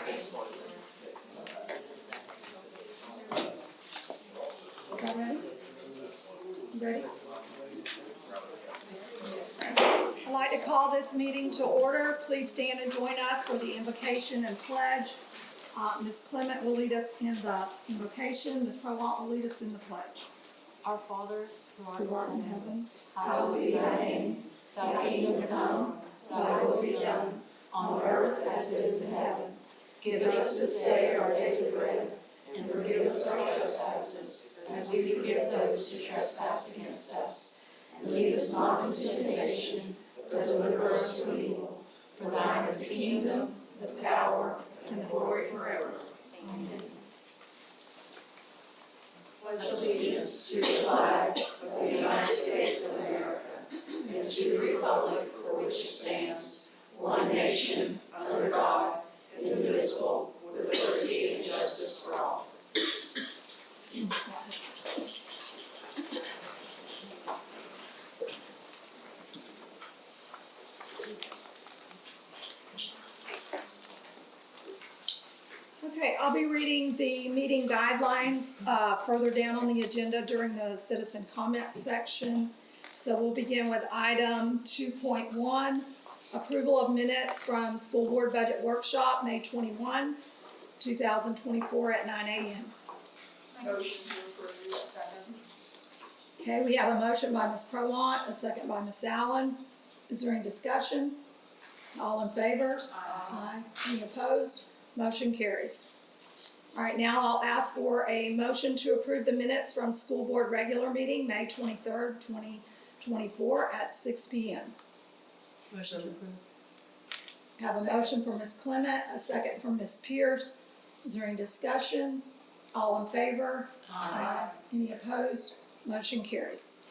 Y'all ready? You ready? I'd like to call this meeting to order. Please stand and join us for the invocation and pledge. Ms. Clement will lead us in the invocation. Ms. Prowant will lead us in the pledge. Our Father, Who art in heaven, Hallowed be thy name. Thy kingdom come, thy will be done, on earth as it is in heaven. Give us this day our daily bread, and forgive us our trespasses, as we forgive those who trespass against us. And lead us not into temptation, but deliver us from evil. For thine is the kingdom, the power, and the glory forever. Amen. Pledge allegiance to the flag of the United States of America, and to the republic for which it stands, one nation, under God, indivisible, with liberty and justice for all. Okay, I'll be reading the meeting guidelines further down on the agenda during the citizen comments section. So we'll begin with item 2.1, approval of minutes from School Board Budget Workshop, May 21, 2024 at 9 a.m. Motion to approve, second. Okay, we have a motion by Ms. Prowant, a second by Ms. Allen. Is there any discussion? All in favor? Aye. Any opposed? Motion carries. All right, now I'll ask for a motion to approve the minutes from School Board regular meeting, May 23rd, 2024 at 6 p.m. motion to approve. Have a motion from Ms. Clement, a second from Ms. Pierce. Is there any discussion? All in favor? Aye. Any opposed? Motion carries.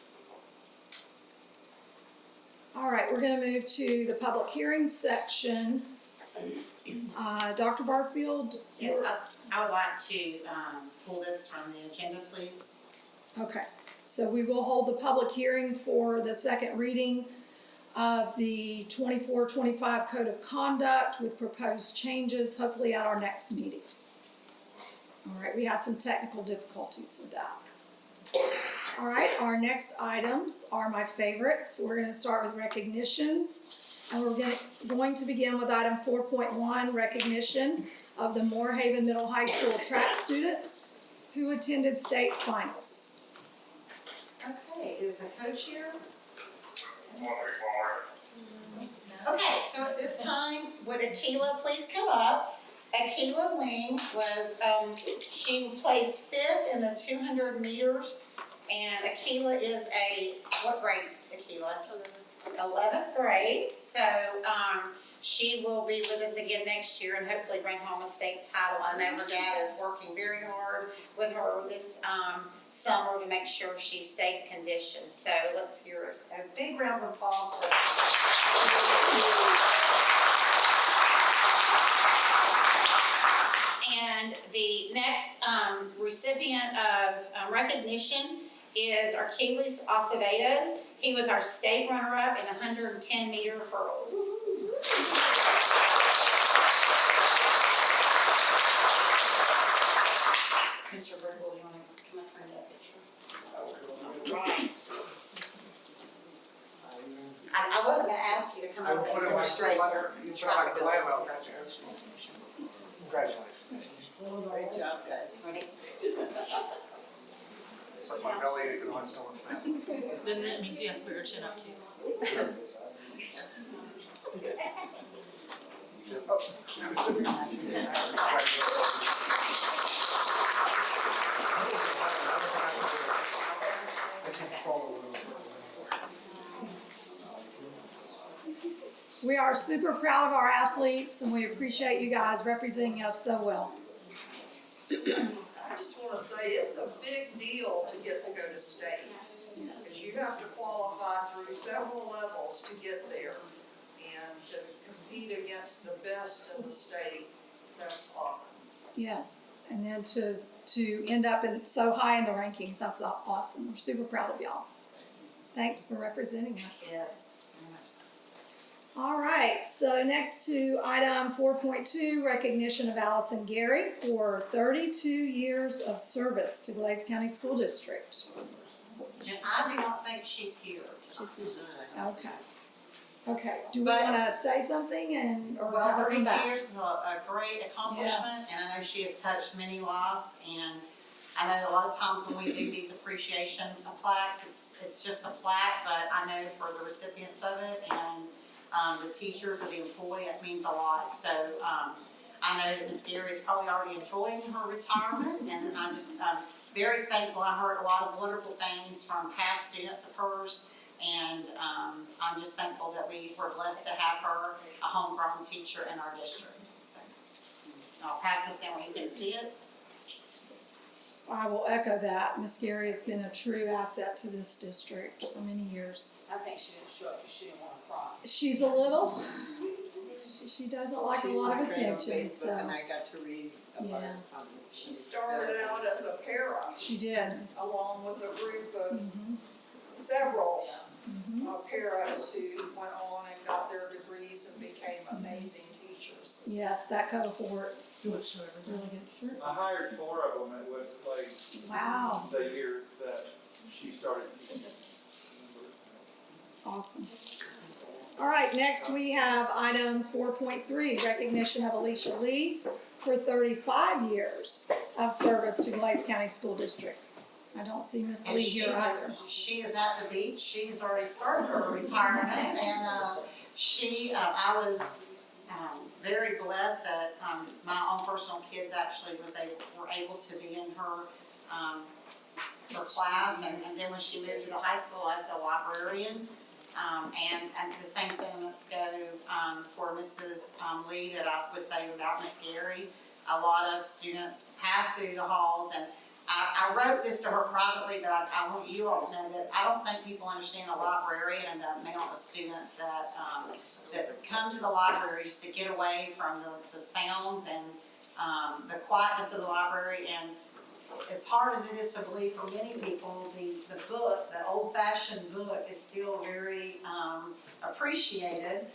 All right, we're going to move to the public hearing section. Dr. Barfield? Yes, I would like to pull this from the agenda, please. Okay, so we will hold the public hearing for the second reading of the 24-25 Code of Conduct with proposed changes, hopefully at our next meeting. All right, we had some technical difficulties with that. All right, our next items are my favorites. We're going to start with recognitions. And we're going to begin with item 4.1, recognition of the Moorhaven Middle High School track students who attended state finals. Okay, is the coach here? Okay, so at this time, would Akila please come up? Akila Ling was, she placed 5th in the 200 meters. And Akila is what grade, Akila? 11th grade. So she will be with us again next year and hopefully bring home a state title. I know her dad is working very hard with her this summer to make sure she stays conditioned. So let's hear a big round of applause for her. And the next recipient of recognition is Archelius Acevedo. He was our state runner-up in 110-meter hurdles. Mr. Brimble, you want to come up and that picture? All right. I wasn't going to ask you to come up and demonstrate your track ability. Congratulations. Great job, guys. Ready? It's like my belly ache and I still in fat. Then that means you have to put your chin up too. We are super proud of our athletes and we appreciate you guys representing us so well. I just want to say it's a big deal to get to go to state. Because you have to qualify through several levels to get there. And to compete against the best in the state, that's awesome. Yes, and then to end up so high in the rankings, that's awesome. We're super proud of y'all. Thanks for representing us. Yes. All right, so next to item 4.2, recognition of Allison Gary for 32 years of service to Glades County School District. And I do not think she's here tonight. Okay. Okay, do we But- wanna say something or Well, have her come 32 back? years is a great accomplishment, and I know she has touched many lives, and I know a lot of times when we do these appreciation plaques, it's just a plaque, but I know for the recipients of it and the teacher, for the employee, it means a lot. So, I know that Ms. Gary is probably already enjoying her retirement, and I'm just, very thankful. I heard a lot of wonderful things from past students of hers, and, I'm just thankful that we were blessed to have her, a homegrown teacher in our district. So, I'll pass this down where you can see it. I will echo that. Ms. Gary has been a true asset to this district for many years. I think she didn't show up because she didn't want to cry. She's a little, she doesn't like a lot of She's my friend on attention, Facebook, so, and I got to read about Yeah. her comments. She started out as a para, she did. along with a group of Mhm, several mhm. paras who went on and got their degrees and became amazing teachers. Yes, that cohort, You want to show everything? really good. Sure. I hired 4 of them at West Glades Wow, the year that she started teaching. awesome. All right, next we have item 4.3, recognition of Alicia Lee for 35 years of service to Glades County School District. I don't see Miss And Lee here either. she is at the beach. She's already started her retirement, and, I was, very blessed that, my own personal kids actually were able to be in her, her class, and then when she moved to the high school as a librarian, and the same sentiments go, for Mrs. Lee that I would say about Miss Gary. A lot of students pass through the halls, and I wrote this to her privately, but I want you all to know that I don't think people understand the librarian and the amount of students that come to the library just to get away from the sounds and, the quietness of the library. And as hard as it is to believe for many people, the book, the old-fashioned book, is still very, appreciated.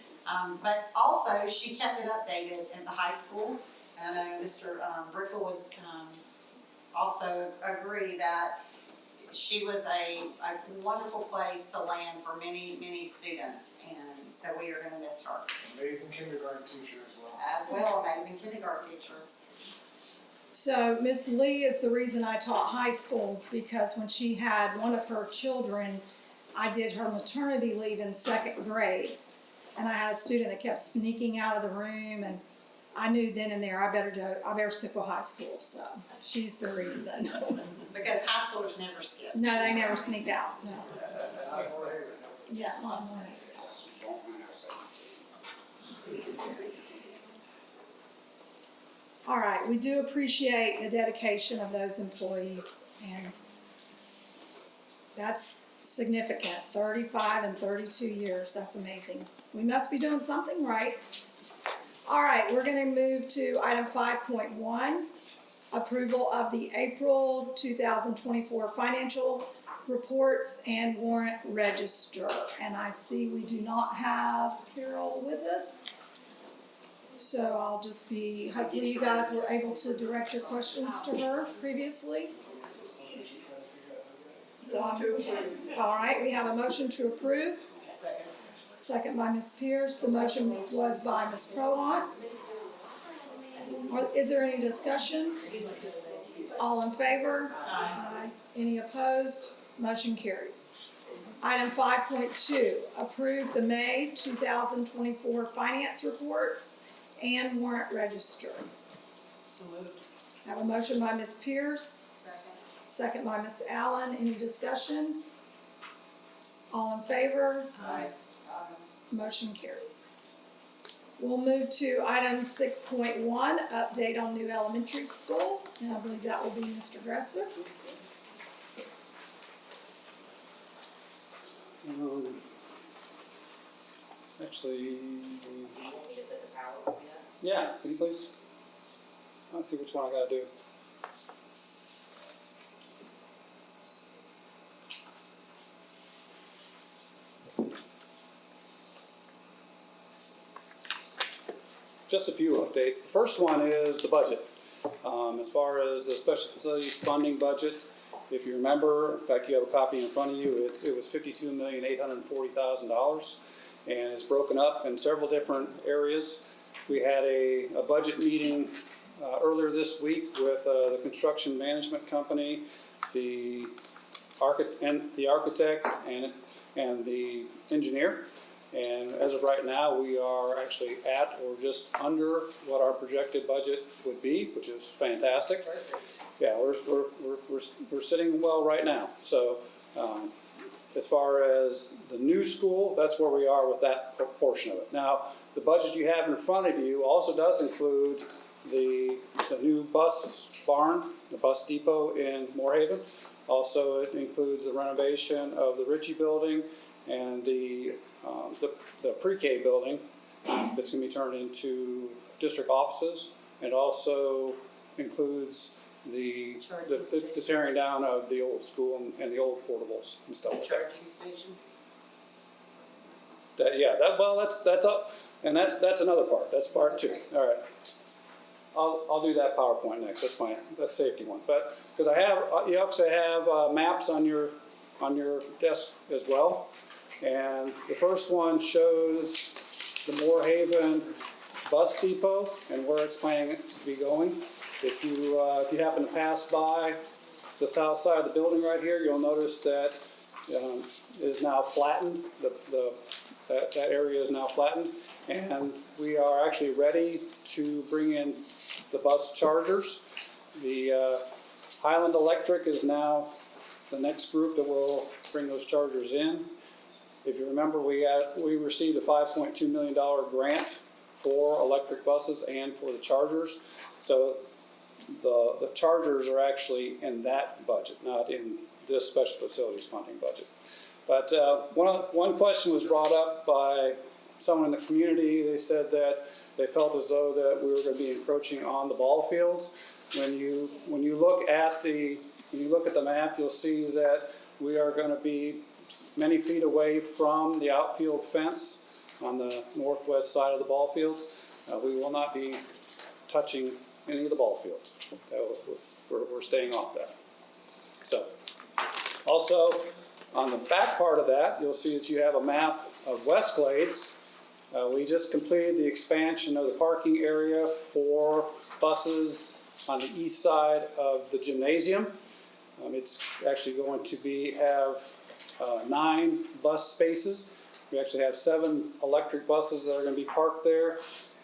But also, she kept it updated at the high school. And I know Mr. Brickell would, also agree that she was a wonderful place to land for many, many students, and so we are gonna miss her. Amazing kindergarten teacher As well, amazing kindergarten teacher. So Miss Lee is the reason I taught high school, because when she had one of her children, I did her maternity leave in 2nd grade. And I had a student that kept sneaking out of the room, and I knew then and there I better stick with high school, so she's the reason. Because high schoolers never skip. No, they never sneak out, no. as well. Yeah, not more. All right, we do appreciate the dedication of those employees, and that's significant, 35 and 32 years, that's amazing. We must be doing something right. All right, we're gonna move to item 5.1, approval of the April 2024 financial reports and warrant register. And I see we do not have Carol with us. So I'll just be, hopefully you guys were able to direct your questions to her previously. So I'm, all right, we have a motion to approve. Second. Second by Ms. Pierce. The motion was by Ms. Prohon. Is there any discussion? All in favor? Aye. Any opposed? Motion carries. Item 5.2, approve the May 2024 finance reports and warrant register. So moved. Have a motion by Ms. Pierce, Second. second by Ms. Allen. Any discussion? All in favor? Aye. Motion carries. We'll move to item 6.1, update on new elementary school, and I believe that will be Mr. Gressick. Actually, yeah, can you please? Let's see which one I gotta do. just a few updates. The first one is the budget. As far as the special facilities funding budget, if you remember, in fact, you have a copy in front of you, it was $52,840,000, and it's broken up in several different areas. We had a budget meeting earlier this week with the construction management company, the architect and the engineer. And as of right now, we are actually at or just under what our projected budget would be, which is fantastic. Perfect. Yeah, we're sitting well right now. So as far as the new school, that's where we are with that portion of it. Now, the budget you have in front of you also does include the new bus barn, the bus depot in Moorhaven. Also, it includes the renovation of the Ritchie building and the pre-K building that's going to be turned into district offices, and also includes the tearing down of the old school and the old portables and stuff like that. Charging station. That's up, and that's another part. That's part two. All right. I'll do that PowerPoint next. That's safety one. But because you also have maps on your desk as well. And the first one shows the Moorhaven bus depot and where it's planning to be going. If you happen to pass by the south side of the building right here, you'll notice that it is now flattened. That area is now flattened, and we are actually ready to bring in the bus chargers. The Highland Electric is now the next group that will bring those chargers in. If you remember, we received a $5.2 million grant for electric buses and for the chargers. So the chargers are actually in that budget, not in this special facilities funding budget. But one question was brought up by someone in the community. They said that they felt as though that we were going to be encroaching on the ball fields. When you look at the map, you'll see that we are going to be many feet away from the outfield fence on the northwest side of the ball fields. We will not be touching any of the ball fields. We're staying off that. So, also on the back part of that, you'll see that you have a map of Westglades. We just completed the expansion of the parking area for buses on the east side of the gymnasium. It's actually going to have 9 bus spaces. We actually have 7 electric buses that are going to be parked there,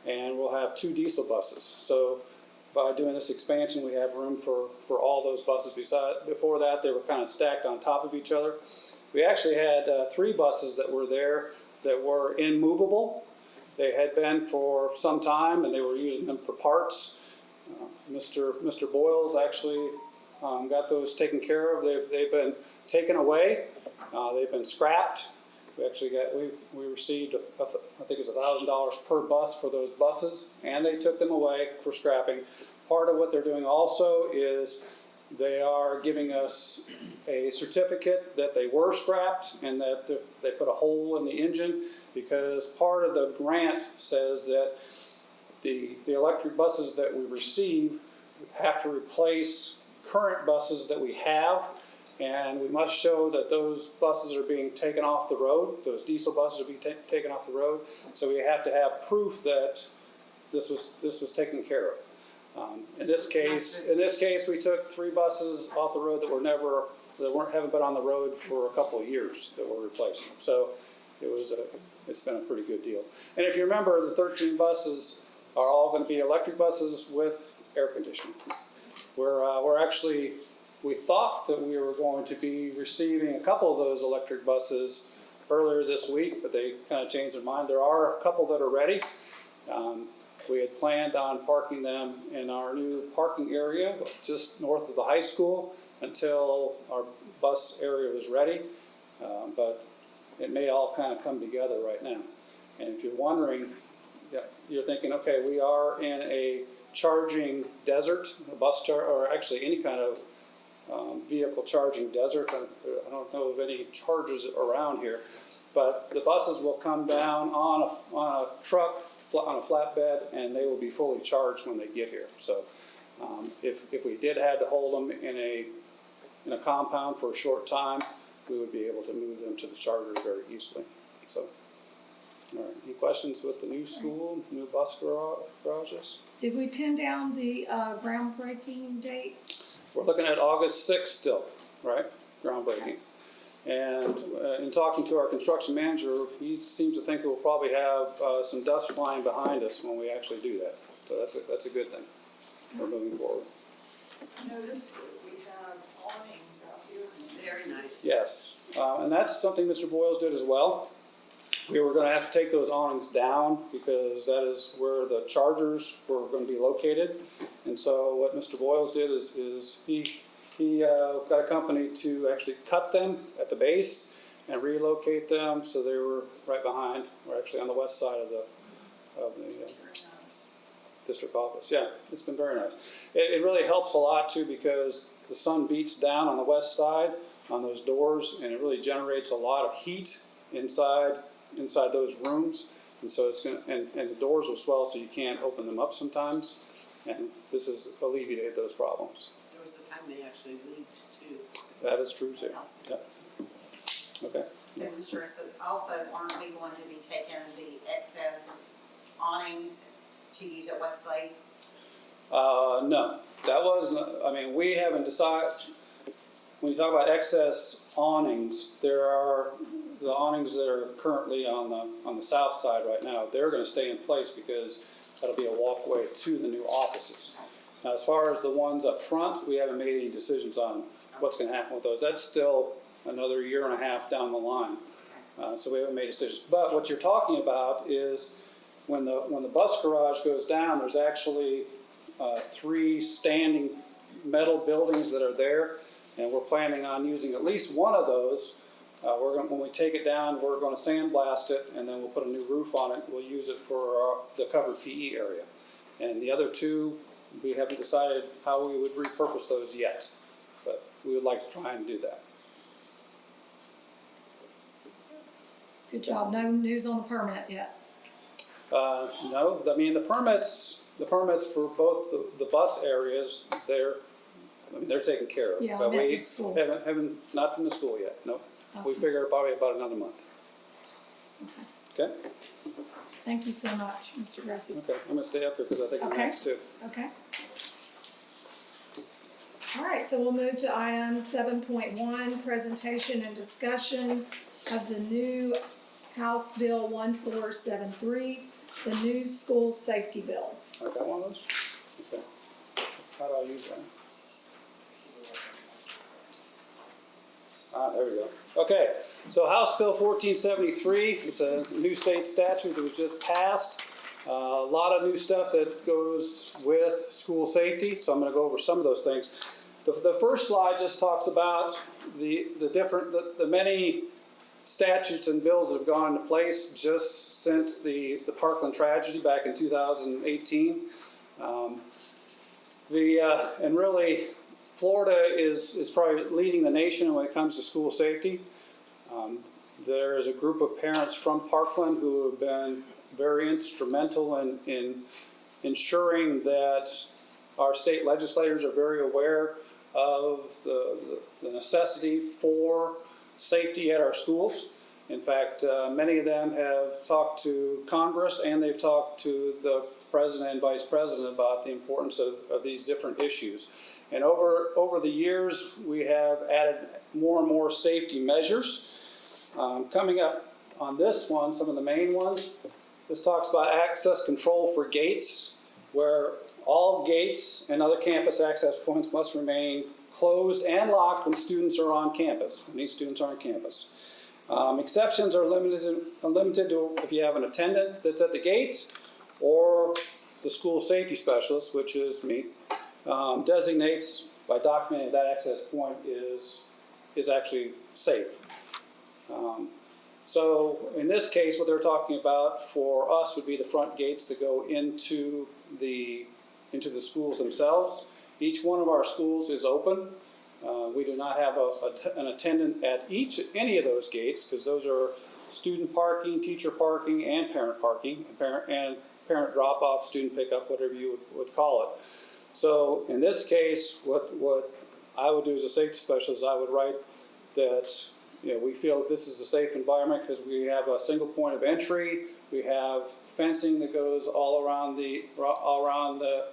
and we'll have 2 diesel buses. So by doing this expansion, we have room for all those buses. Before that, they were kind of stacked on top of each other. We actually had 3 buses that were there that were immovable. They had been for some time, and they were using them for parts. Mr. Boyles actually got those taken care of. They've been taken away. They've been scrapped. We received, I think it's $1,000 per bus for those buses, and they took them away for scrapping. Part of what they're doing also is they are giving us a certificate that they were scrapped and that they put a hole in the engine, because part of the grant says that the electric buses that we receive have to replace current buses that we have, and we must show that those buses are being taken off the road. Those diesel buses are being taken off the road. So we have to have proof that this was taken care of. In this case, we took 3 buses off the road that haven't been on the road for a couple of years that we're replacing. So it's been a pretty good deal. And if you remember, the 13 buses are all going to be electric buses with air conditioning. We thought that we were going to be receiving a couple of those electric buses earlier this week, but they kind of changed their mind. There are a couple that are ready. We had planned on parking them in our new parking area just north of the high school until our bus area was ready, but it may all kind of come together right now. And if you're wondering, you're thinking, okay, we are in a charging desert, or actually any kind of vehicle charging desert. I don't know of any chargers around here, but the buses will come down on a truck on a flatbed, and they will be fully charged when they get here. So if we did had to hold them in a compound for a short time, we would be able to move them to the charger very easily. So, all right. Any questions with the new school, new bus garages? Did we pin down the groundbreaking date? We're looking at August 6th still, right? Groundbreaking. And in talking to our construction manager, he seems to think we'll probably have some dust flying behind us when we actually do that. So that's a good thing. We're moving forward. Notice we have awnings out here. Very nice. Yes, and that's something Mr. Boyles did as well. We were going to have to take those awnings down because that is where the chargers were going to be located. And so what Mr. Boyles did is he got a company to actually cut them at the base and relocate them so they were right behind, or actually on the west side of the district office. Yeah, it's been very nice. It really helps a lot too because the sun beats down on the west side on those doors, and it really generates a lot of heat inside those rooms. And so it's going to, and the doors will swell so you can't open them up sometimes. And this has alleviated those problems. There was a time they actually leaked too. That is true too. Yeah. Okay. Then Mr. Russell, also, aren't we going to be taking the excess awnings to use at West Glades? No, that wasn't, I mean, we haven't decided, when you talk about excess awnings, there are the awnings that are currently on the south side right now, they're going to stay in place because that'll be a walkway to the new offices. Now, as far as the ones up front, we haven't made any decisions on what's going to happen with those. That's still another year and a half down the line, so we haven't made decisions. But what you're talking about is when the bus garage goes down, there's actually 3 standing metal buildings that are there, and we're planning on using at least one of those. When we take it down, we're going to sandblast it, and then we'll put a new roof on it. We'll use it for the covered PE area. And the other 2, we haven't decided how we would repurpose those yet, but we would like to try and do that. Good job. No news on the permit yet. No, I mean, the permits for both the bus areas, they're taken care of. Yeah, But I meant we the school. haven't, not from the school yet, no. We Okay. figure probably about another month. Okay? Thank you so much, Mr. Gressy. Okay, I'm gonna stay up here because I think I'm Okay. next too. Okay. All right, so we'll move to item 7.1, presentation and discussion of the new House Bill 1473, the new school safety bill. I got one of those? Okay. How do I use that? There we go. Okay, so House Bill 1473, it's a new state statute that was just passed. A lot of new stuff that goes with school safety, so I'm going to go over some of those things. The first slide just talks about the many statutes and bills that have gone into place just since the Parkland tragedy back in 2018. And really, Florida is probably leading the nation when it comes to school safety. There is a group of parents from Parkland who have been very instrumental in ensuring that our state legislators are very aware of the necessity for safety at our schools. In fact, many of them have talked to Congress and they've talked to the President and Vice President about the importance of these different issues. And over the years, we have added more and more safety measures. Coming up on this one, some of the main ones, this talks about access control for gates, where all gates and other campus access points must remain closed and locked when students are on campus, when these students are on campus. Exceptions are limited to if you have an attendant that's at the gate or the school safety specialist, which is me, designates by documenting that access point is actually safe. So in this case, what they're talking about for us would be the front gates that go into the schools themselves. Each one of our schools is open. We do not have an attendant at any of those gates because those are student parking, teacher parking, and parent parking. And parent drop-off, student pickup, whatever you would call it. So in this case, what I would do as a safety specialist, I would write that, you know, we feel that this is a safe environment because we have a single point of entry, we have fencing that goes all around the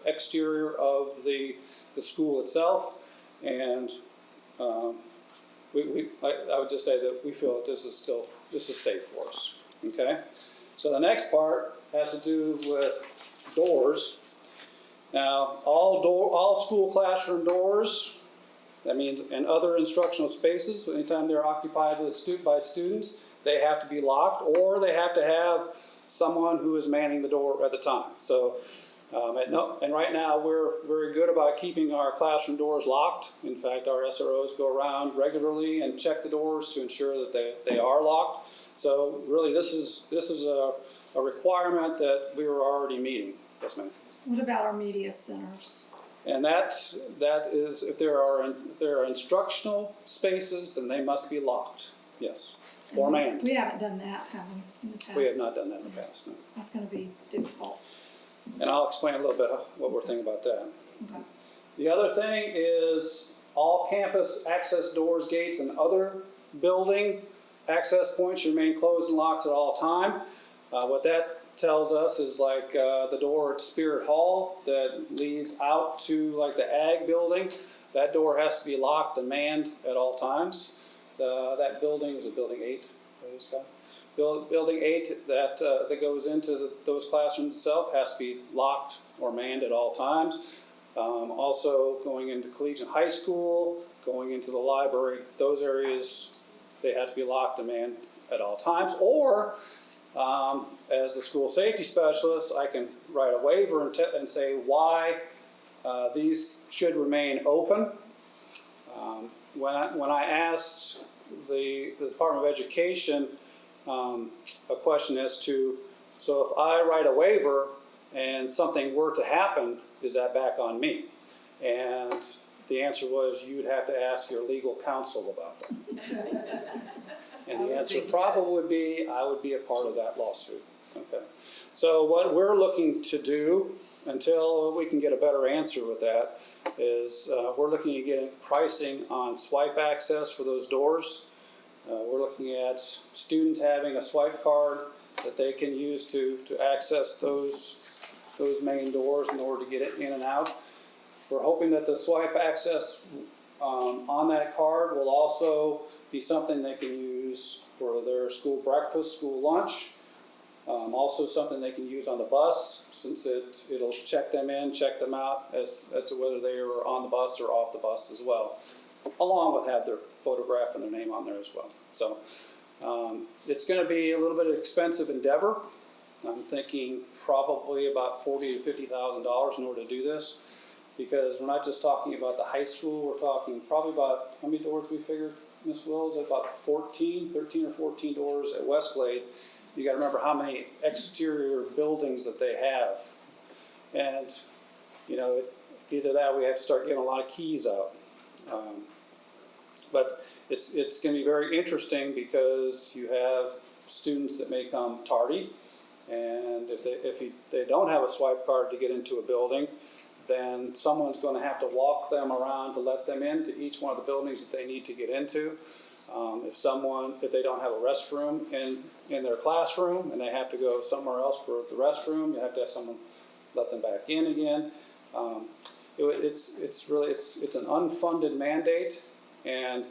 exterior of the school itself, and I would just say that we feel that this is safe for us. Okay, so the next part has to do with doors. Now, all school classroom doors, that means, and other instructional spaces, anytime they're occupied by students, they have to be locked, or they have to have someone who is manning the door at the time. So, and right now we're very good about keeping our classroom doors locked. In fact, our SROs go around regularly and check the doors to ensure that they are locked. So really, this is a requirement that we were already meeting. Yes, ma'am. What about our media centers? And that is, if there are instructional spaces, then they must be locked. Yes, or manned. We haven't done that, have we, in the past? We have not done that in the past, no. That's gonna be difficult. And I'll explain a little bit what we're thinking about that. Okay. The other thing is all campus access doors, gates, and other building access points should remain closed and locked at all time. What that tells us is like the door at Spirit Hall that leads out to like the Ag building. That door has to be locked and manned at all times. That building is Building 8. Building 8 that goes into those classrooms itself has to be locked or manned at all times. Also going into Collegiate High School, going into the library, those areas, they have to be locked and manned at all times. Or as the school safety specialist, I can write a waiver and say why these should remain open. When I asked the Department of Education a question as to, so if I write a waiver and something were to happen, is that back on me? And the answer was you'd have to ask your legal counsel about that. And the answer probably would be I would be a part of that lawsuit. Okay. So what we're looking to do until we can get a better answer with that is we're looking at getting pricing on swipe access for those doors. We're looking at students having a swipe card that they can use to access those main doors in order to get it in and out. We're hoping that the swipe access on that card will also be something they can use for their school breakfast, school lunch. Also something they can use on the bus, since it'll check them in, check them out as to whether they are on the bus or off the bus as well, along with have their photograph and their name on there as well. So it's going to be a little bit of an expensive endeavor. I'm thinking probably about $40,000 to $50,000 in order to do this, because we're not just talking about the high school, we're talking probably about, how many doors we figured, Ms. Wills, about 13 or 14 doors at Westglade. You got to remember how many exterior buildings that they have. And, you know, either that or we have to start getting a lot of keys out. But it's going to be very interesting because you have students that may come tardy, and if they don't have a swipe card to get into a building, then someone's going to have to walk them around to let them into each one of the buildings that they need to get into. If they don't have a restroom in their classroom and they have to go somewhere else for the restroom, you have to have someone let them back in again. It's an unfunded mandate, and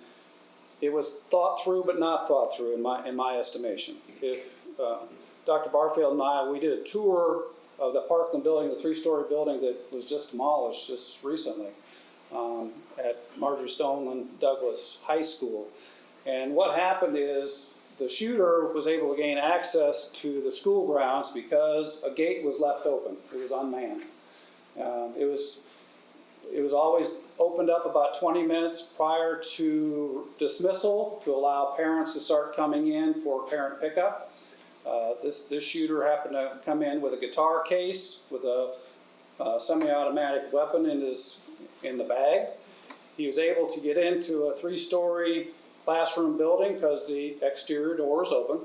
it was thought through but not thought through in my estimation. If Dr. Barfield and we did a tour of the Parkland building, the 3-story building that was just demolished just recently at Marjorie Stoneman Douglas High School. And what happened is the shooter was able to gain access to the school grounds because a gate was left open. It was unmanned. It was always opened up about 20 minutes prior to dismissal to allow parents to start coming in for parent pickup. This shooter happened to come in with a guitar case with a semi-automatic weapon in the bag. He was able to get into a 3-story classroom building because the exterior door is open,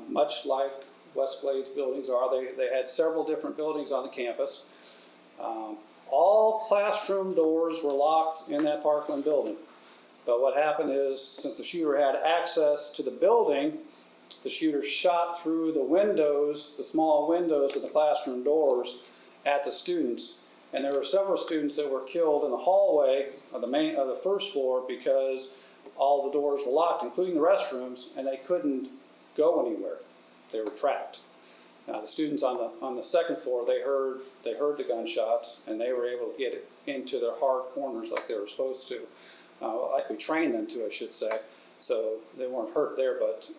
much like Westglades buildings are. They had several different buildings on the campus. All classroom doors were locked in that Parkland building. But what happened is, since the shooter had access to the building, the shooter shot through the windows, the small windows of the classroom doors at the students. And there were several students that were killed in the hallway of the first floor because all the doors were locked, including the restrooms, and they couldn't go anywhere. They were trapped. Now the students on the second floor, they heard the gunshots, and they were able to get it into their hard corners like they were supposed to, like we trained them to, I should say. So they weren't hurt there, but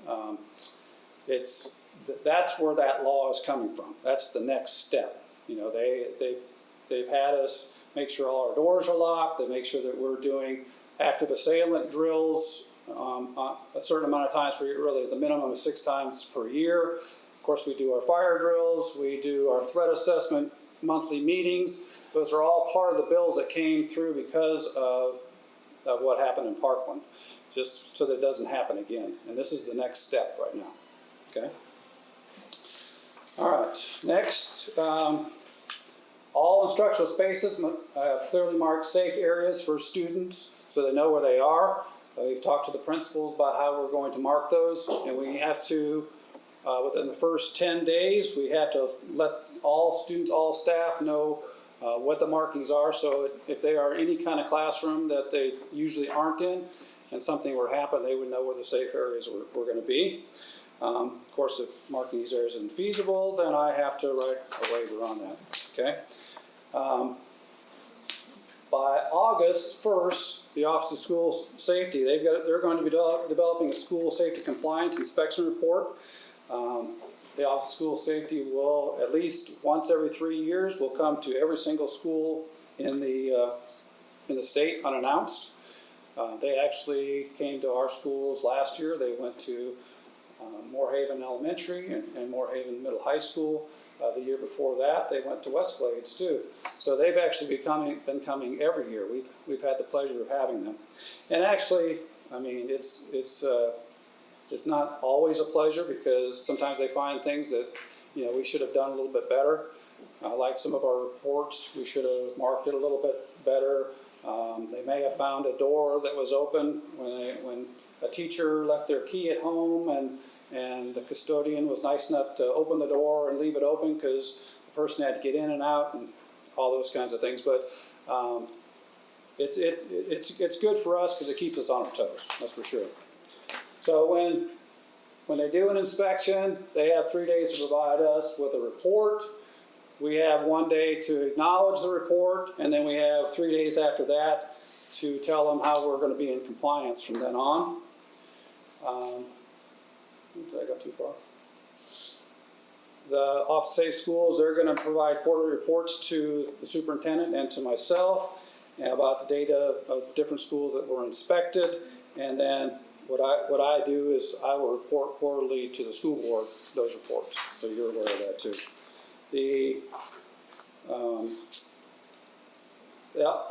that's where that law is coming from. That's the next step. You know, they've had us make sure all our doors are locked. They make sure that we're doing active assailant drills a certain amount of times per year, really the minimum is 6 times per year. Of course, we do our fire drills, we do our threat assessment monthly meetings. Those are all part of the bills that came through because of what happened in Parkland, just so that it doesn't happen again. And this is the next step right now, okay? All right, next, all instructional spaces have clearly marked safe areas for students so they know where they are. We've talked to the principals about how we're going to mark those, and we have to, within the first 10 days, we have to let all students, all staff know what the markings are, so if they are in any kind of classroom that they usually aren't in, and something were to happen, they would know where the safe areas were going to be. Of course, if marking these areas isn't feasible, then I have to write a waiver on that, okay? By August 1st, the Office of School Safety, they're going to be developing a school safety compliance inspection report. The Office of School Safety will, at least once every 3 years, will come to every single school in the state unannounced. They actually came to our schools last year. They went to Moorhaven Elementary and Moorhaven Middle High School. The year before that, they went to Westglades too. So they've actually been coming every year. We've had the pleasure of having them. And actually, I mean, it's not always a pleasure because sometimes they find things that, you know, we should have done a little bit better. Like some of our reports, we should have marked it a little bit better. They may have found a door that was open when a teacher left their key at home and the custodian was nice enough to open the door and leave it open because the person had to get in and out and all those kinds of things. But it's good for us because it keeps us on our toes, that's for sure. So when they do an inspection, they have 3 days to provide us with a report. We have 1 day to acknowledge the report, and then we have 3 days after that to tell them how we're going to be in compliance from then on. Did I go too far? The Office of Safe Schools, they're going to provide quarterly reports to the superintendent and to myself about the data of different schools that were inspected. And then what I do is I will report quarterly to the school board those reports, so you're aware of that too.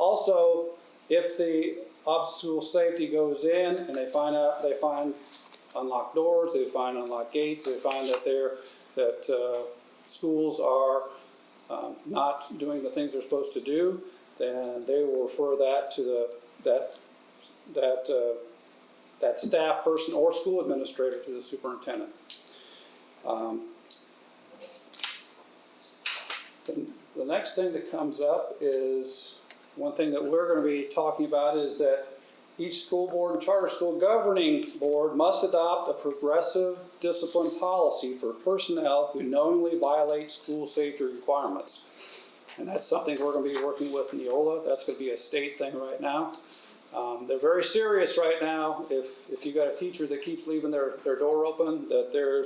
Also, if the Office of School Safety goes in and they find unlocked doors, they find unlocked gates, they find that schools are not doing the things they're supposed to do, then they will refer that to that staff person or school administrator to the superintendent. The next thing that comes up is one thing that we're going to be talking about is that each school board and charter school governing board must adopt a progressive discipline policy for personnel who knowingly violate school safety requirements. And that's something we're going to be working with Neola. That's going to be a state thing right now. They're very serious right now. If you got a teacher that keeps leaving their door open, that they're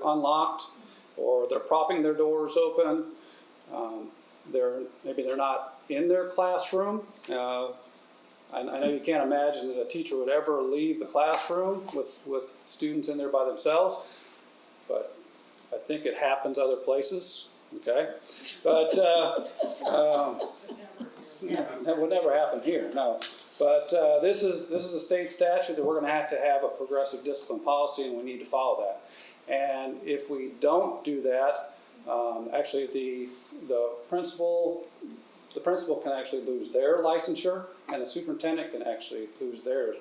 unlocked, or they're propping their doors open, maybe they're not in their classroom. I know you can't imagine that a teacher would ever leave the classroom with students in there by themselves, but I think it happens other places, okay? But that would never happen here, no. But this is a state statute that we're going to have a progressive discipline policy, and we need to follow that. And if we don't do that, actually the principal can actually lose their licensure, and the superintendent can actually lose their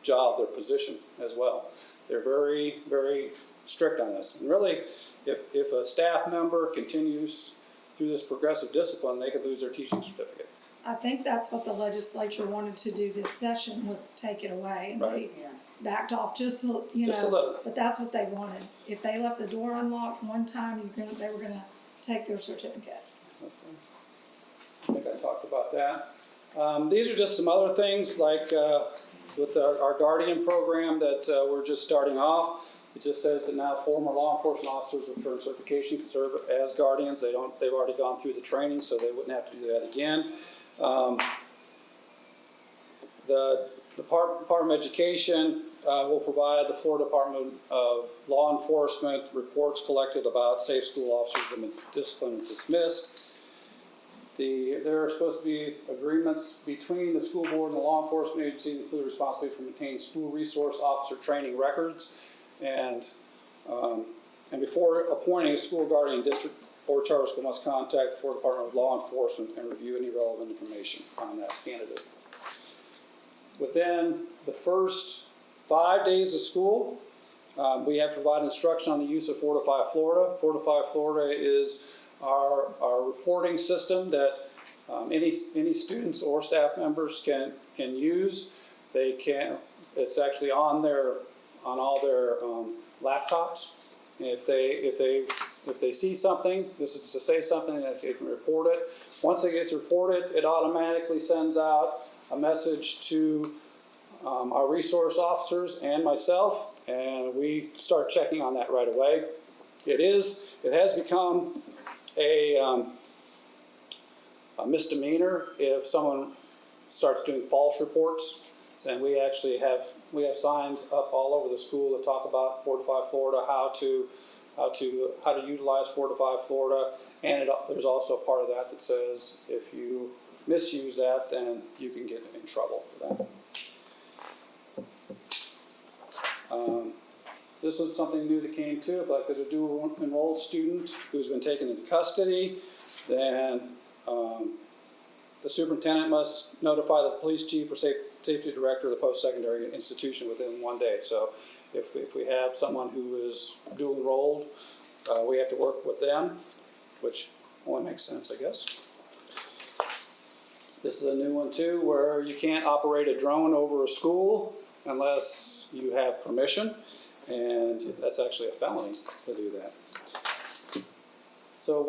job, their position as well. They're very, very strict on this. And really, if a staff member continues through this progressive discipline, they could lose their teaching certificate. I think that's what the legislature wanted to do this session, was take it away, and Right. they backed off just, you Just a know, little. but that's what they wanted. If they left the door unlocked one time, they were gonna take their certificate. I think I talked about that. These are just some other things, like with our Guardian program that we're just starting off. It just says that now former law enforcement officers with current certification can serve as guardians. They've already gone through the training, so they wouldn't have to do that again. The Department of Education will provide the Florida Department of Law Enforcement reports collected about safe school officers that have been disciplined and dismissed. There are supposed to be agreements between the school board and the law enforcement agency, including responsibility for maintaining school resource officer training records. And before appointing a school guardian, district or charter school must contact the Florida Department of Law Enforcement and review any relevant information on that candidate. Within the first 5 days of school, we have to provide instruction on the use of Fortify Florida. Fortify Florida is our reporting system that any students or staff members can use. It's actually on all their laptops. If they see something, this is to say something, that they can report it. Once it gets reported, it automatically sends out a message to our resource officers and myself, and we start checking on that right away. It has become a misdemeanor if someone starts doing false reports, and we actually have signs up all over the school that talk about Fortify Florida, how to utilize Fortify Florida, and there's also a part of that says if you misuse that, then you can get in trouble for that. This is something new that came too. If there's a dual enrolled student who's been taken into custody, then the superintendent must notify the police chief or safety director of the post-secondary institution within 1 day. So if we have someone who is dual enrolled, we have to work with them, which only makes sense, I guess. This is a new one too, where you can't operate a drone over a school unless you have permission, and that's actually a felony to do that. So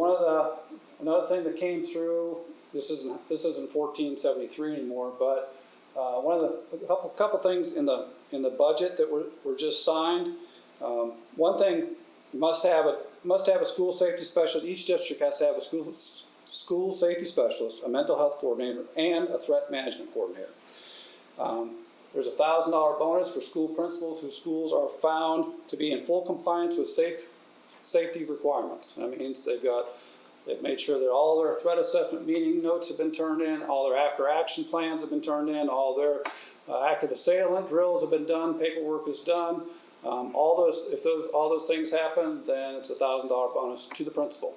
another thing that came through, this isn't 1473 anymore, but a couple things in the budget that were just signed. One thing, must have a school safety specialist. Each district has to have a school safety specialist, a mental health coordinator, and a threat management coordinator. There's a $1,000 bonus for school principals whose schools are found to be in full compliance with safety requirements. That means they've made sure that all their threat assessment meeting notes have been turned in, all their after action plans have been turned in, all their active assailant drills have been done, paperwork is done. If all those things happen, then it's a $1,000 bonus to the principal,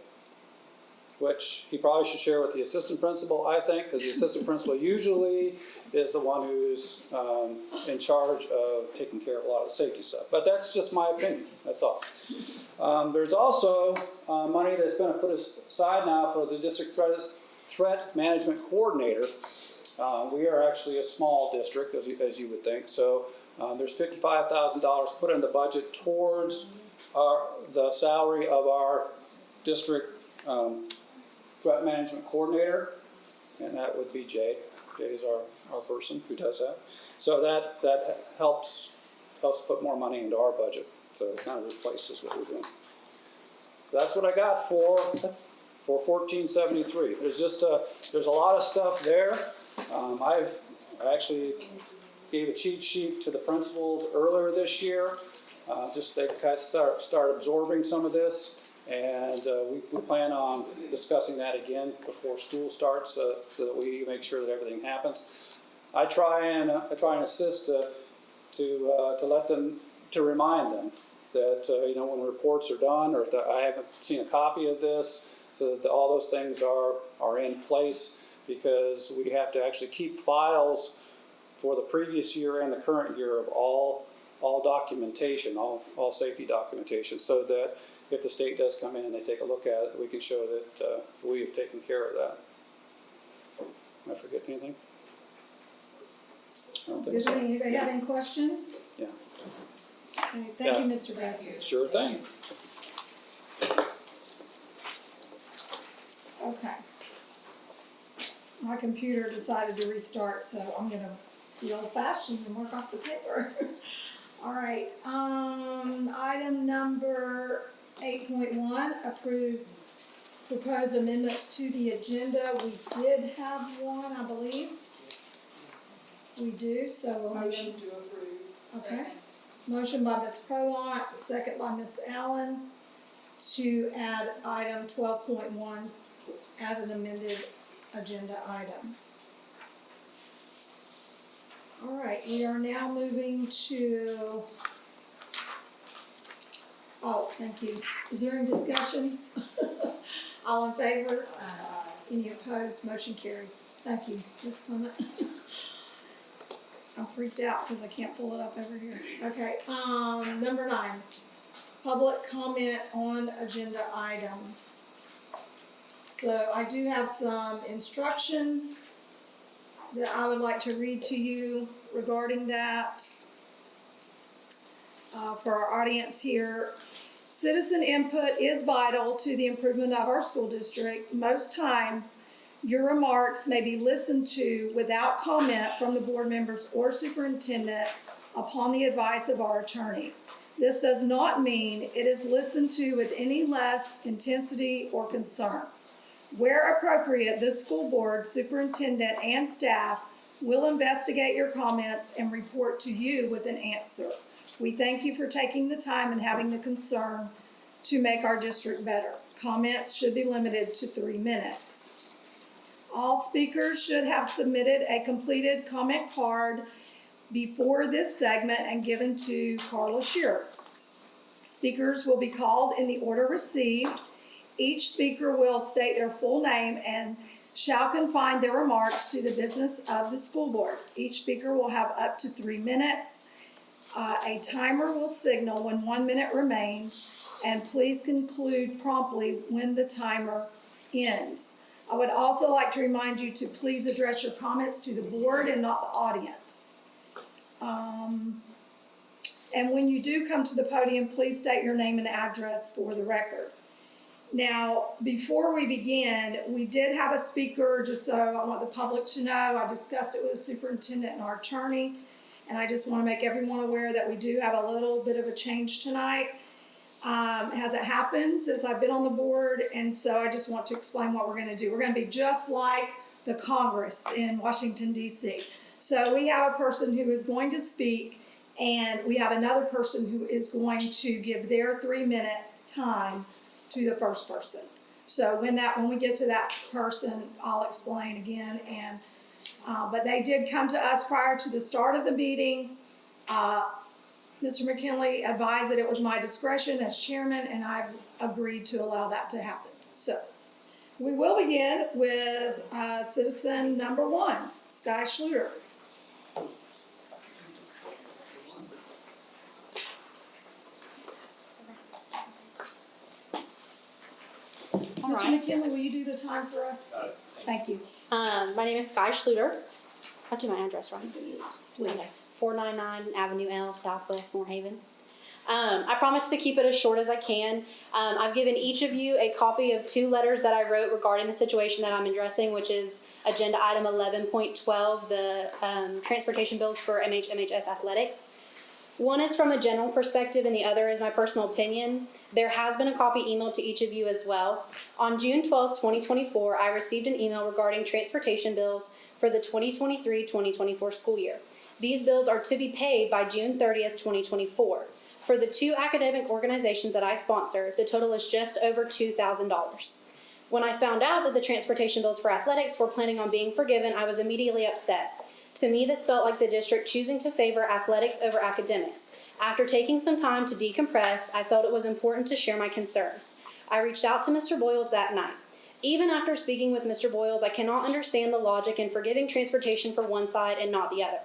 which he probably should share with the assistant principal, I think, because the assistant principal usually is the one who's in charge of taking care of a lot of the safety stuff. But that's just my opinion, that's all. There's also money that's going to put aside now for the district threat management coordinator. We are actually a small district, as you would think, so there's $55,000 put in the budget towards the salary of our district threat management coordinator, and that would be Jay. Jay is our person who does that. So that helps put more money into our budget. So it kind of replaces what we're doing. So that's what I got for 1473. There's a lot of stuff there. I actually gave a cheat sheet to the principals earlier this year. Just they kind of start absorbing some of this, and we plan on discussing that again before school starts, so that we make sure that everything happens. I try and assist to let them, to remind them that, when reports are done, or if I haven't seen a copy of this, so that all those things are in place, because we have to actually keep files for the previous year and the current year of all documentation, all safety documentation, so that if the state does come in and they take a look at it, we can show that we have taken care of that. Did I forget anything? I don't think Does so. anybody have any questions? Yeah. Okay, thank you, Mr. Bassett. Sure thing. Okay. My computer decided to restart, so I'm gonna be old fashioned and work off the paper. All right, item number 8.1, approve proposed amendments to the agenda. We did have one, I believe. We do, so. Motion to approve. Okay. Motion by Ms. Prolant, second by Ms. Allen, to add item 12.1 as an amended agenda item. All right, we are now moving to, thank you. Is there any discussion? All in favor? Any opposed? Motion carries. Thank you, Ms. Clement. I'm freaked out because I can't pull it up over here. Okay, number 9, public comment on agenda items. So I do have some instructions that I would like to read to you regarding that for our audience here. Citizen input is vital to the improvement of our school district. Most times, your remarks may be listened to without comment from the board members or superintendent upon the advice of our attorney. This does not mean it is listened to with any less intensity or concern. Where appropriate, this school board, superintendent, and staff will investigate your comments and report to you with an answer. We thank you for taking the time and having the concern to make our district better. Comments should be limited to 3 minutes. All speakers should have submitted a completed comment card before this segment and given to Carla Shearer. Speakers will be called in the order received. Each speaker will state their full name and shall confine their remarks to the business of the school board. Each speaker will have up to 3 minutes. A timer will signal when 1 minute remains, and please conclude promptly when the timer ends. I would also like to remind you to please address your comments to the board and not the audience. And when you do come to the podium, please state your name and address for the record. Now, before we begin, we did have a speaker, just so I want the public to know. I discussed it with the superintendent and our attorney, and I just want to make everyone aware that we do have a little bit of a change tonight. Hasn't happened since I've been on the board, and so I just want to explain what we're going to do. We're going to be just like the Congress in Washington, D.C. So we have a person who is going to speak, and we have another person who is going to give their 3-minute time to the first person. So when we get to that person, I'll explain again. And but they did come to us prior to the start of the meeting. Mr. McKinley advised that it was my discretion as chairman, and I've agreed to allow that to happen. So we will begin with citizen number 1, Sky Schluter. All Mr. right. McKinley, will you do the time for us? Thank you. My name is Sky Schluter. I'll do my address right. Please. Okay. 499 Avenue L, Southwest Moorhaven. I promise to keep it as short as I can. I've given each of you a copy of 2 letters that I wrote regarding the situation that I'm addressing, which is agenda item 11.12, the transportation bills for MHS athletics. One is from a general perspective and the other is my personal opinion. There has been a copy emailed to each of you as well. On June 12, 2024, I received an email regarding transportation bills for the 2023-2024 school year. These bills are to be paid by June 30th, 2024. For the 2 academic organizations that I sponsor, the total is just over $2,000. When I found out that the transportation bills for athletics were planning on being forgiven, I was immediately upset. To me, this felt like the district choosing to favor athletics over academics. After taking some time to decompress, I felt it was important to share my concerns. I reached out to Mr. Boyles that night. Even after speaking with Mr. Boyles, I cannot understand the logic in forgiving transportation for one side and not the other.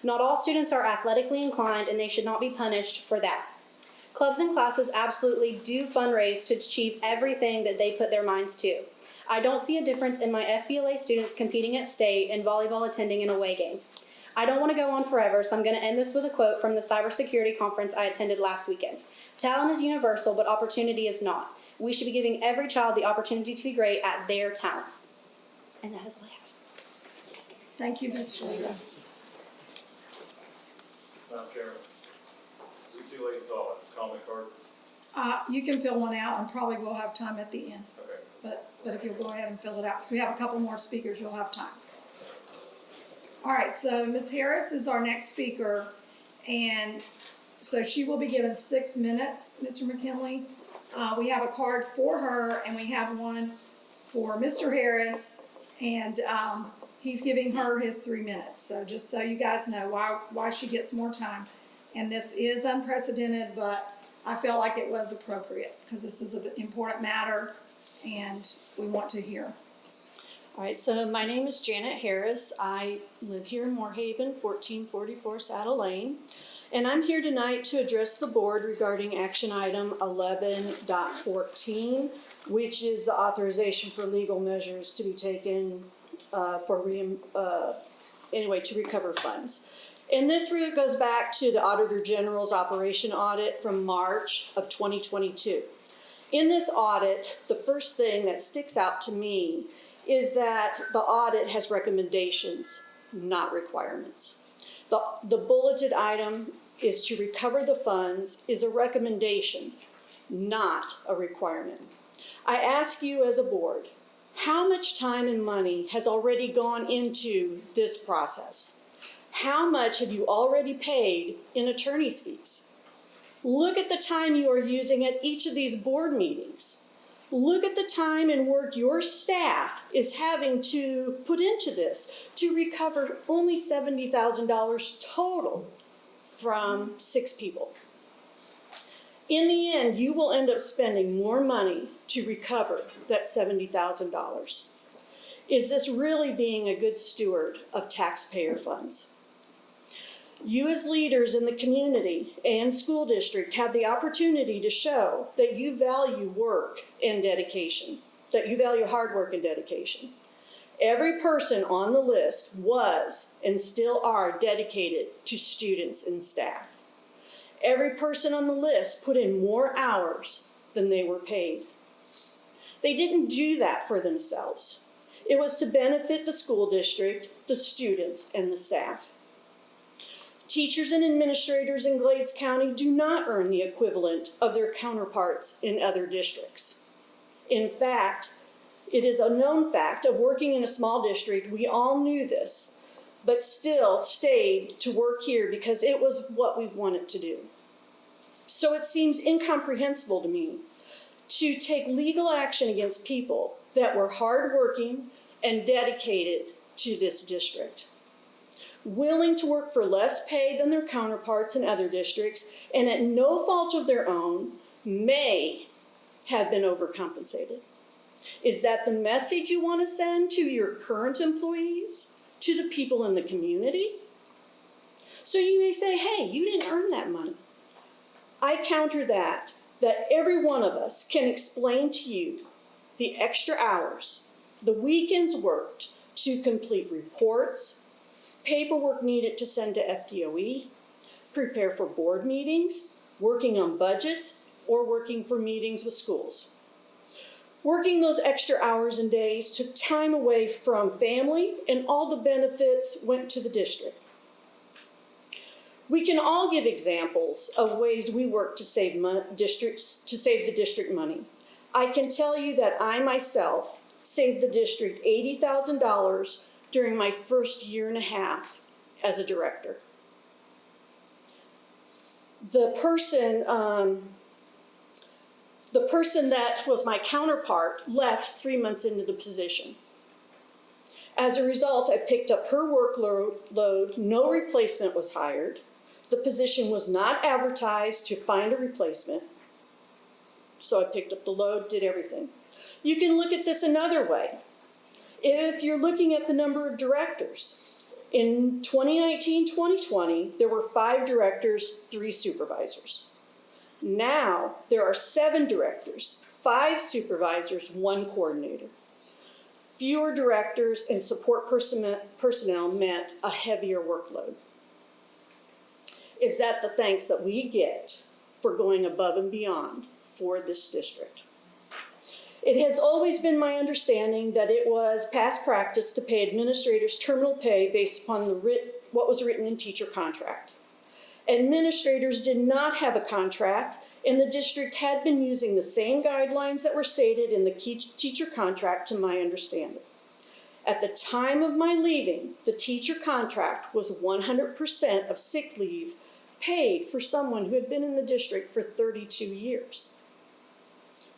Not all students are athletically inclined, and they should not be punished for that. Clubs and classes absolutely do fundraise to achieve everything that they put their minds to. I don't see a difference in my FBLA students competing at state and volleyball attending an away game. I don't want to go on forever, so I'm going to end this with a quote from the cybersecurity conference I attended last weekend. Talent is universal, but opportunity is not. We should be giving every child the opportunity to be great at their talent. And that is all I have. Thank you, Ms. Shalita. Madam Chairman, is it too late to fill out a comment card? You can fill one out and probably we'll have time at the end. Okay. But if you'll go ahead and fill it out, so we have a couple more speakers, you'll have time. All right, so Ms. Harris is our next speaker, and so she will be given 6 minutes, Mr. McKinley. We have a card for her, and we have one for Mr. Harris, and he's giving her his 3 minutes. So just so you guys know why she gets more time. And this is unprecedented, but I felt like it was appropriate because this is an important matter, and we want to hear. All right, so my name is Janet Harris. I live here in Moorhaven, 1444 Saddle Lane. And I'm here tonight to address the board regarding action item 11.14, which is the authorization for legal measures to be taken to recover funds. And this really goes back to the Auditor General's operation audit from March of 2022. In this audit, the first thing that sticks out to me is that the audit has recommendations, not requirements. The bulleted item is to recover the funds is a recommendation, not a requirement. I ask you as a board, how much time and money has already gone into this process? How much have you already paid in attorney's fees? Look at the time you are using at each of these board meetings. Look at the time and work your staff is having to put into this to recover only $70,000 total from 6 people. In the end, you will end up spending more money to recover that $70,000. Is this really being a good steward of taxpayer funds? You as leaders in the community and school district have the opportunity to show that you value work and dedication, that you value hard work and dedication. Every person on the list was and still are dedicated to students and staff. Every person on the list put in more hours than they were paid. They didn't do that for themselves. It was to benefit the school district, the students, and the staff. Teachers and administrators in Glades County do not earn the equivalent of their counterparts in other districts. In fact, it is a known fact of working in a small district, we all knew this, but still stayed to work here because it was what we wanted to do. So it seems incomprehensible to me to take legal action against people that were hardworking and dedicated to this district, willing to work for less pay than their counterparts in other districts, and at no fault of their own may have been overcompensated. Is that the message you want to send to your current employees, to the people in the community? So you may say, hey, you didn't earn that money. I counter that every one of us can explain to you the extra hours, the weekends worked to complete reports, paperwork needed to send to FDOE, prepare for board meetings, working on budgets, or working for meetings with schools. Working those extra hours and days took time away from family, and all the benefits went to the district. We can all give examples of ways we work to save the district money. I can tell you that I myself saved the district $80,000 during my first year and a half as a director. The person that was my counterpart left 3 months into the position. As a result, I picked up her workload, no replacement was hired. The position was not advertised to find a replacement. So I picked up the load, did everything. You can look at this another way. If you're looking at the number of directors, in 2019-2020, there were 5 directors, 3 supervisors. Now, there are 7 directors, 5 supervisors, 1 coordinator. Fewer directors and support personnel meant a heavier workload. Is that the thanks that we get for going above and beyond for this district? It has always been my understanding that it was past practice to pay administrators terminal pay based upon what was written in teacher contract. Administrators did not have a contract, and the district had been using the same guidelines that were stated in the teacher contract, to my understanding. At the time of my leaving, the teacher contract was 100% of sick leave paid for someone who had been in the district for 32 years.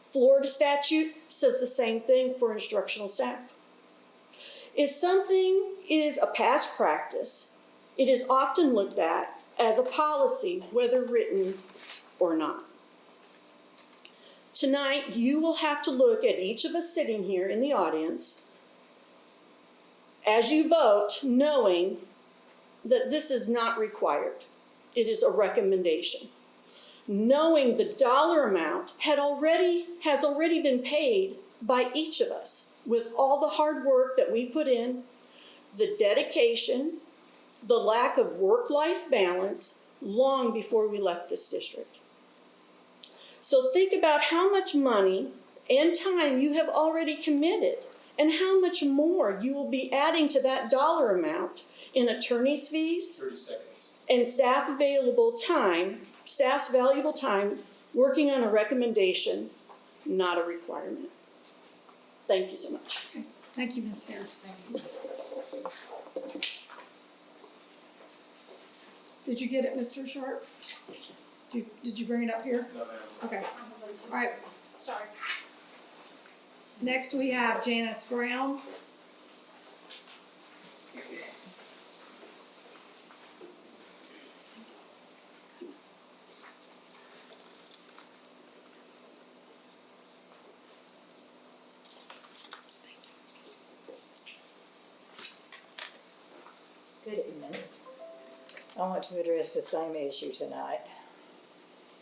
Florida statute says the same thing for instructional staff. If something is a past practice, it is often looked at as a policy, whether written or not. Tonight, you will have to look at each of us sitting here in the audience as you vote, knowing that this is not required. It is a recommendation. Knowing the dollar amount has already been paid by each of us with all the hard work that we put in, the dedication, the lack of work-life balance long before we left this district. So think about how much money and time you have already committed and how much more you will be adding to that dollar amount in attorney's fees 30 seconds. and staff's valuable time working on a recommendation, not a requirement. Thank you so much. Okay. Thank you, Ms. Harris. Did you get it, Mr. Sharp? Did you bring it up here? No, ma'am. Okay, all right. Sorry. Next, we have Janice Brown. Good evening. I want to address the same issue tonight.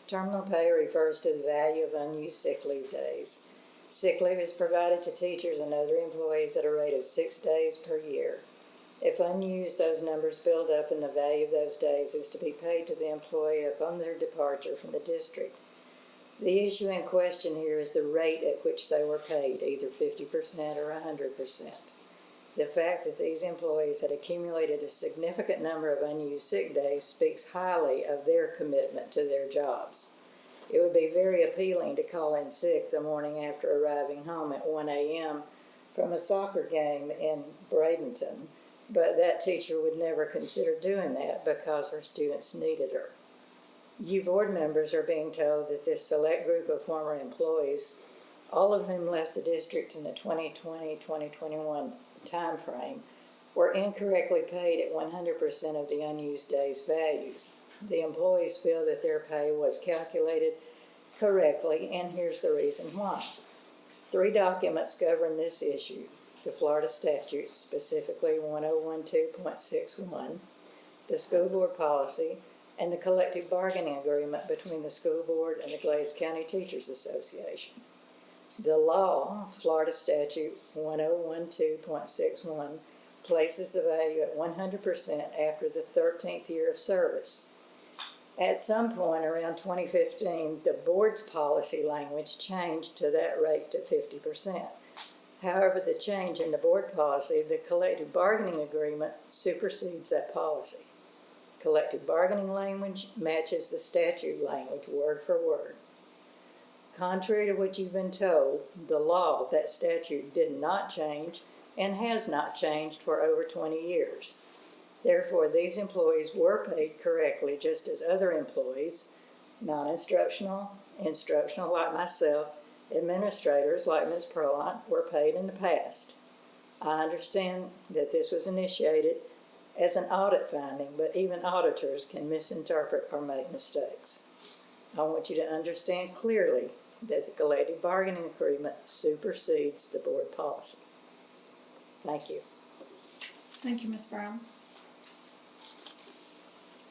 Terminal pay refers to the value of unused sick leave days. Sick leave is provided to teachers and other employees at a rate of 6 days per year. If unused, those numbers build up and the value of those days is to be paid to the employee upon their departure from the district. The issue in question here is the rate at which they were paid, either 50% or 100%. The fact that these employees had accumulated a significant number of unused sick days speaks highly of their commitment to their jobs. It would be very appealing to call in sick the morning after arriving home at 1 a.m. from a soccer game in Bradenton, but that teacher would never consider doing that because her students needed her. You board members are being told that this select group of former employees, all of whom left the district in the 2020-2021 time frame, were incorrectly paid at 100% of the unused days' values. The employees feel that their pay was calculated correctly, and here's the reason why. 3 documents govern this issue: the Florida statute, specifically 1012.61, the school board policy, and the collective bargaining agreement between the school board and the Glades County Teachers Association. The law, Florida statute 1012.61, places the value at 100% after the 13th year of service. At some point around 2015, the board's policy language changed to that rate to 50%. However, the change in the board policy, the collective bargaining agreement, supersedes that policy. Collective bargaining language matches the statute language word for word. Contrary to what you've been told, the law, that statute, did not change and has not changed for over 20 years. Therefore, these employees were paid correctly just as other employees, non-instructional, instructional like myself, administrators like Ms. Prolant, were paid in the past. I understand that this was initiated as an audit finding, but even auditors can misinterpret or make mistakes. I want you to understand clearly that the collective bargaining agreement supersedes the board policy. Thank you. Thank you, Ms. Brown.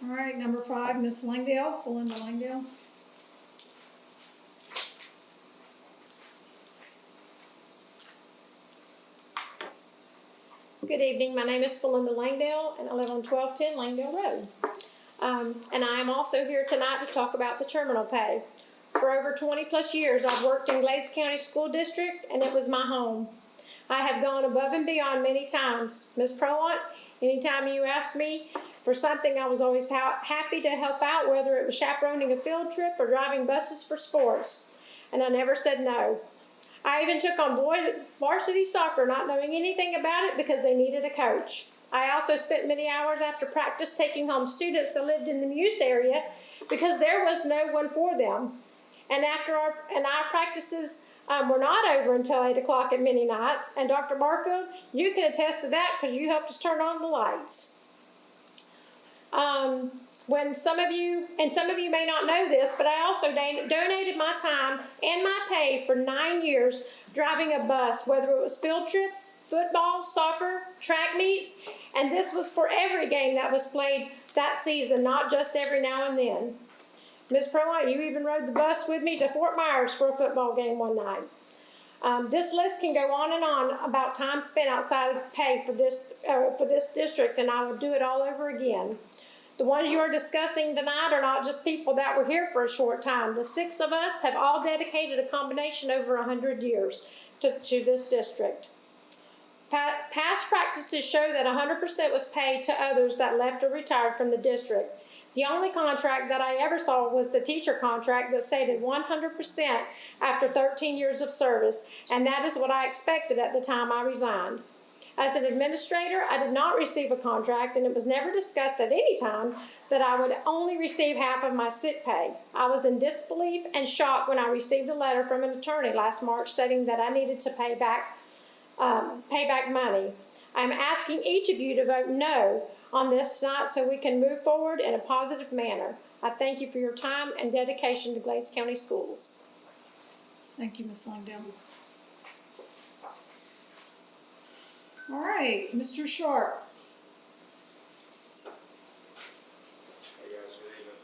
All right, number 5, Ms. Langdale, Belinda Langdale. Good evening, my name is Belinda Langdale, and I live on 1210 Langdale Road. And I am also here tonight to talk about the terminal pay. For over 20 plus years, I've worked in Glades County School District, and it was my home. I have gone above and beyond many times. Ms. Proant, anytime you asked me for something, I was always happy to help out, whether it was chaperoning a field trip or driving buses for sports, and I never said no. I even took on boys varsity soccer, not knowing anything about it because they needed a coach. I also spent many hours after practice taking home students that lived in the Muse area because there was no one for them. And our practices were not over until 8 o'clock at many nights. And Dr. Barfield, you can attest to that because you helped us turn on the lights. When some of you may not know this, but I also donated my time and my pay for 9 years driving a bus, whether it was field trips, football, soccer, track meets, and this was for every game that was played that season, not just every now and then. Ms. Proant, you even rode the bus with me to Fort Myers for a football game one night. This list can go on and on about time spent outside of pay for this district, and I would do it all over again. The ones you are discussing tonight are not just people that were here for a short time. The 6 of us have all dedicated a combination over 100 years to this district. Past practices show that 100% was paid to others that left or retired from the district. The only contract that I ever saw was the teacher contract that stated 100% after 13 years of service, and that is what I expected at the time I resigned. As an administrator, I did not receive a contract, and it was never discussed at any time that I would only receive half of my sick pay. I was in disbelief and shock when I received a letter from an attorney last March stating that I needed to pay back money. I'm asking each of you to vote no on this tonight so we can move forward in a positive manner. I thank you for your time and dedication to Glades County Schools. Thank you, Ms. Langdale. All right, Mr. Sharp. Hey guys, good evening.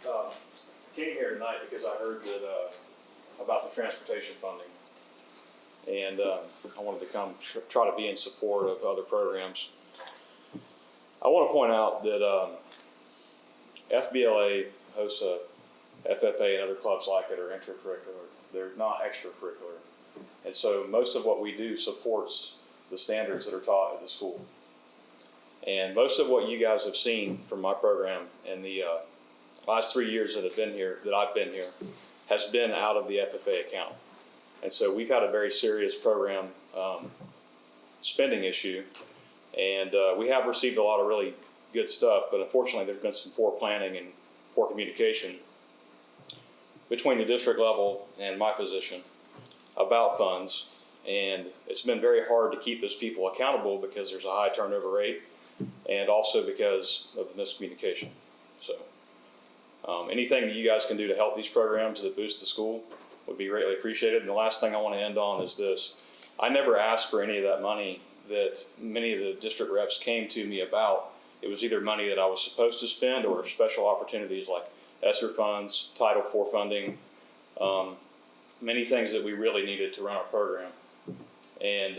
I came here tonight because I heard that, about the transportation funding. And I wanted to come try to be in support of other programs. I want to point out that FBLA hosts a FFA and other clubs like it are intracurricular. They're not extracurricular. And so most of what we do supports the standards that are taught at the school. And most of what you guys have seen from my program in the last 3 years that I've been here, has been out of the FFA account. And so we've had a very serious program spending issue, and we have received a lot of really good stuff, but unfortunately there's been some poor planning and poor communication between the district level and my position about funds. And it's been very hard to keep those people accountable because there's a high turnover rate and also because of the miscommunication. So anything that you guys can do to help these programs that boost the school would be greatly appreciated. And the last thing I want to end on is this. I never asked for any of that money that many of the district reps came to me about. It was either money that I was supposed to spend or special opportunities like ESSER funds, Title IV funding, many things that we really needed to run our program. And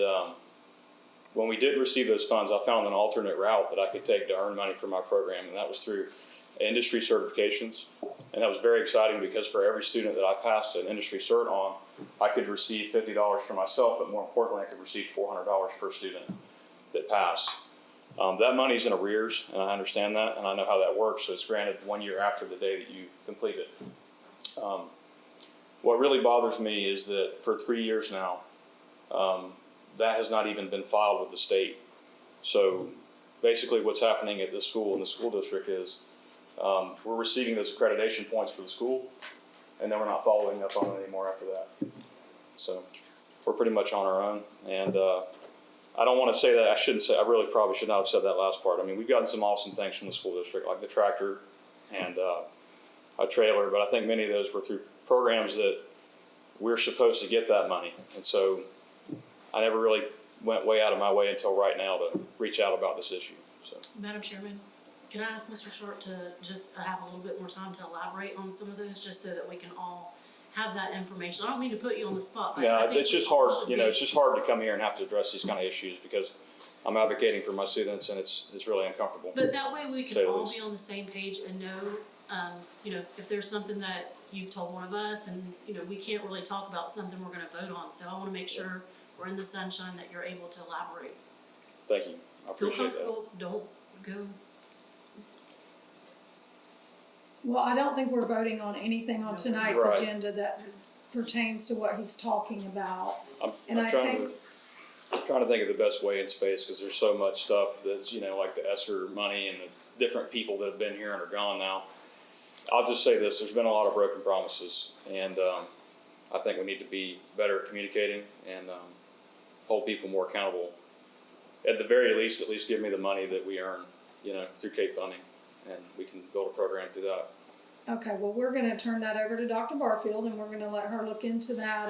when we did receive those funds, I found an alternate route that I could take to earn money for my program, and that was through industry certifications. And that was very exciting because for every student that I passed an industry cert on, I could receive $50 for myself, but more importantly, I could receive $400 per student that passed. That money's in arrears, and I understand that, and I know how that works, so it's granted 1 year after the day that you complete it. What really bothers me is that for 3 years now, that has not even been filed with the state. So basically what's happening at the school in the school district is we're receiving those accreditation points for the school, and then we're not following up on it anymore after that. So we're pretty much on our own, and I don't want to say that, I really probably should not have said that last part. I mean, we've gotten some awesome things from the school district, like the tractor and a trailer, but I think many of those were through programs that we're supposed to get that money. And so I never really went way out of my way until right now to reach out about this issue, so. Madam Chairman, can I ask Mr. Sharp to just have a little bit more time to elaborate on some of those, just so that we can all have that information? I don't mean to put you on the spot, but Yeah, I think it's just we all hard, should you know, be- it's just hard to come here and have to address these kind of issues because I'm advocating for my students and it's really uncomfortable. But that way we Say can the all least. be on the same page and know, you know, if there's something that you've told one of us and, you know, we can't really talk about something we're gonna vote on. So I wanna make sure we're in the sunshine, that you're able to elaborate. Thank you, I Feel appreciate that. comfortable, don't go. Well, I don't think we're voting on anything on tonight's Right. agenda that pertains to what he's talking about. I'm And I trying to think of the best way in space because there's so much stuff that's, you know, like the ESSER money and the different people that have been here and are gone now. I'll just say this, there's been a lot of broken promises and I think we need to be better at communicating and hold people more accountable. At the very least, at least give me the money that we earn, you know, through CAPE funding and we can build a program through that. Okay, well, we're gonna turn that over to Dr. Barfield and we're gonna let her look into that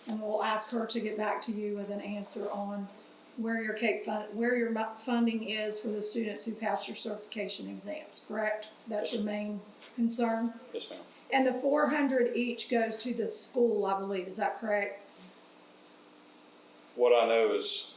and we'll ask her to get back to you with an answer on where your funding is for the students who passed your certification exams, correct? That's your main concern? Yes, ma'am. And the 400 each goes to the school, I believe, is that correct? What I know is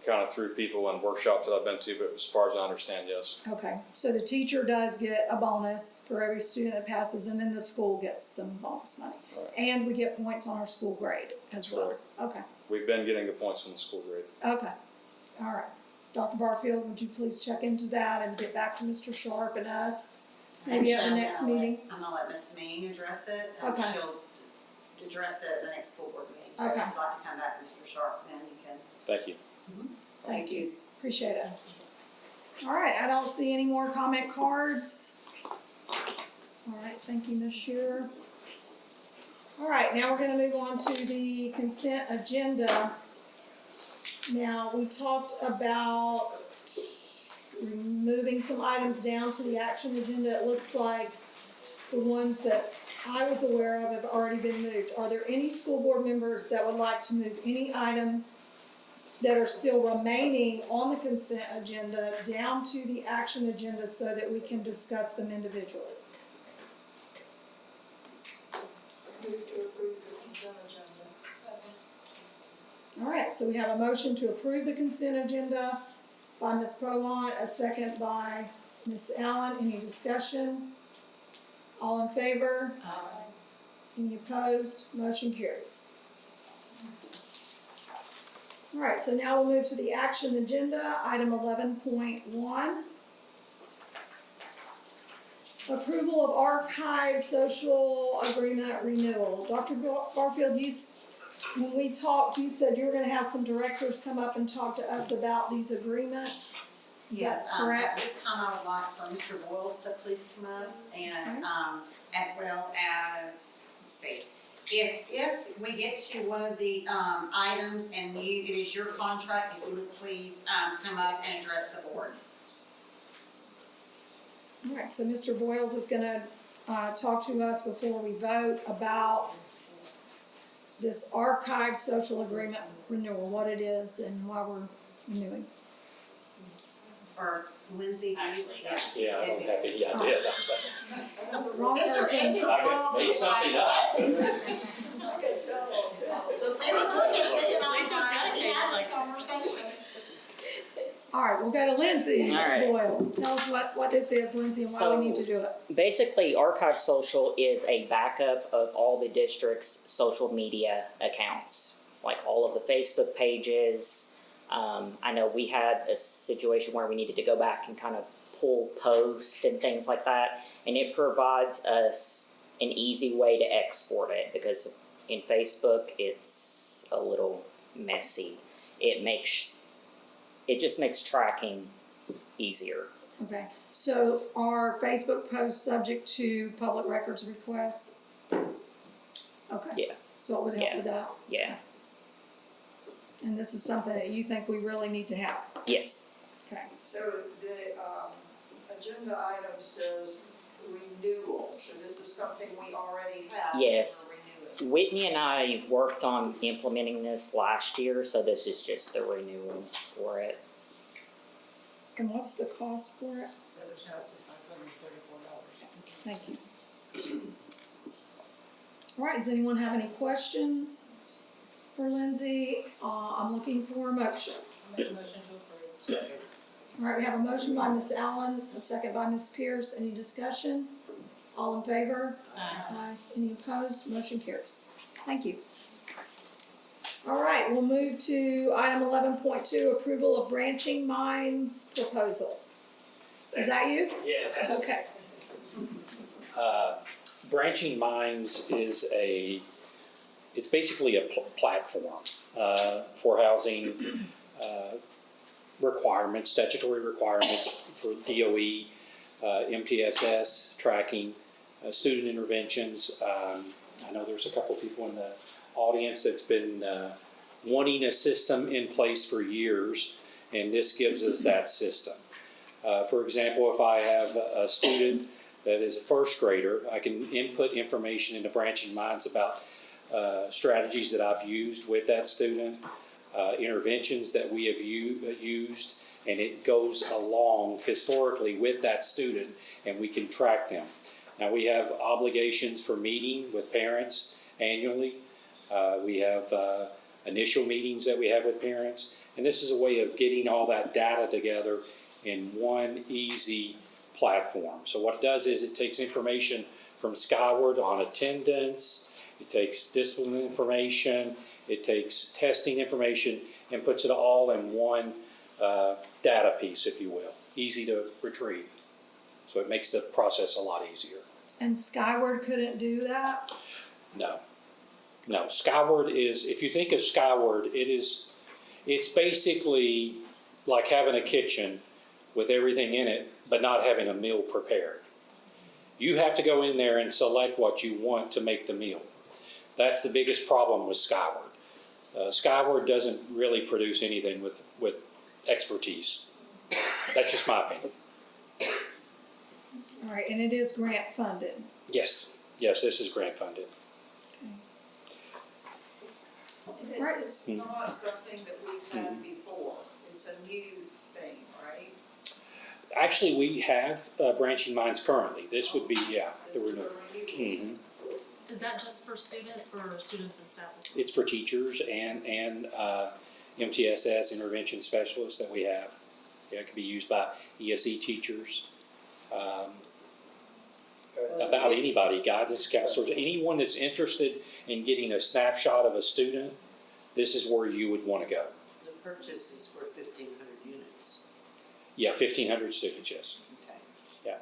kind of through people and workshops that I've been to, but as far as I understand, yes. Okay, so the teacher does get a bonus for every student that passes, and then the school gets some bonus money. Right. And we get points on our school grade as well. Okay, We've been getting the points in the school grade. okay, all right. Dr. Barfield, would you please check into that and get back to Mr. Sharp and us, maybe at the Actually, next meeting? I'm gonna let Ms. Ming address it. Okay. She'll address it at the next school board meeting. So if Okay. you'd like to come back, Mr. Sharp, then you can. Thank you. Thank you, appreciate it. All right, I don't see any more comment cards. All right, thank you, Ms. Shearer. All right, now we're gonna move on to the consent agenda. Now, we talked about removing some items down to the action agenda. It looks like the ones that I was aware of have already been moved. Are there any school board members that would like to move any items that are still remaining on the consent agenda down to the action agenda so that we can discuss them individually? Move to approve the consent agenda. All right, so we have a motion to approve the consent agenda by Ms. Prolant, a second by Ms. Allen. Any discussion? All in favor? Any opposed? Motion carries. All right, so now we'll move to the action agenda, item 11.1. Approval of archive social agreement renewal. Dr. Barfield, when we talked, you said you were gonna have some directors come up and talk to us about these agreements. Is Yes, that correct? at this time I would like for Mr. Boyles to please come up and, as well as, let's see. If we get to one of the, items and it is your contract, if you would please, come up and address the board. All right, so Mr. Boyles is gonna, talk to us before we vote about this archive social agreement renewal, what it is and why we're renewing. Or Lindsay, do you? Yeah, I don't have any idea about that. Wrong Mr. person. Boyles Make is something like, up. They was looking at me and I At was least it was like, we had dedicated, this conversation. All right, we'll go to Lindsay All right. Boyles. Tell us what this is, Lindsay, and why we need to do it. Basically, Archive Social is a backup of all the district's social media accounts, like all of the Facebook pages. I know we had a situation where we needed to go back and kind of pull posts and things like that, and it provides us an easy way to export it because in Facebook it's a little messy. It just makes tracking easier. Okay, so are Facebook posts subject to public records requests? Okay. Yeah. So it would help with that? Yeah. And this is something that you think we really need to have? Yes. Okay. So the, agenda item says renewal, so this is something we already have. and Yes. we're renewing. Whitney and I worked on implementing this last year, so this is just the renewal for it. And what's the cost for it? $7,534. Thank you. All right, does anyone have any questions for Lindsay? I'm looking for a motion. Make a motion to approve. Second. All right, we have a motion by Ms. Allen, a second by Ms. Pierce. Any discussion? All in favor? Aye. Any opposed? Motion carries. Thank you. All right, we'll move to item 11.2, approval of branching minds proposal. Is that you? Yeah, that's, Okay. Branching Minds is it's basically a platform for housing requirements, statutory requirements for DOE, MTSS, tracking, student interventions. I know there's a couple people in the audience that's been wanting a system in place for years, and this gives us that system. For example, if I have a student that is a first grader, I can input information into Branching Minds about strategies that I've used with that student, interventions that we have used, and it goes along historically with that student, and we can track them. Now, we have obligations for meeting with parents annually. We have initial meetings that we have with parents, and this is a way of getting all that data together in one easy platform. So what it does is it takes information from Skyward on attendance, it takes discipline information, it takes testing information, and puts it all in one data piece, if you will, easy to retrieve. So it makes the process a lot easier. And Skyward couldn't do that? No, Skyward is, if you think of Skyward, it's basically like having a kitchen with everything in it, but not having a meal prepared. You have to go in there and select what you want to make the meal. That's the biggest problem with Skyward. Skyward doesn't really produce anything with expertise. That's just my opinion. All right, and it is grant funded. Yes, this is grant funded. Right. It's not something that we've had before, it's a new thing, right? Actually, we have Branching Minds currently. This would be, the This is a renewal. renewal. Is that just for students or students and staff as well? It's for teachers and MTSS intervention specialists that we have. Yeah, it can be used by ESE teachers, about anybody, guidance counselors, anyone that's interested in getting a snapshot of a student. This is where you would want to go. The purchase is for 1,500 units. Yeah, 1,500 students, yes. Okay. Yeah.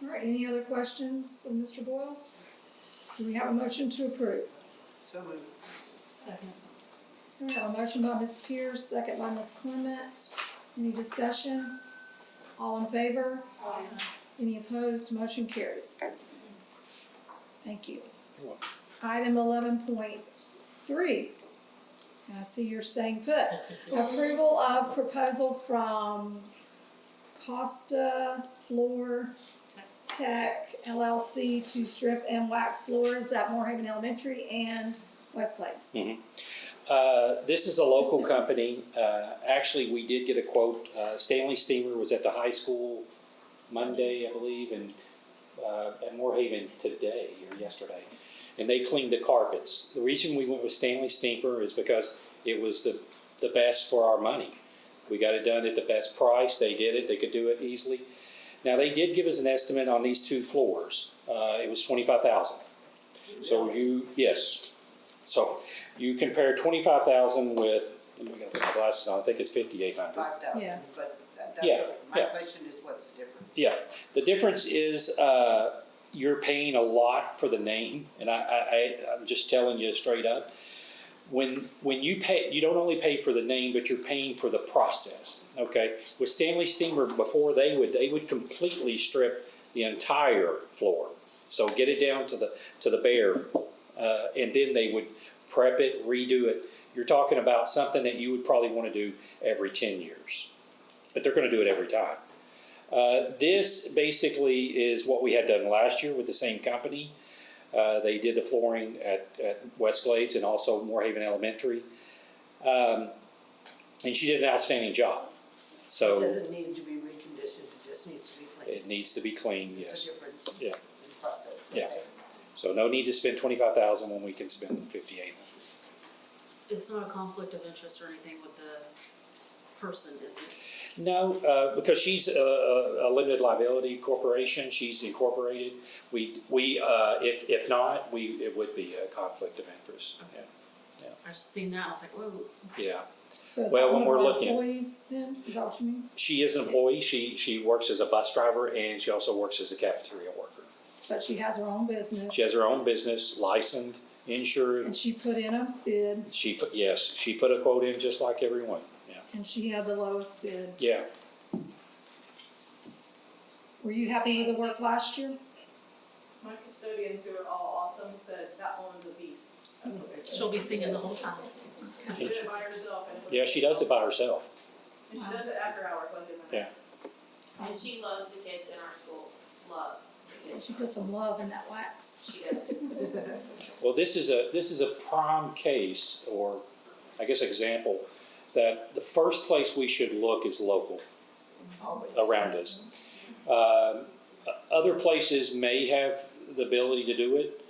All right, any other questions of Mr. Boyles? Do we have a motion to approve? So moved. Second. So we have a motion by Ms. Pierce, second by Ms. Clement. Any discussion? All in favor? Aye. Any opposed? Motion carries. Thank you. You're welcome. Item 11.3. I see you're staying put. Approval of proposal from Costa Floor Tech LLC to strip and wax floors at Moorhaven Elementary and West Glades. This is a local company. Actually, we did get a quote. Stanley Steamer was at the high school Monday, I believe, and at Moorhaven today or yesterday. And they cleaned the carpets. The reason we went with Stanley Steamer is because it was the best for our money. We got it done at the best price. They did it. They could do it easily. Now, they did give us an estimate on these two floors. It was $25,000. So yes. So you compare $25,000 with, I'm going to put my glasses on, I think it's $5,800. 5,000, Yeah. but that's Yeah, my yeah. question is, what's the difference? Yeah, the difference is you're paying a lot for the name, and I'm just telling you straight up. When you pay, you don't only pay for the name, but you're paying for the process. Okay, with Stanley Steamer, before they would completely strip the entire floor, so get it down to the bare, and then they would prep it, redo it. You're talking about something that you would probably want to do every 10 years, but they're going to do it every time. This basically is what we had done last year with the same company. They did the flooring at West Glades and also Moorhaven Elementary. And she did an outstanding job. It So doesn't need to be reconditioned, it just needs to be cleaned. it needs to be clean, It's yes. a difference Yeah. in process, Yeah. okay? So no need to spend 25,000 when we can spend 58. It's not a conflict of interest or anything with the person, is it? No, because she's a limited liability corporation, she's incorporated. If not, it would be a conflict of interest, I just seen that, I was like, whoa. yeah. So is Well, that when one of we're our looking at- employees then? Is that what you mean? She is an employee, she works as a bus driver and she also works as a cafeteria worker. But she has her own business. She has her own business, licensed, insured. And she put in a bid, She put a quote in just like everyone, yeah. and she had the lowest bid. Yeah, Were you happy with the work last year? My custodians, who are all awesome, said that woman's a beast. That's what they said. She'll be singing the whole time. She did it by herself. And yeah, she does it by herself, And she does it after hours, like in the yeah. And she loves the kids in our school, loves the kids. She put some love in that wax. She does. Well, this is a prime case, or I guess example, that the first place we should look is local around us. Other places may have the ability to do it,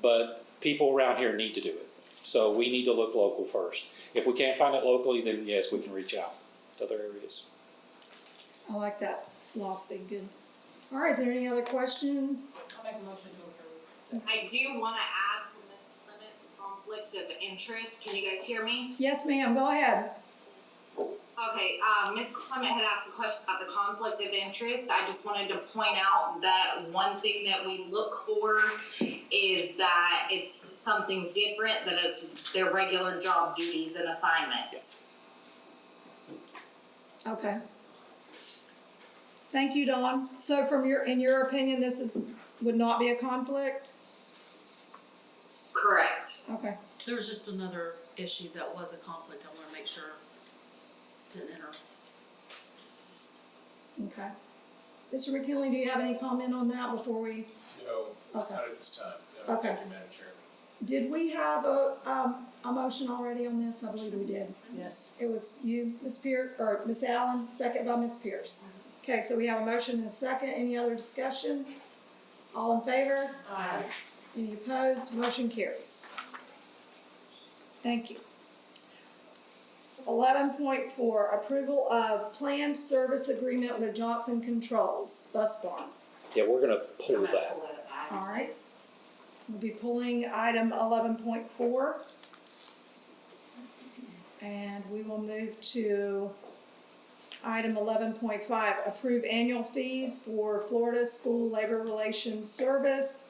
but people around here need to do it. So we need to look local first. If we can't find it locally, then yes, we can reach out to other areas. I like that philosophy, good. All right, is there any other questions? I'll make a motion to approve. I do wanna add to Ms. Clement, conflict of interest, can you guys hear me? Yes, ma'am, go ahead. Okay, Ms. Clement had asked a question about the conflict of interest. I just wanted to point out that one thing that we look for is that it's something different, that it's their regular job duties and assignments. Okay. Thank you, Dawn. So in your opinion, would not be a conflict? Correct. Okay. There was just another issue that was a conflict, I wanna make sure didn't enter. Okay. Mr. McKinley, do you have any comment on that before we? No, Okay. not at this time. Okay. Thank you, Madam Chairman. Did we have a motion already on this? I believe we did. Yes. It was you, Ms. Pierce, or Ms. Allen, second by Ms. Pierce. Okay, so we have a motion and a second. Any other discussion? All in favor? Aye. Any opposed? Motion carries. Thank you. 11.4, approval of planned service agreement with Johnson Controls, Bus Barn. Yeah, we're gonna pull that. All right. We'll be pulling item 11.4. And we will move to item 11.5, approve annual fees for Florida School Labor Relations Service,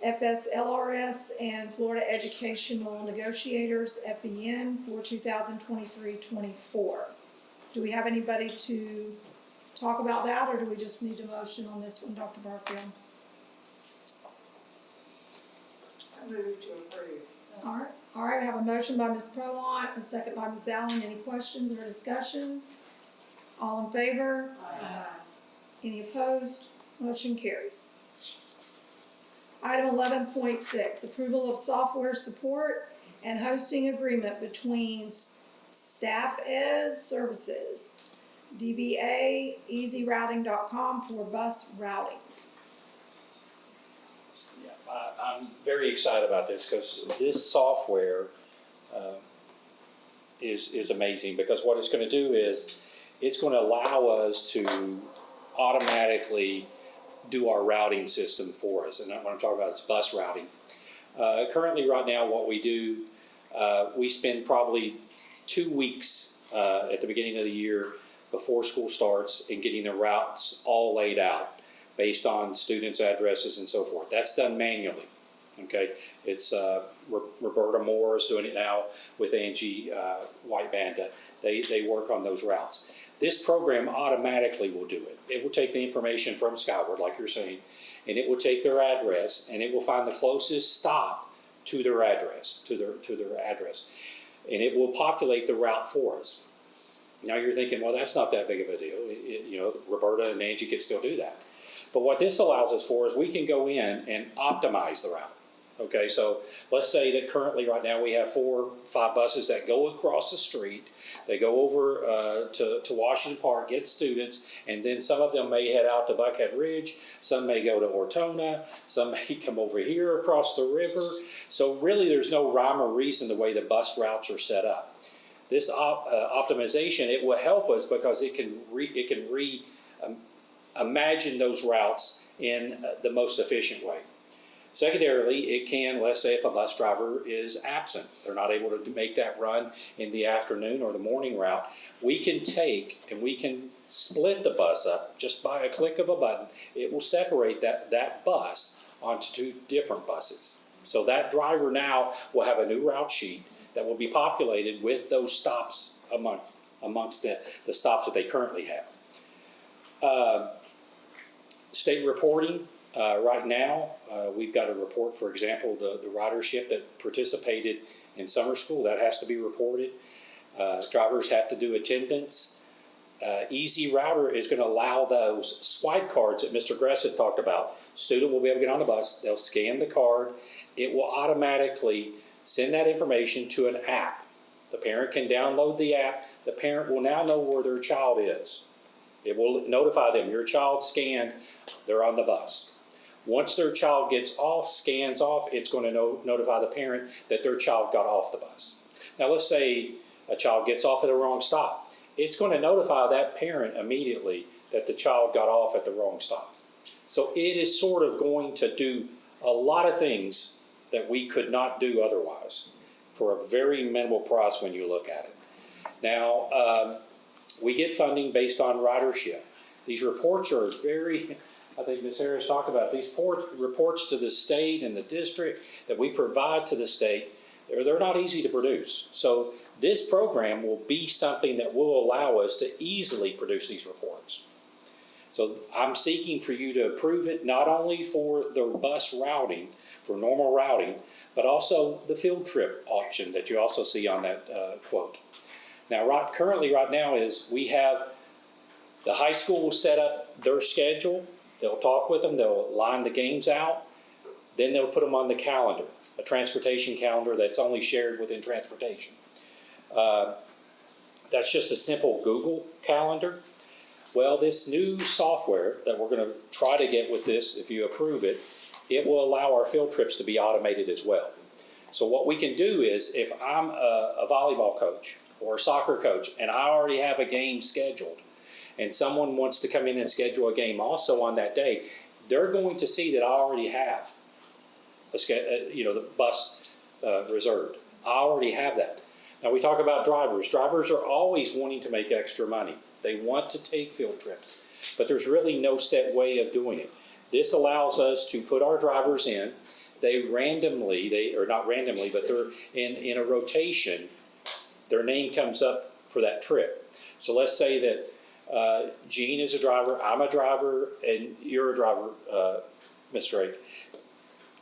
FSLRS, and Florida Educational Negotiators, FEN, for 2023-24. Do we have anybody to talk about that, or do we just need a motion on this one, Dr. Barfield? I move to approve. All right, I have a motion by Ms. Prolant, a second by Ms. Allen. Any questions or discussion? All in favor? Aye. Any opposed? Motion carries. Item 11.6, approval of software support and hosting agreement between Staff As Services, DBA, EasyRouting.com for bus routing. Yeah, I'm very excited about this because this software is amazing, because what it's going to do is it's going to allow us to automatically do our routing system for us. And what I'm talking about is bus routing. Currently, right now, what we do, we spend probably 2 weeks at the beginning of the year before school starts in getting the routes all laid out based on students' addresses and so forth. That's done manually. Okay, it's Roberta Moore is doing it now with Angie White Banda. They work on those routes. This program automatically will do it. It will take the information from Skyward, like you're saying, and it will take their address, and it will find the closest stop to their address, to their address. And it will populate the route for us. Now you're thinking, well, that's not that big of a deal. Roberta and Angie could still do that. But what this allows us for is we can go in and optimize the route. Okay, so let's say that currently right now we have 4 or 5 buses that go across the street. They go over to Washington Park, get students, and then some of them may head out to Buckhead Ridge, some may go to Ortona, some may come over here across the river. So really there's no rhyme or reason the way the bus routes are set up. This optimization, it will help us because it can imagine those routes in the most efficient way. Secondarily, it can, let's say if a bus driver is absent, they're not able to make that run in the afternoon or the morning route, we can take and we can split the bus up just by a click of a button. It will separate that bus onto 2 different buses. So that driver now will have a new route sheet that will be populated with those stops amongst the stops that they currently have. State reporting. Right now, we've got a report, for example, the ridership that participated in summer school, that has to be reported. Drivers have to do attendance. Easy Router is going to allow those swipe cards that Mr. Gress had talked about. Student will be able to get on the bus, they'll scan the card, it will automatically send that information to an app. The parent can download the app, the parent will now know where their child is. It will notify them, your child scanned, they're on the bus. Once their child gets off, scans off, it's going to notify the parent that their child got off the bus. Now let's say a child gets off at the wrong stop. It's going to notify that parent immediately that the child got off at the wrong stop. So it is sort of going to do a lot of things that we could not do otherwise for a very minimal price when you look at it. Now, we get funding based on ridership. These reports are very, I think Ms. Harris talked about, these reports to the state and the district that we provide to the state, they're not easy to produce. So this program will be something that will allow us to easily produce these reports. So I'm seeking for you to approve it not only for the bus routing, for normal routing, but also the field trip option that you also see on that quote. Now, currently right now is we have the high school will set up their schedule. They'll talk with them. They'll line the games out. Then they'll put them on the calendar, a transportation calendar that's only shared within transportation. That's just a simple Google calendar. Well, this new software that we're going to try to get with this, if you approve it, it will allow our field trips to be automated as well. So what we can do is if I'm a volleyball coach or a soccer coach and I already have a game scheduled and someone wants to come in and schedule a game also on that day, they're going to see that I already have the bus reserved. I already have that. Now we talk about drivers. Drivers are always wanting to make extra money. They want to take field trips, but there's really no set way of doing it. This allows us to put our drivers in. They or not randomly, but they're in a rotation. Their name comes up for that trip. So let's say that Gene is a driver, I'm a driver, and you're a driver, Ms. Drake.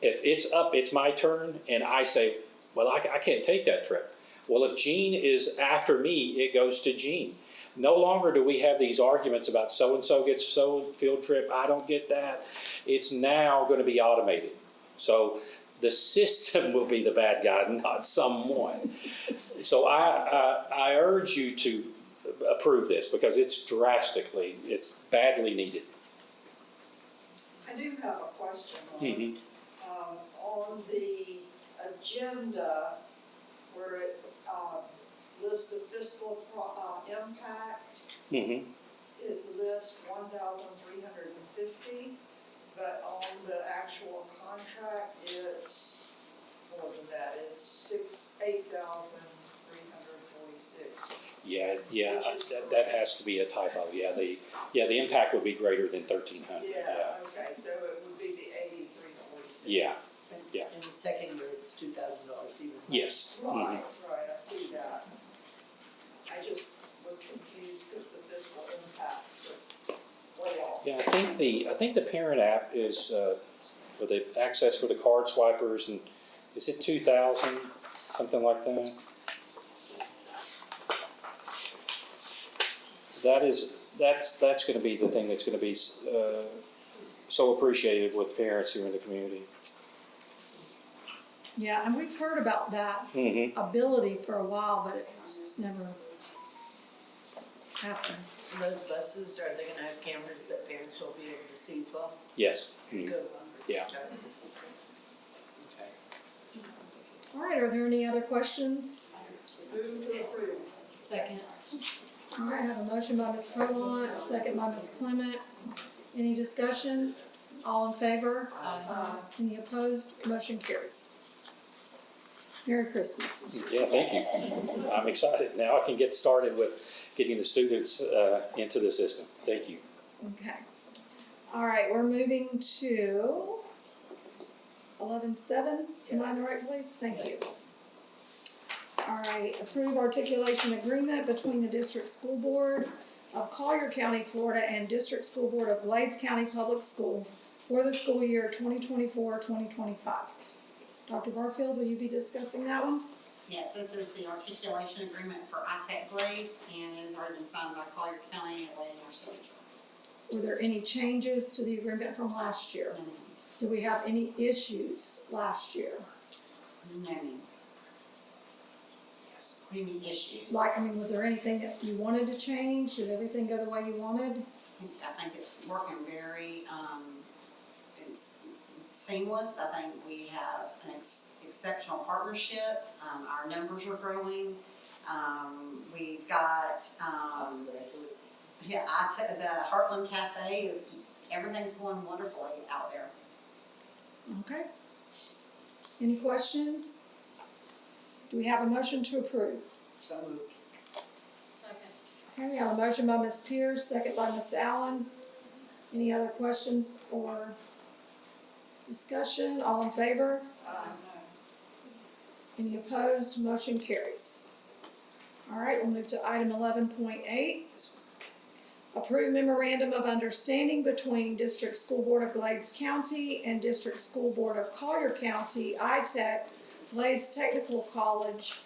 If it's up, it's my turn, and I say, well, I can't take that trip. Well, if Gene is after me, it goes to Gene. No longer do we have these arguments about so-and-so gets so field trip, I don't get that. It's now going to be automated. So the system will be the bad guy, not someone. So I urge you to approve this because it's badly needed. I do have a question on the agenda where it lists the fiscal impact. It lists 1,350, but on the actual contract, it's more than that. It's 8,346. Yeah, that has to be a typo. Yeah, the impact would be greater than 1,300. Yeah, okay, so it would be the 8,346. Yeah. In the second year, it's $2,000 even. Yes. Right, I see that. I just was confused because the fiscal impact was way off. Yeah, I think the parent app is for the access for the card swipers and is it 2,000, something like that? That's gonna be the thing that's gonna be, so appreciated with parents here in the community. Yeah, and we've heard about that Mm-hmm. ability for a while, but it just never happened. Those buses, are they gonna have cameras that parents will be able to see as well? Yes. Mhm. Good. Yeah. Okay. All right, are there any other questions? Move to approve. Second. All right, I have a motion by Ms. Furlong, a second by Ms. Clement. Any discussion? All in favor? Any opposed? Motion carries. Merry Christmas. Yeah, thank you. I'm excited. Now I can get started with getting the students into the system. Thank you. Okay. All right, we're moving to 11.7. Am I in the right place? Thank you. All right, approve articulation agreement between the District School Board of Collier County, Florida and District School Board of Glades County Public School for the school year 2024-2025. Dr. Barfield, will you be discussing that one? Yes, this is the articulation agreement for iTech Blades, and it has already been signed by Collier County and awaiting our signature. Were there any changes to the agreement from last year? Did we have any issues last year? No. What do you mean issues? Like, I mean, was there anything that you wanted to change? Did everything go the way you wanted? I think it's working very, it's seamless. I think we have an exceptional partnership. Our numbers are growing. We've got, yeah, the Heartland Cafe is, everything's going wonderfully out there. Okay. Any questions? Do we have a motion to approve? So moved. Second. Okay, we have a motion by Ms. Pierce, second by Ms. Allen. Any other questions or discussion? All in favor? Any opposed? Motion carries. All right, we'll move to item 11.8. Approve memorandum of understanding between District School Board of Glades County and District School Board of Collier County, iTech, Glades Technical College.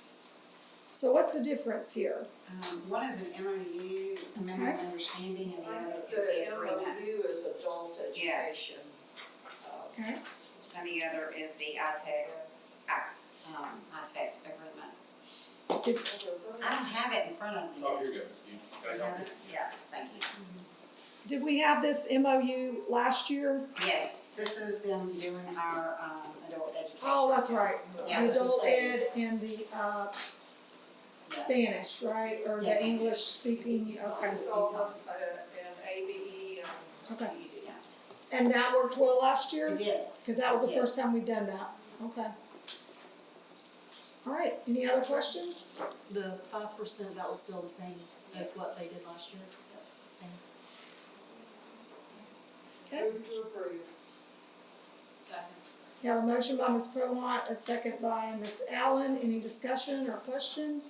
So what's the difference here? One is an MOU, a memorandum of understanding, and the other is The the agreement. MOU is adult education. Okay. And the other is the iTech agreement. I don't have it in front of me. Oh, you're good. You have it? Yeah, thank you. Did we have this MOU last year? Yes, this is them doing our, adult education. Oh, that's right. Yeah. The adult ed and the, Spanish, right? Or the Yes. English speaking, okay. We saw them in ABE and Okay. GED. And that worked well last year? It did. Cause that was It the did. first time we've done that, okay. All right, any other questions? The 5%, that was still the same as Yes. what they did last year? Yes. Same. Okay. Move to approve. Second. You have a motion by Ms. Prowant, a second by Ms. Allen. Any discussion or question?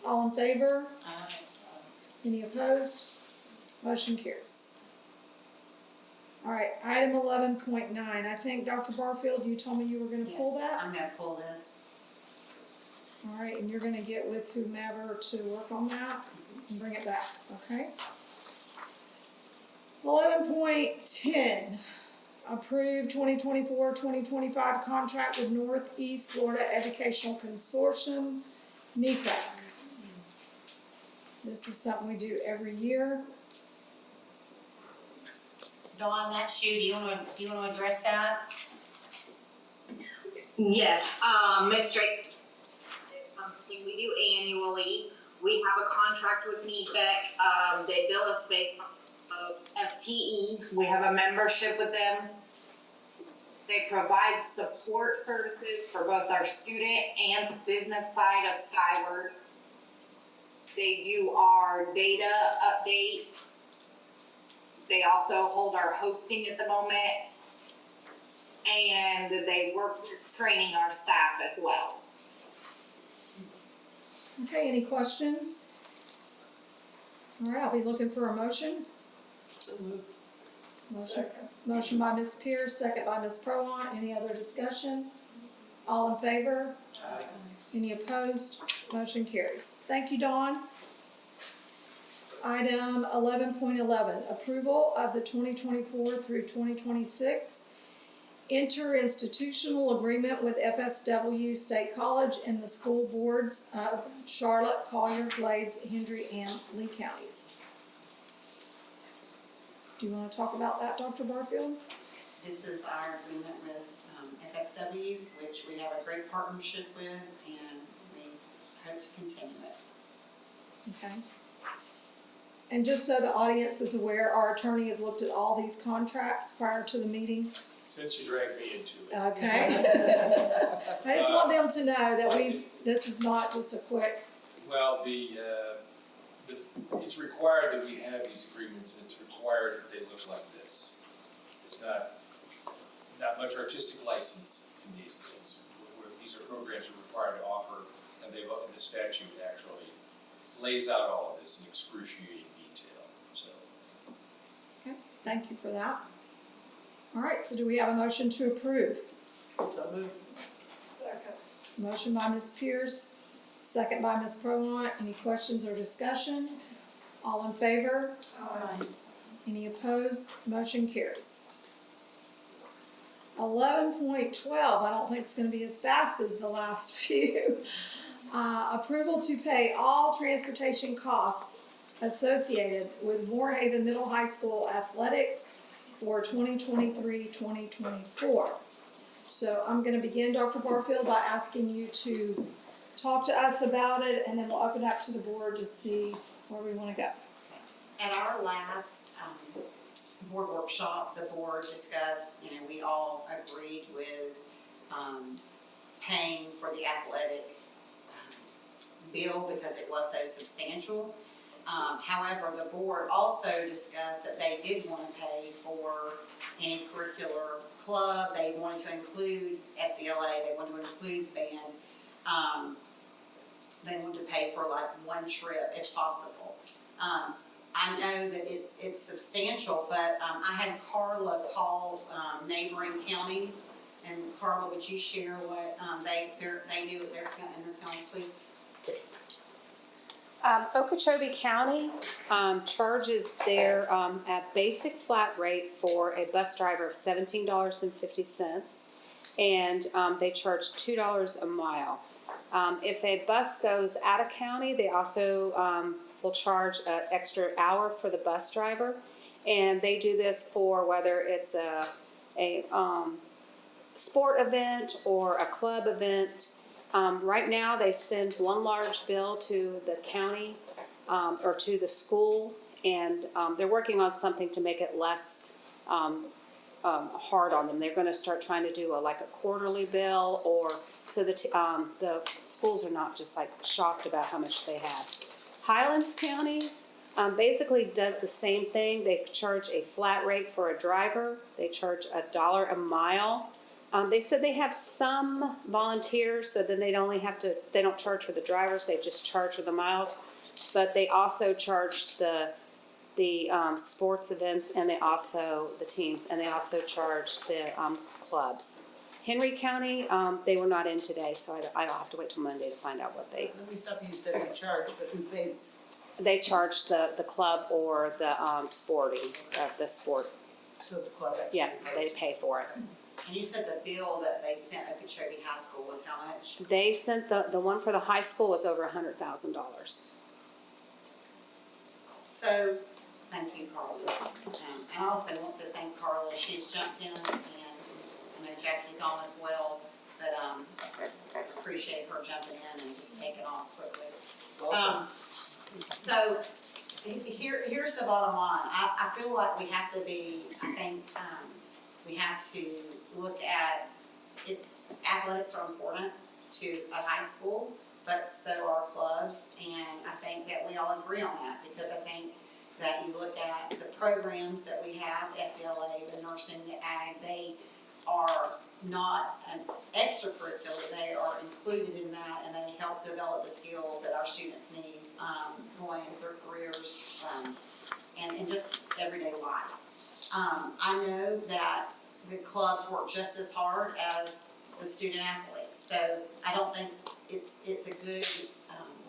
All in favor? Any opposed? Motion carries. All right, item 11.9. I think, Dr. Barfield, you told me you were gonna pull Yes, that? I'm gonna pull this. All right, and you're gonna get with whomever to work on that and bring it back, okay? 11.10, approve 2024-2025 contract with Northeast Florida Educational Consortium, NEFAC. This is something we do every year. Dawn, that's you. Do you wanna address that? Yes, Ms. Drake, something we do annually. We have a contract with NEFAC. They bill us based on FTE. We have a membership with them. They provide support services for both our student and business side of Skyward. They do our data update. They also hold our hosting at the moment. And they work with training our staff as well. Okay, any questions? All right, I'll be looking for a motion. Motion by Ms. Pierce, second by Ms. Prowant. Any other discussion? All in favor? Any opposed? Motion carries. Thank you, Dawn. Item 11.11, approval of the 2024 through 2026 interinstitutional agreement with FSW State College and the school boards of Charlotte, Collier, Glades, Hendry, and Lee counties. Do you want to talk about that, Dr. Barfield? This is our agreement with FSW, which we have a great partnership with, and we hope to continue it. Okay. And just so the audience is aware, our attorney has looked at all these contracts prior to the meeting. Since you dragged me into it. Okay. I just want them to know that this is not just a quick. Well, it's required that we have these agreements, and it's required that they look like this. It's not much artistic license in these things. These are programs that are required to offer, and the statute actually lays out all of this in excruciating detail, so. Okay, thank you for that. All right, so do we have a motion to approve? Second. Motion by Ms. Pierce, second by Ms. Prolon. Any questions or discussion? All in favor? Aye. Any opposed? Motion carries. 11.12, I don't think it's gonna be as fast as the last few. Approval to pay all transportation costs associated with Moorhaven Middle High School athletics for 2023-2024. So I'm gonna begin, Dr. Barfield, by asking you to talk to us about it, and then we'll open up to the board to see where we wanna go. At our last board workshop, the board discussed, we all agreed with paying for the athletic bill because it was so substantial. However, the board also discussed that they did want to pay for any curricular club. They wanted to include FBLA, they wanted to include band. They wanted to pay for like one trip if possible. I know that it's substantial, but I had Carla call neighboring counties. And Carla, would you share what they do in their counties, please? Okeechobee County charges their a basic flat rate for a bus driver of $17.50, and they charge $2 a mile. If a bus goes out of county, they also will charge an extra hour for the bus driver, and they do this for whether it's a sport event or a club event. Right now, they send one large bill to the county or to the school, and they're working on something to make it less hard on them. They're going to start trying to do a quarterly bill, or so the schools are not just like shocked about how much they have. Highlands County basically does the same thing. They charge a flat rate for a driver. They charge $1 a mile. They said they have some volunteers, so then they don't charge for the drivers, they just charge for the miles. But they also charge the sports events, and the teams, and they also charge the clubs. Henry County, they were not in today, so I'll have to wait till Monday to find out what they. Let me stop you. You said you charge, but who pays? They charge the club or the sporting of the sport. So the club actually Yeah, pays. they pay for it. And you said the bill that they sent Okeechobee High School was how much? They sent the one for the high school was over $100,000. So, thank you, Carla. And I also want to thank Carla, she's jumped in, and I know Jackie's on as well, but I appreciate her jumping in and just taking off quickly. So, here's the bottom line. I feel like we have to be, we have to look at it. Athletics are important to a high school, but so are clubs, and I think that we all agree on that, because I think that you look at the programs that we have, FBLA, the nursing, the ag, they are not an extracurricular, they are included in that, and they help develop the skills that our students need going into their careers and just everyday life. I know that the clubs work just as hard as the student athletes. So I don't think it's a good,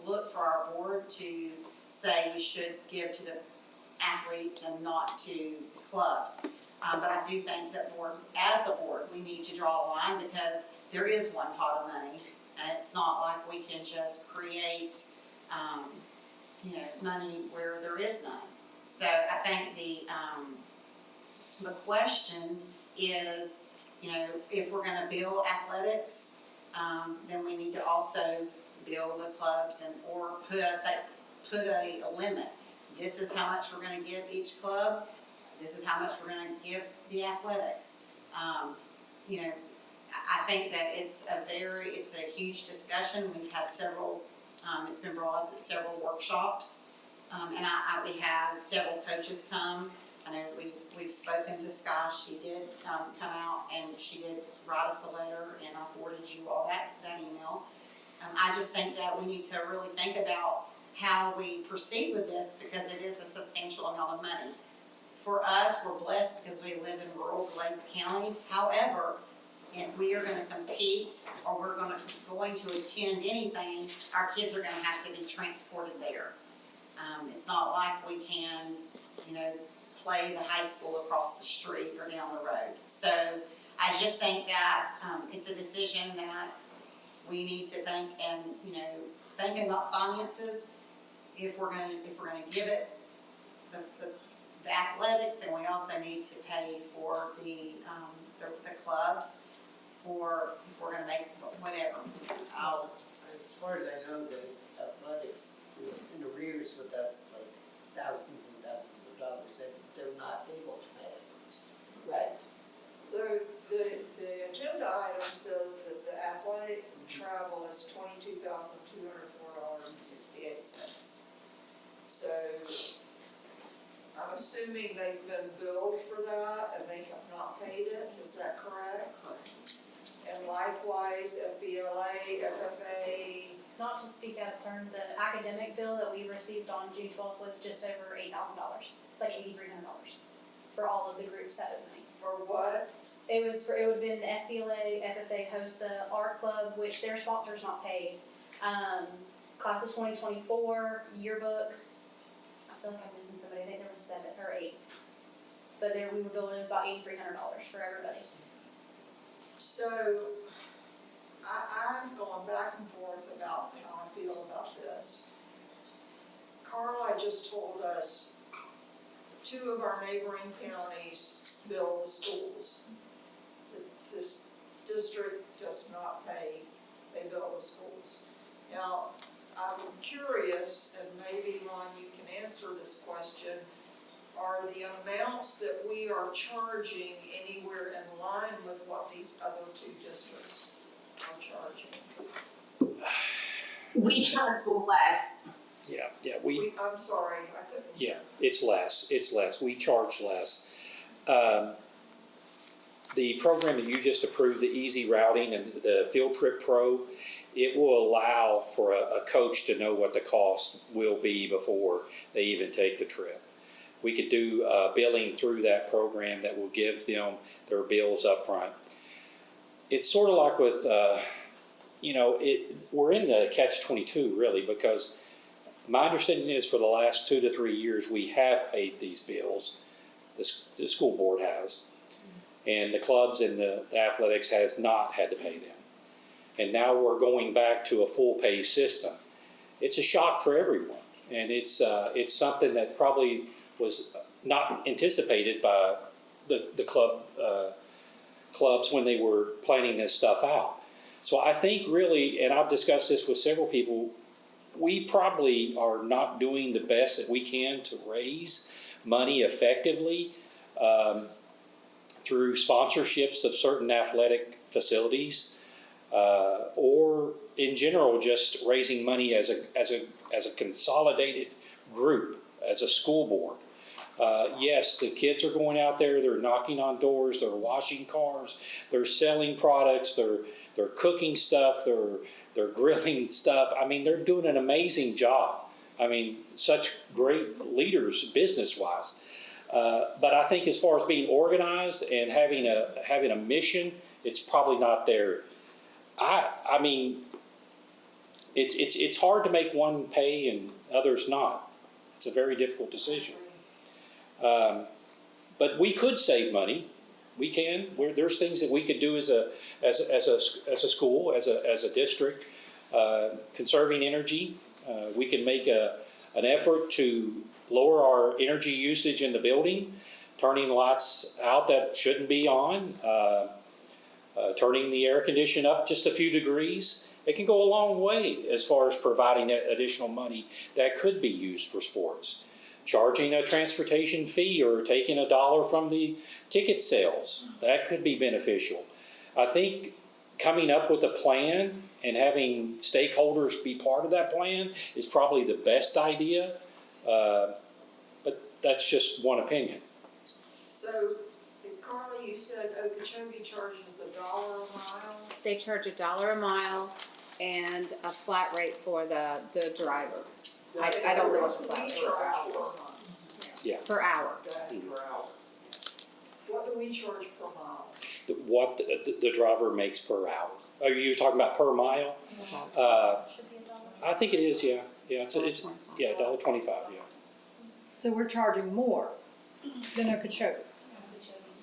look for our board to say we should give to the athletes and not to the clubs. But I do think that as a board, we need to draw a line because there is one pot of money. And it's not like we can just create, money where there is none. So I think the question is, if we're gonna build athletics, then we need to also build the clubs or put a limit. This is how much we're gonna give each club. This is how much we're gonna give the athletics. I think that it's a huge discussion. We've had several, it's been brought up at several workshops. And we had several coaches come. I know we've spoken to Sky. She did come out and she did write us a letter, and I forwarded you all that email. I just think that we need to really think about how we proceed with this because it is a substantial amount of money. For us, we're blessed because we live in rural Glades County. However, if we are going to compete or we're going to attend anything, our kids are going to have to be transported there. It's not like we can, play the high school across the street or down the road. So I just think that it's a decision that we need to think and, thinking about finances. If we're going to give it the athletics, then we also need to pay for the clubs, or if we're going to make whatever. As far as I know, the athletics is in arrears with us, like thousands and thousands of dollars, and they're not able to pay it. Right. So the agenda item says that the athletic travel is $22,204.68. So I'm assuming they've been billed for that and they have not paid it, is that correct? Correct. And likewise, FBLA, FFA. Not to speak out of turn, the academic bill that we received on June 12th was just over $8,000. It's like $8,300 for all of the groups that owed money. For what? It would have been the FBLA, FFA, HOSA, our club, which their sponsors not paid. Class of 2024, yearbook. I feel like I'm missing somebody. I think there was 7 or 8. But we were billed, it was about $8,300 for everybody. So I've gone back and forth about how I feel about this. Carla just told us 2 of our neighboring counties bill the schools. This district does not pay, they bill the schools. Now, I'm curious, and maybe Ron, you can answer this question, are the amounts that we are charging anywhere in line with what these other 2 districts are charging? We charge less. Yeah, I'm sorry, I couldn't. yeah, it's less, we charge less. The program that you just approved, the Easy Routing and the Field Trip Pro, it will allow for a coach to know what the cost will be before they even take the trip. We could do billing through that program that will give them their bills up front. It's sort of like with, we're in the catch-22 really, because my understanding is for the last 2 to 3 years, we have paid these bills, the school board has, and the clubs and the athletics has not had to pay them. And now we're going back to a full pay system. It's a shock for everyone, and it's something that probably was not anticipated by the clubs when they were planning this stuff out. So I think really, and I've discussed this with several people, we probably are not doing the best that we can to raise money effectively through sponsorships of certain athletic facilities, or in general just raising money as a consolidated group, as a school board. Yes, the kids are going out there, they're knocking on doors, they're washing cars, they're selling products, they're cooking stuff, they're grilling stuff. I mean, they're doing an amazing job. I mean, such great leaders business-wise. But I think as far as being organized and having a mission, it's probably not there. I mean, it's hard to make one pay and others not. It's a very difficult decision. But we could save money. We can. There's things that we could do as a school, as a district, conserving energy. We can make an effort to lower our energy usage in the building, turning lights out that shouldn't be on, turning the air condition up just a few degrees. It can go a long way as far as providing additional money that could be used for sports. Charging a transportation fee or taking $1 from the ticket sales, that could be beneficial. I think coming up with a plan and having stakeholders be part of that plan is probably the best idea, but that's just one opinion. So, Carly, you said Okeechobee charges $1 a mile? They charge $1 a mile and a flat rate for the driver. I don't know what the flat rate is. Yeah. Per hour. What do we charge per mile? What the driver makes per hour. Are you talking about per mile? I think it is, yeah. Yeah, it's yeah, $1.25, yeah. So we're charging more than Okeechobee.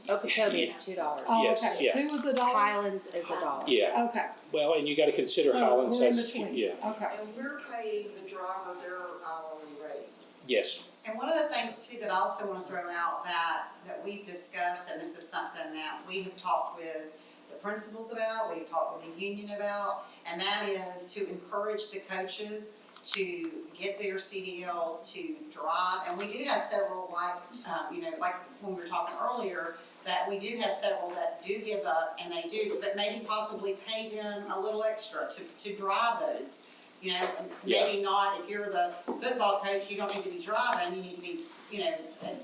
Okeechobee is $2. Oh, Yes, okay. yeah. Who was $1? Highlands is $1. Yeah. Okay. Well, and you got to consider So Highlands we're in has, between. yeah, Okay. And we're paying the driver their hourly rate. yes. And one of the things too that I also want to throw out that we've discussed, and this is something that we have talked with the principals about, we've talked with the union about, and that is to encourage the coaches to get their CDLs to drive. And we do have several, like, like when we were talking earlier, that we do have several that do give up, and they do, but maybe possibly pay them a little extra to drive those. You know, maybe not, if you're the football coach, you don't need to be driving, you need to be,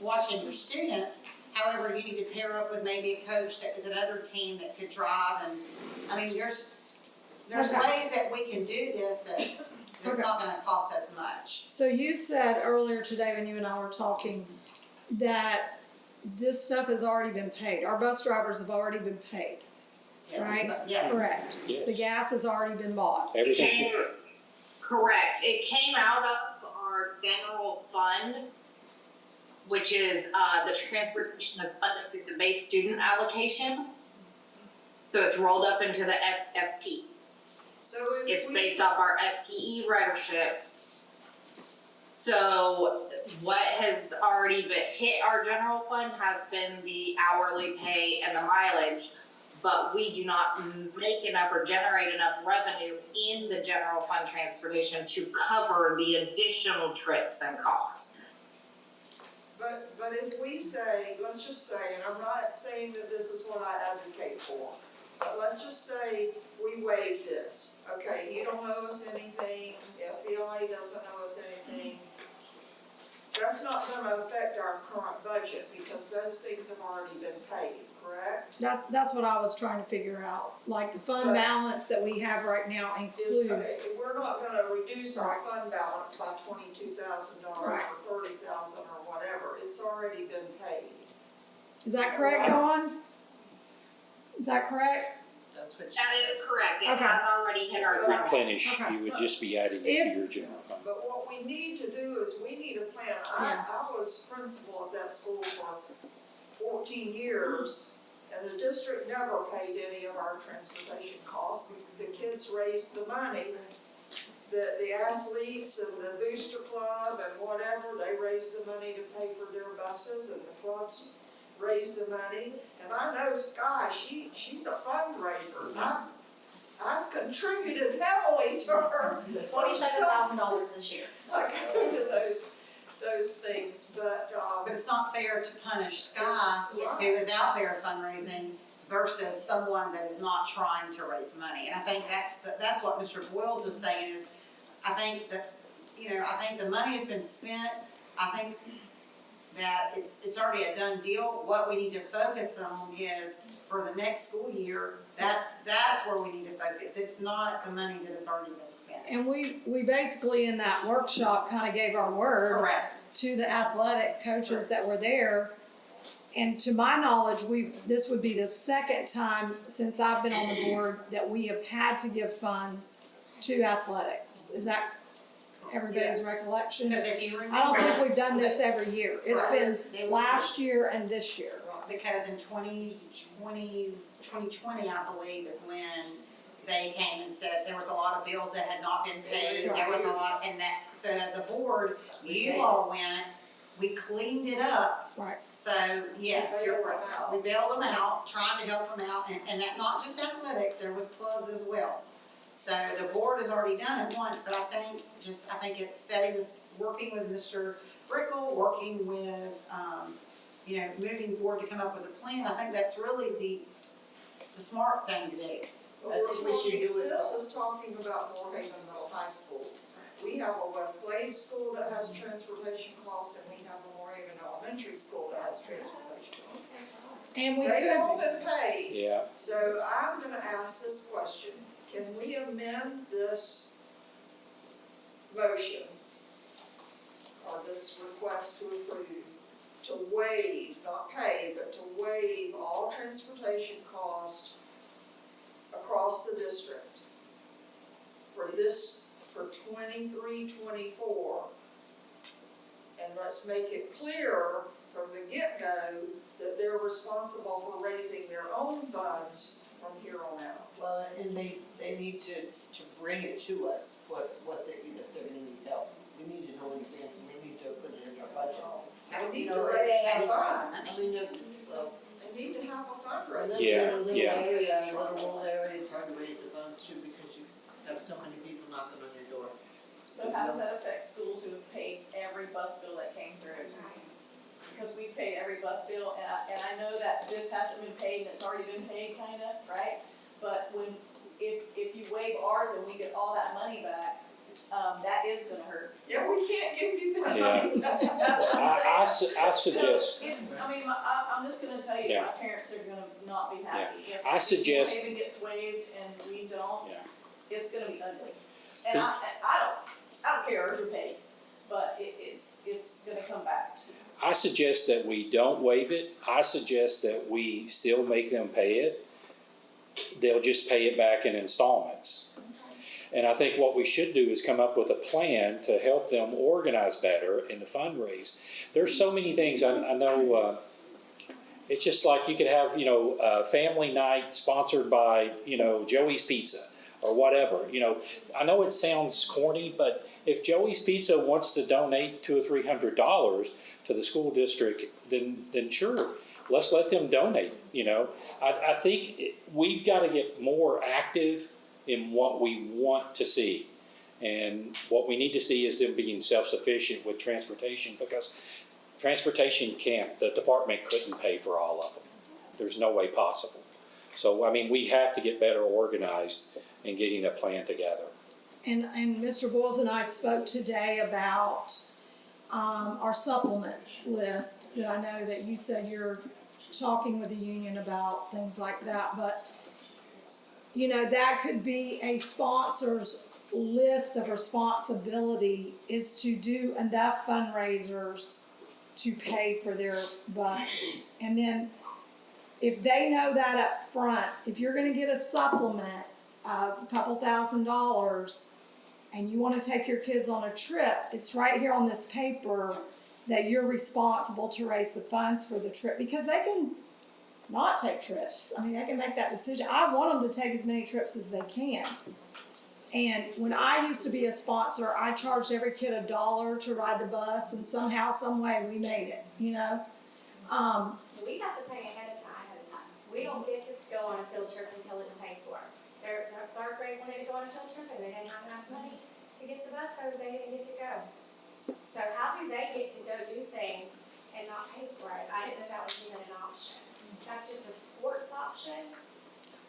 watching your students. However, you need to pair up with maybe a coach that is another team that could drive, and, I mean, there's Okay. ways that we can do this that's not gonna cost us much. So you said earlier today when you and I were talking that this stuff has already been paid. Our bus drivers have already been paid, Yes, right? but yes. Correct. Yes. The gas has already been bought. Everything. Correct. It came out of our general fund, which is, the transportation is funded through the base student allocation. So it's rolled up into the FFP. So if It's we- based off our FTE ridership. So what has already been hit our general fund has been the hourly pay and the mileage, but we do not make enough or generate enough revenue in the general fund transportation to cover the additional trips and costs. But if we say, let's just say, and I'm not saying that this is what I advocate for, but let's just say we waive this, okay, you don't owe us anything, FBLA doesn't owe us anything. That's not gonna affect our current budget because those things have already been paid, correct? That's what I was trying to figure out. Like the fund But- balance that we have right now includes. We're not gonna reduce our fund balance by $22,000 Right. or $30,000 or whatever, it's already been paid. Is that correct, Dawn? Is that correct? That's what That is correct. It Okay. has already hit our fund. Replenish, Okay. you would just be adding it to your general fund. But what we need to do is we need a plan. I was principal at that school for 14 years, and the district never paid any of our transportation costs. The kids raised the money. The athletes and the booster club and whatever, they raised the money to pay for their buses, and the clubs raised the money. And I know Sky, she's a fundraiser. I've contributed heavily to her. $27,000 this year. I go to those things, but, But it's not fair to punish Sky, who is out there fundraising, versus someone that is not trying to raise money. And I think that's what Mr. Boyles is saying is, I think that, I think the money has been spent. I think that it's already a done deal. What we need to focus on is for the next school year, that's where we need to focus. It's not the money that has already been spent. And we basically in that workshop kind of gave our word Correct. to the athletic coaches that were there And to my knowledge, this would be the second time since I've been on the board that we have had to give funds to athletics. Is that everybody's Yes. recollection? Because if you I don't think remember- we've done this every year. It's been They were- last year and this year. Because in 2020, I believe, is when they came and said there was a lot of bills that had not been paid, there was a lot, and that, so as a board, you all went, we cleaned it up. Right. So, yes, you're right, we bailed them out, trying to help them out, and that, not just athletics, there was clubs as well. So the board has already done it once, but I think it's setting this, working with Mr. Brickell, working with, moving forward to come up with a plan, I think that's really the smart thing to do. But I think we should do it This all. is talking about Moorhaven Middle High School. We have a West Glade School that has transportation costs, and we have a Moorhaven Elementary School that has transportation costs. And we They've all could, been paid. Yeah. So I'm gonna ask this question, can we amend this motion or this request to approve, to waive, not pay, but to waive all transportation costs across the district for 23-24? And let's make it clear from the get-go that they're responsible for raising their own funds from here on out. Well, and they need to bring it to us, what they're, if they're gonna need help. We need to know in advance, and we need to put it in our budget. They need You to know, raise they a have- fund. I mean, well, They need to have a a fundraiser. little Yeah, bit of little yeah. area, a little rural area, it's hard to raise the funds too, because you have so many people knocking on your door. So how does that affect schools who have paid every bus bill that came through? Because we paid every bus bill, and I know that this hasn't been paid, and it's already been paid, kinda, right? But if you waive ours and we get all that money back, that is gonna hurt. Yeah, we can't give you that Yeah. money back. That's what I'm saying. I suggest, So, I'm just gonna tell you, Yeah. my parents are gonna not be happy. If- I suggest- If Haven gets waived and we don't, Yeah. it's gonna be ugly. And I don't care who pays, but it's gonna come back. I suggest that we don't waive it. I suggest that we still make them pay it. They'll just pay it back in installments. And I think what we should do is come up with a plan to help them organize better and to fundraise. There's so many things, I know, it's just like you could have, a family night sponsored by, Joey's Pizza or whatever, I know it sounds corny, but if Joey's Pizza wants to donate $200 or $300 to the school district, then sure, let's let them donate, I think we've got to get more active in what we want to see. And what we need to see is them being self-sufficient with transportation, because transportation the department couldn't pay for all of them. There's no way possible. So, we have to get better organized in getting a plan together. and Mr. Boyles and I spoke today about, our supplement list, that I know that you said you're talking with the union about things like that, but that could be a sponsor's list of responsibility, is to do enough fundraisers to pay for their bus. And then if they know that up front, if you're gonna get a supplement of a couple $1,000s and you wanna take your kids on a trip, it's right here on this paper that you're responsible to raise the funds for the trip, because they can not take trips. They can make that decision. I want them to take as many trips as they can. And when I used to be a sponsor, I charged every kid $1 to ride the bus, and somehow, some way, we made it, We have to pay ahead of time. We don't get to go on a field trip until it's paid for. Their third grade wanted to go on a field trip and they didn't have enough money to get the bus, so they didn't get to go. So how do they get to go do things and not pay for it? I didn't know that was even an option. That's just a sports option.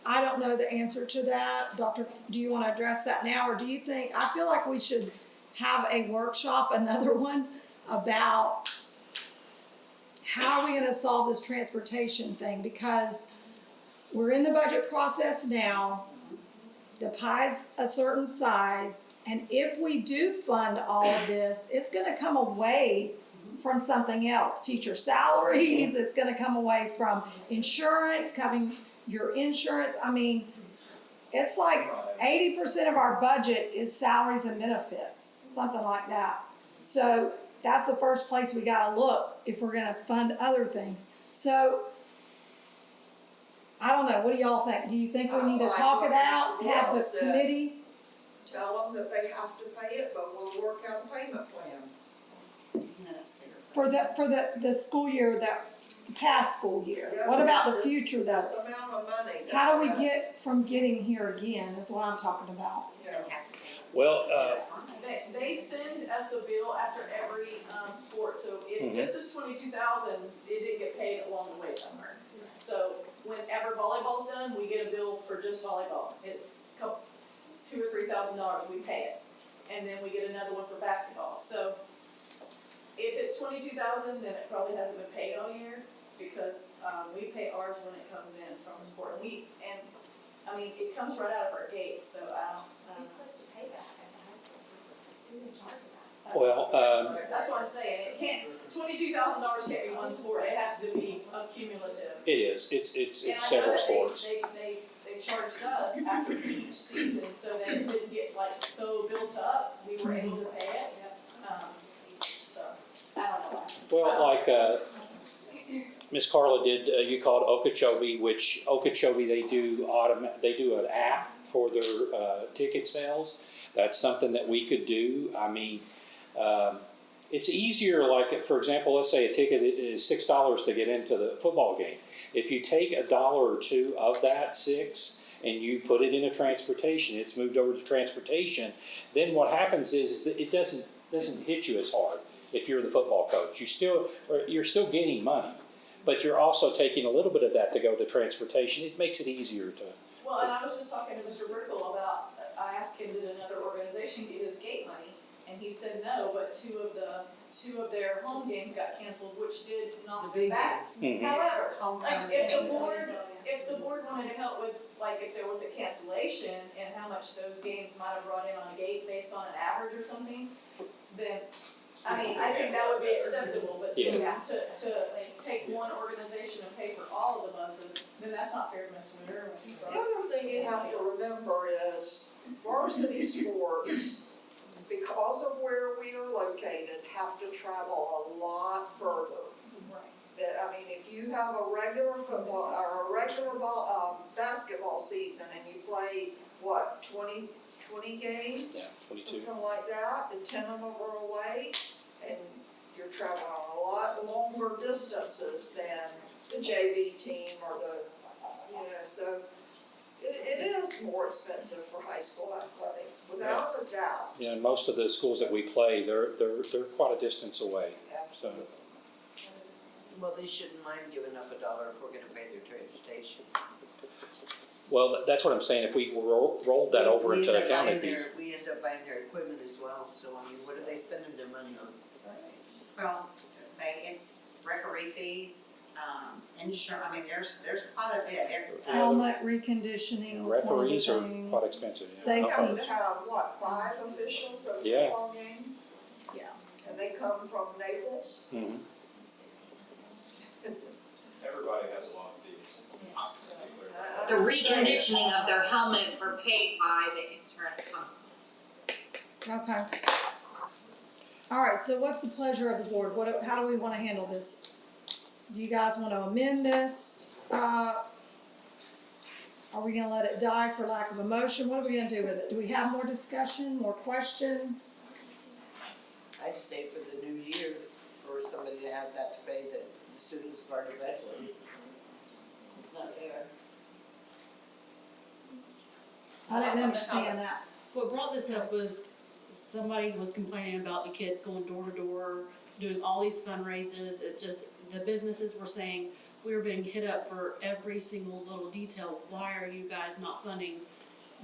I don't know the answer to that. Doctor, do you want to address that now, or do you think, I feel like we should have a workshop, another one, about how are we gonna solve this transportation thing? Because we're in the budget process now, the pie's a certain size, and if we do fund all of this, it's gonna come away from something else, teacher salaries, it's gonna come away from insurance, covering your insurance. I mean, it's like 80% of our budget is salaries and benefits, something like that. So that's the first place we gotta look if we're gonna fund other things. So, I don't know, what do y'all think? Do you think we need to talk it out, have the committee? Tell them that they have to pay it, but we'll work out a payment plan. For the school year, that past school year? Yeah, What about the this- future though? This amount of money. How do we get from getting here again, is what I'm talking about. Yeah. Well, They send us a bill after every, sport, so if this is 22,000, it did get paid along the way somewhere. So whenever volleyball's done, we get a bill for just volleyball, it's $2,000 or $3,000, we pay it. And then we get another one for basketball, so if it's 22,000, then it probably hasn't been paid all year, because, we pay ours when it comes in from the sport, and I mean, it comes right out of our gate, so I don't. You're supposed to pay that at the high school. Who's in charge of that? well, That's what I'm saying, it can't, $22,000 can't be one sport, it has to be accumulative. it is, it's And I know several that sports. they charged us after each season, so that it didn't get like so built up, we were able to pay it. So, I don't know. Well, like, Miss Carla did, you called Okeechobee, which Okeechobee, they do an app for their, ticket sales. That's something that we could do. I mean, it's easier, like, for example, let's say a ticket is $6 to get into the football game. If you take $1 or $2 of that $6 and you put it into transportation, it's moved over to transportation, then what happens is that it doesn't hit you as hard if you're the football coach. You're still gaining money, but you're also taking a little bit of that to go to transportation. It makes it easier to. Well, and I was just talking to Mr. Brickle about, I asked him, did another organization get his gate money? And he said no, but two of their home games got canceled, which did knock them back. Mhm. However, like, if the Homecoming. board wanted to help with, like, if there was a cancellation and how much those games might have brought in on a gate based on an average or something, then, I mean, I think that would be acceptable, but Yeah. to take one organization and pay for all of the buses, then that's not fair to Ms. Swinger. The other thing you have to remember is varsity sports, because of where we are located, have to travel a lot further. Right. That, I mean, if you have a regular football, or a regular basketball season and you play, what, 20 games? Yeah, 22. Something like that, and 10 of them are away, and you're traveling a lot longer distances than the JV team or so it is more expensive for high school athletics, without a doubt. Yeah, most of the schools that we play, they're quite a distance away. So, Well, they shouldn't mind giving up $1 if we're gonna pay their transportation. well, that's what I'm saying. If we rolled that over into the county piece. We end up buying their equipment as well, so I mean, what are they spending their money on? Well, it's referee fees, insurance, I mean, there's quite a bit. Helmet reconditioning was one of the Referees are things. quite expensive. Yeah. You have Safety. to have, what, 5 officials at a Yeah. football game? Yeah. And they come from Naples? Mhm. Everybody has a lot of fees. The reconditioning of their helmet were paid by the insurance company. Okay. All right, so what's the pleasure of the board? How do we want to handle this? Do you guys want to amend this? Are we gonna let it die for lack of a motion? What are we gonna do with it? Do we have more discussion, more questions? I'd say for the new year, for somebody to have that to pay the students part of that. It's not fair. I didn't understand that. What brought this up was somebody was complaining about the kids going door to door, doing all these fundraisers. It just, the businesses were saying, we were being hit up for every single little detail. Why are you guys not funding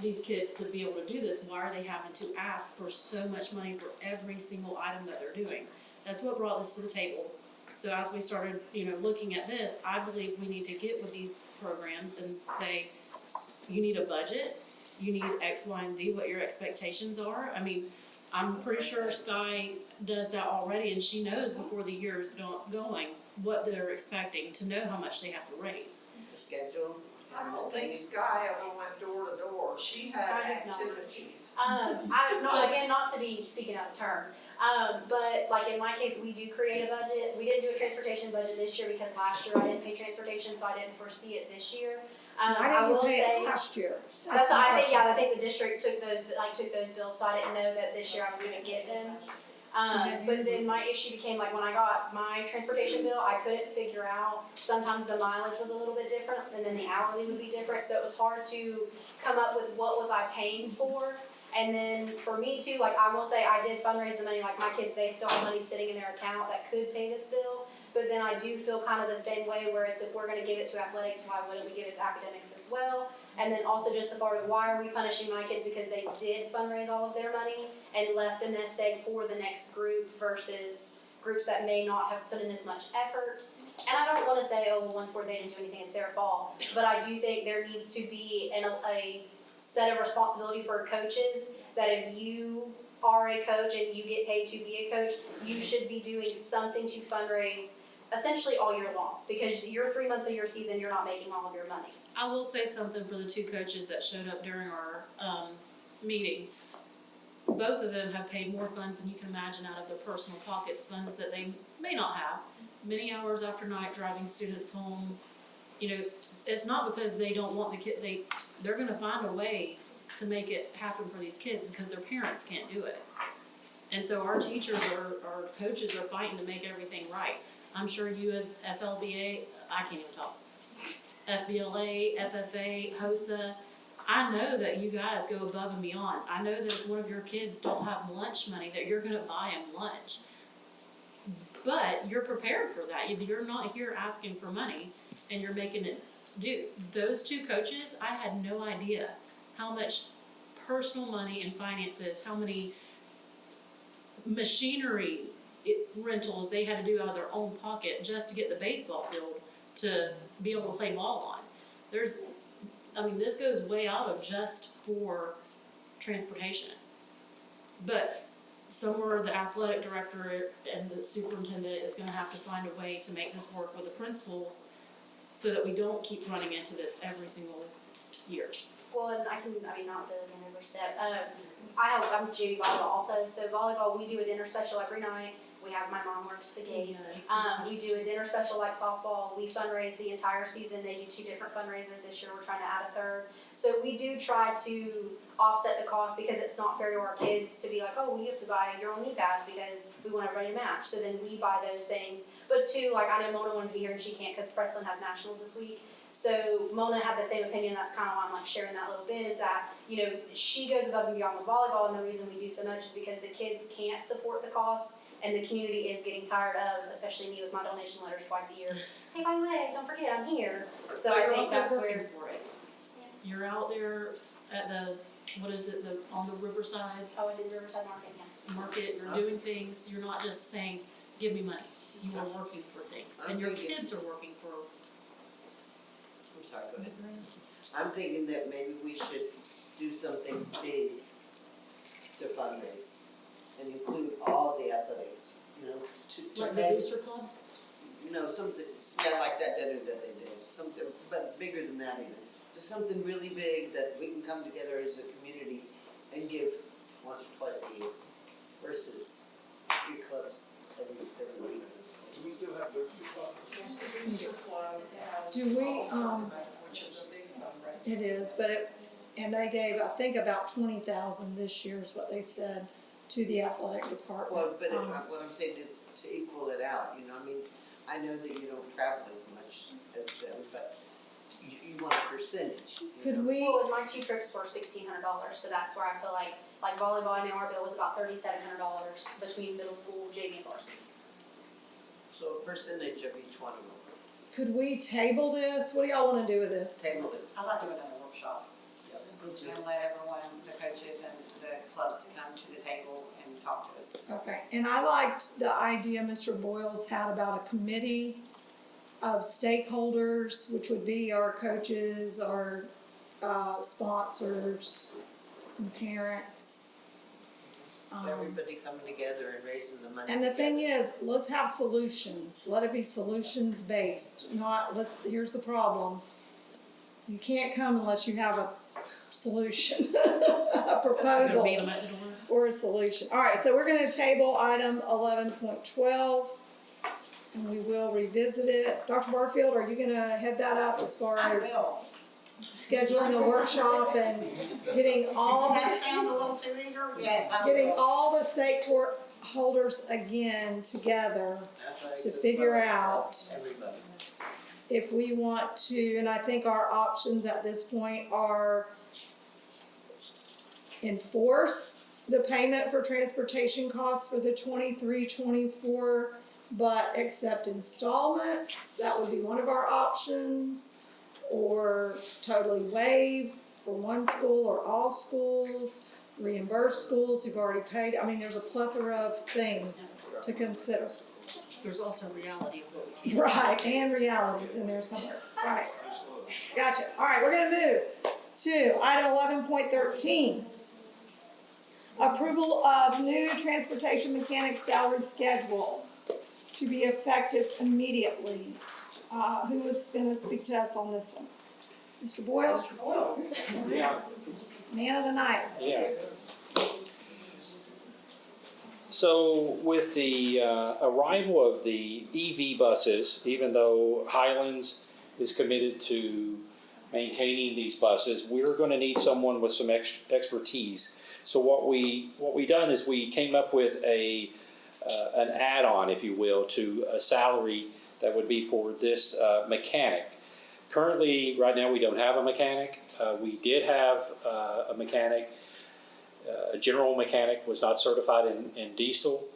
these kids to be able to do this? Why are they having to ask for so much money for every single item that they're doing? That's what brought this to the table. So as we started, looking at this, I believe we need to get with these programs and say, you need a budget, you need X, Y, and Z, what your expectations are. I mean, I'm pretty sure Sky does that already, and she knows before the year's going what they're expecting to know how much they have to raise. The schedule. I don't think Sky ever went door to door. She had Sky did not. activities. Not to be speaking out of turn, but like in my case, we do create a budget. We didn't do a transportation budget this year because last year I didn't pay transportation, so I didn't foresee it this year. Why I didn't you will pay say, it last year? that's, my I think, question. I think the district took those bills, so I didn't know that this year I was gonna get them. But then my issue became like when I got my transportation bill, I couldn't figure out, sometimes the mileage was a little bit different and then the hourly would be different, so it was hard to come up with what was I paying for. And then for me too, like I will say I did fundraise the money, like my kids, they still have money sitting in their account that could pay this bill. But then I do feel kind of the same way where it's if we're gonna give it to athletics, why wouldn't we give it to academics as well? And then also just the part of why are we punishing my kids because they did fundraise all of their money and left a nest egg for the next group versus groups that may not have put in as much effort. And I don't wanna say, oh, well, once they didn't do anything, it's their fault. But I do think there needs to be a set of responsibility for coaches that if you are a coach and you get paid to be a coach, you should be doing something to fundraise essentially all year long, because you're 3 months of your season, you're not making all of your money. I will say something for the two coaches that showed up during our meeting. Both of them have paid more funds than you can imagine out of their personal pockets, funds that they may not have. Many hours after night driving students home. You know, it's not because they don't want the kid, they're gonna find a way to make it happen for these kids because their parents can't do it. And so our teachers, our coaches are fighting to make everything right. I'm sure you as FLBA, I can't even talk, FBLA, FFA, HOSA, I know that you guys go above and beyond. I know that if one of your kids don't have lunch money, that you're gonna buy them lunch. But you're prepared for that. You're not here asking for money and you're making it do. Those two coaches, I had no idea how much personal money and finances, how many machinery rentals they had to do out of their own pocket just to get the baseball field to be able to play ball on. This goes way out of just for transportation. But somewhere the athletic director and the superintendent is gonna have to find a way to make this work with the principals so that we don't keep running into this every single year. Well, and not to overstep, I'm JV volleyball also, so volleyball, we do a dinner special every night. We have, my mom works the gate. We do a dinner special like softball. We fundraise the entire season. They do 2 different fundraisers this year. We're trying to add a 3rd. So we do try to offset the cost because it's not fair to our kids to be like, oh, well, you have to buy your own knee pads because we want everybody to match. So then we buy those things. But 2, like I know Mona wanted to be here and she can't because Preston has nationals this week. So Mona had the same opinion. That's kind of why I'm like sharing that little bit is that, she goes above and beyond with volleyball, and the reason we do so much is because the kids can't support the cost, and the community is getting tired of, especially me with my donation letters twice a year. Hey, by the way, don't forget I'm here. So But I you're think also that's working where. for it. You're out there at on the Riverside I was in Riverside Market, yeah. Market, you're doing things, you're not just saying, give me money. You are working for things, and your kids are working for. I'm sorry, go ahead. I'm thinking that maybe we should do something big to fundraise and include all the athletics, to Like the make. Booster Club? No, something, like that dinner that they did, something, but bigger than that even. Just something really big that we can come together as a community and give once or twice a year versus 3 clubs every week. Do we still have Booster Club? Booster Club has Do we, which is a big fundraiser. It is, but and they gave, I think, about 20,000 this year is what they said to the athletic department. Well, but what I'm saying is to equal it out, I know that you don't travel as much as them, but you want a percentage. Could we? Well, my 2 trips were $1,600, so that's where I feel like volleyball, I know our bill was about $3,700 between middle school, JV, and varsity. So a percentage of each one of them. Could we table this? What do y'all wanna do with this? Table it. I'd like to do another workshop. And let everyone, the coaches and the clubs come to the table and talk to us. Okay, and I liked the idea Mr. Boyles had about a committee of stakeholders, which would be our coaches, our sponsors, some parents. Everybody coming together and raising the money. And the thing is, let's have solutions. Let it be solutions based, not here's the problem. You can't come unless you have a solution, a proposal Beat 'em at the door. or a solution. All right, so we're gonna table item 11.12 and we will revisit it. Dr. Barfield, are you gonna head that up as far as scheduling a workshop and getting all That the sound a little too eager? Yes, I getting will. all the stakeholders again together to figure out Everybody. if we want to, and I think our options at this point are enforce the payment for transportation costs for the 23-24, but accept installments. That would be one of our options. Or totally waive for one school or all schools, reimburse schools who've already paid. I mean, there's a plethora of things to consider. There's also reality of what we Right, and realities in there somewhere. Right. Gotcha. All right, we're gonna move to item 11.13. Approval of new transportation mechanic salary schedule to be effective immediately. Who is gonna speak to us on this one? Mr. Boyles? Yeah. Man of the night. Yeah. So with the arrival of the EV buses, even though Highlands is committed to maintaining these buses, we're going to need someone with some expertise. So what we done is we came up with an add-on, if you will, to a salary that would be for this mechanic. Currently, right now, we don't have a mechanic. We did have a mechanic. A general mechanic was not certified in diesel.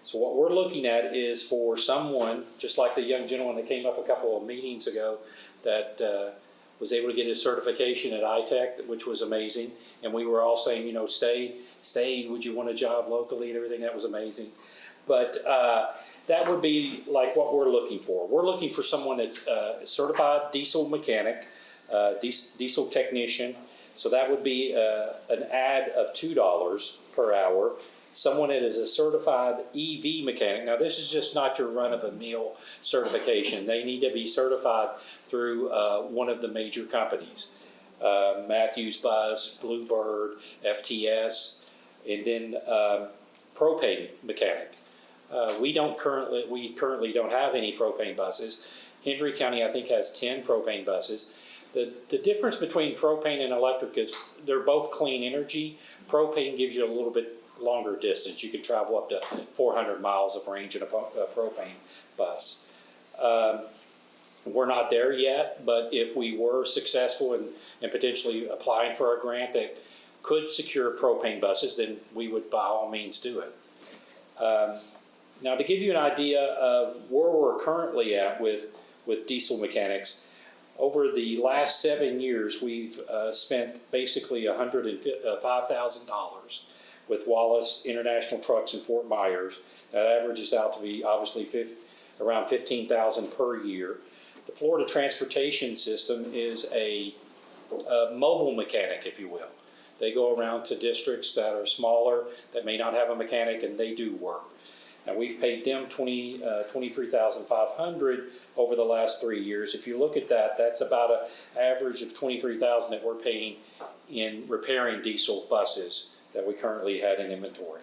So what we're looking at is for someone, just like the young gentleman that came up a couple of meetings ago, that was able to get his certification at iTech, which was amazing. And we were all saying, you know, stay, would you want a job locally and everything? That was amazing. But that would be like what we're looking for. We're looking for someone that's a certified diesel mechanic, diesel technician. So that would be an add of $2 per hour. Someone that is a certified EV mechanic. Now this is just not your run-of-the-mill certification. They need to be certified through one of the major companies. Matthews Bus, Bluebird, FTS, and then propane mechanic. We currently don't have any propane buses. Hendry County, I think, has 10 propane buses. The difference between propane and electric is they're both clean energy. Propane gives you a little bit longer distance. You can travel up to 400 miles of range in a propane bus. We're not there yet, but if we were successful in potentially applying for a grant that could secure propane buses, then we would by all means do it. Now, to give you an idea of where we're currently at with diesel mechanics, over the last 7 years, we've spent basically $105,000 with Wallace International Trucks in Fort Myers. That averages out to be obviously around $15,000 per year. The Florida Transportation System is a mobile mechanic, if you will. They go around to districts that are smaller, that may not have a mechanic, and they do work. Now, we've paid them $23,500 over the last 3 years. If you look at that, that's about an average of $23,000 that we're paying in repairing diesel buses that we currently had in inventory.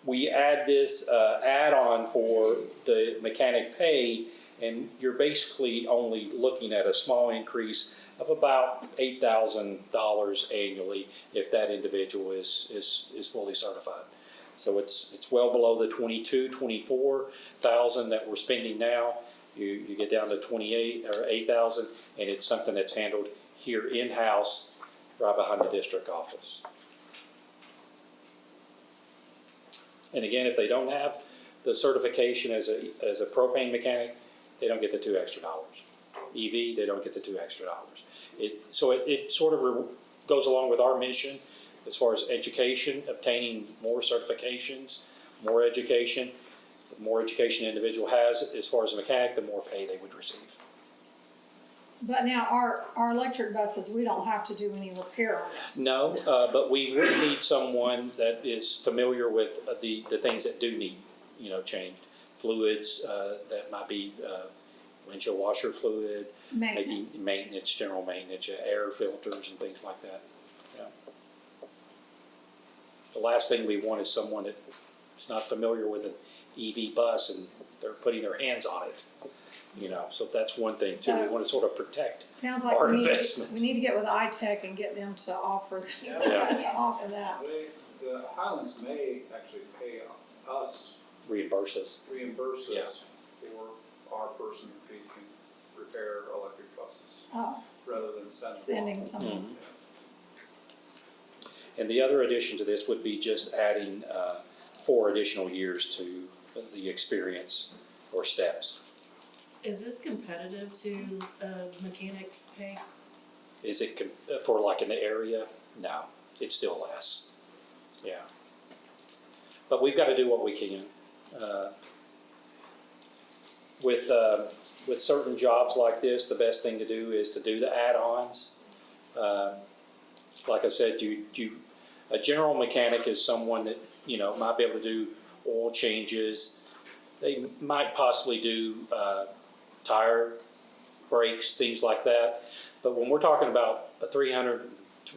We add this add-on for the mechanic pay, and you're basically only looking at a small increase of about $8,000 annually if that individual is fully certified. So it's well below the $24,000 that we're spending now. You get down to 28 or 8,000, and it's something that's handled here in-house right behind the district office. And again, if they don't have the certification as a propane mechanic, they don't get the $2 extra. EV, they don't get the $2 extra. So it sort of goes along with our mission as far as education, obtaining more certifications, more education. The more education an individual has as far as a mechanic, the more pay they would receive. But now our electric buses, we don't have to do any repair on it. No, but we would need someone that is familiar with the things that do need, changed. Fluids, that might be windshield washer fluid, maybe maintenance, general maintenance, air filters and things like that. Yeah. The last thing we want is someone that's not familiar with an EV bus and they're putting their hands on it. So that's one thing too. We want to sort of protect Sounds like our we investment. need to get with ITech and get them to offer Yeah. offer that. The Highlands may actually pay us, Reimburse us. reimburse us for our person who can repair electric buses, Oh, rather than sending someone. And the other addition to this would be just adding 4 additional years to the experience or steps. Is this competitive to mechanic pay? Is it for like in the area? No, it's still less. Yeah. But we've got to do what we can. With certain jobs like this, the best thing to do is to do the add-ons. Like I said, a general mechanic is someone that might be able to do oil changes. They might possibly do tire brakes, things like that. But when we're talking about a 300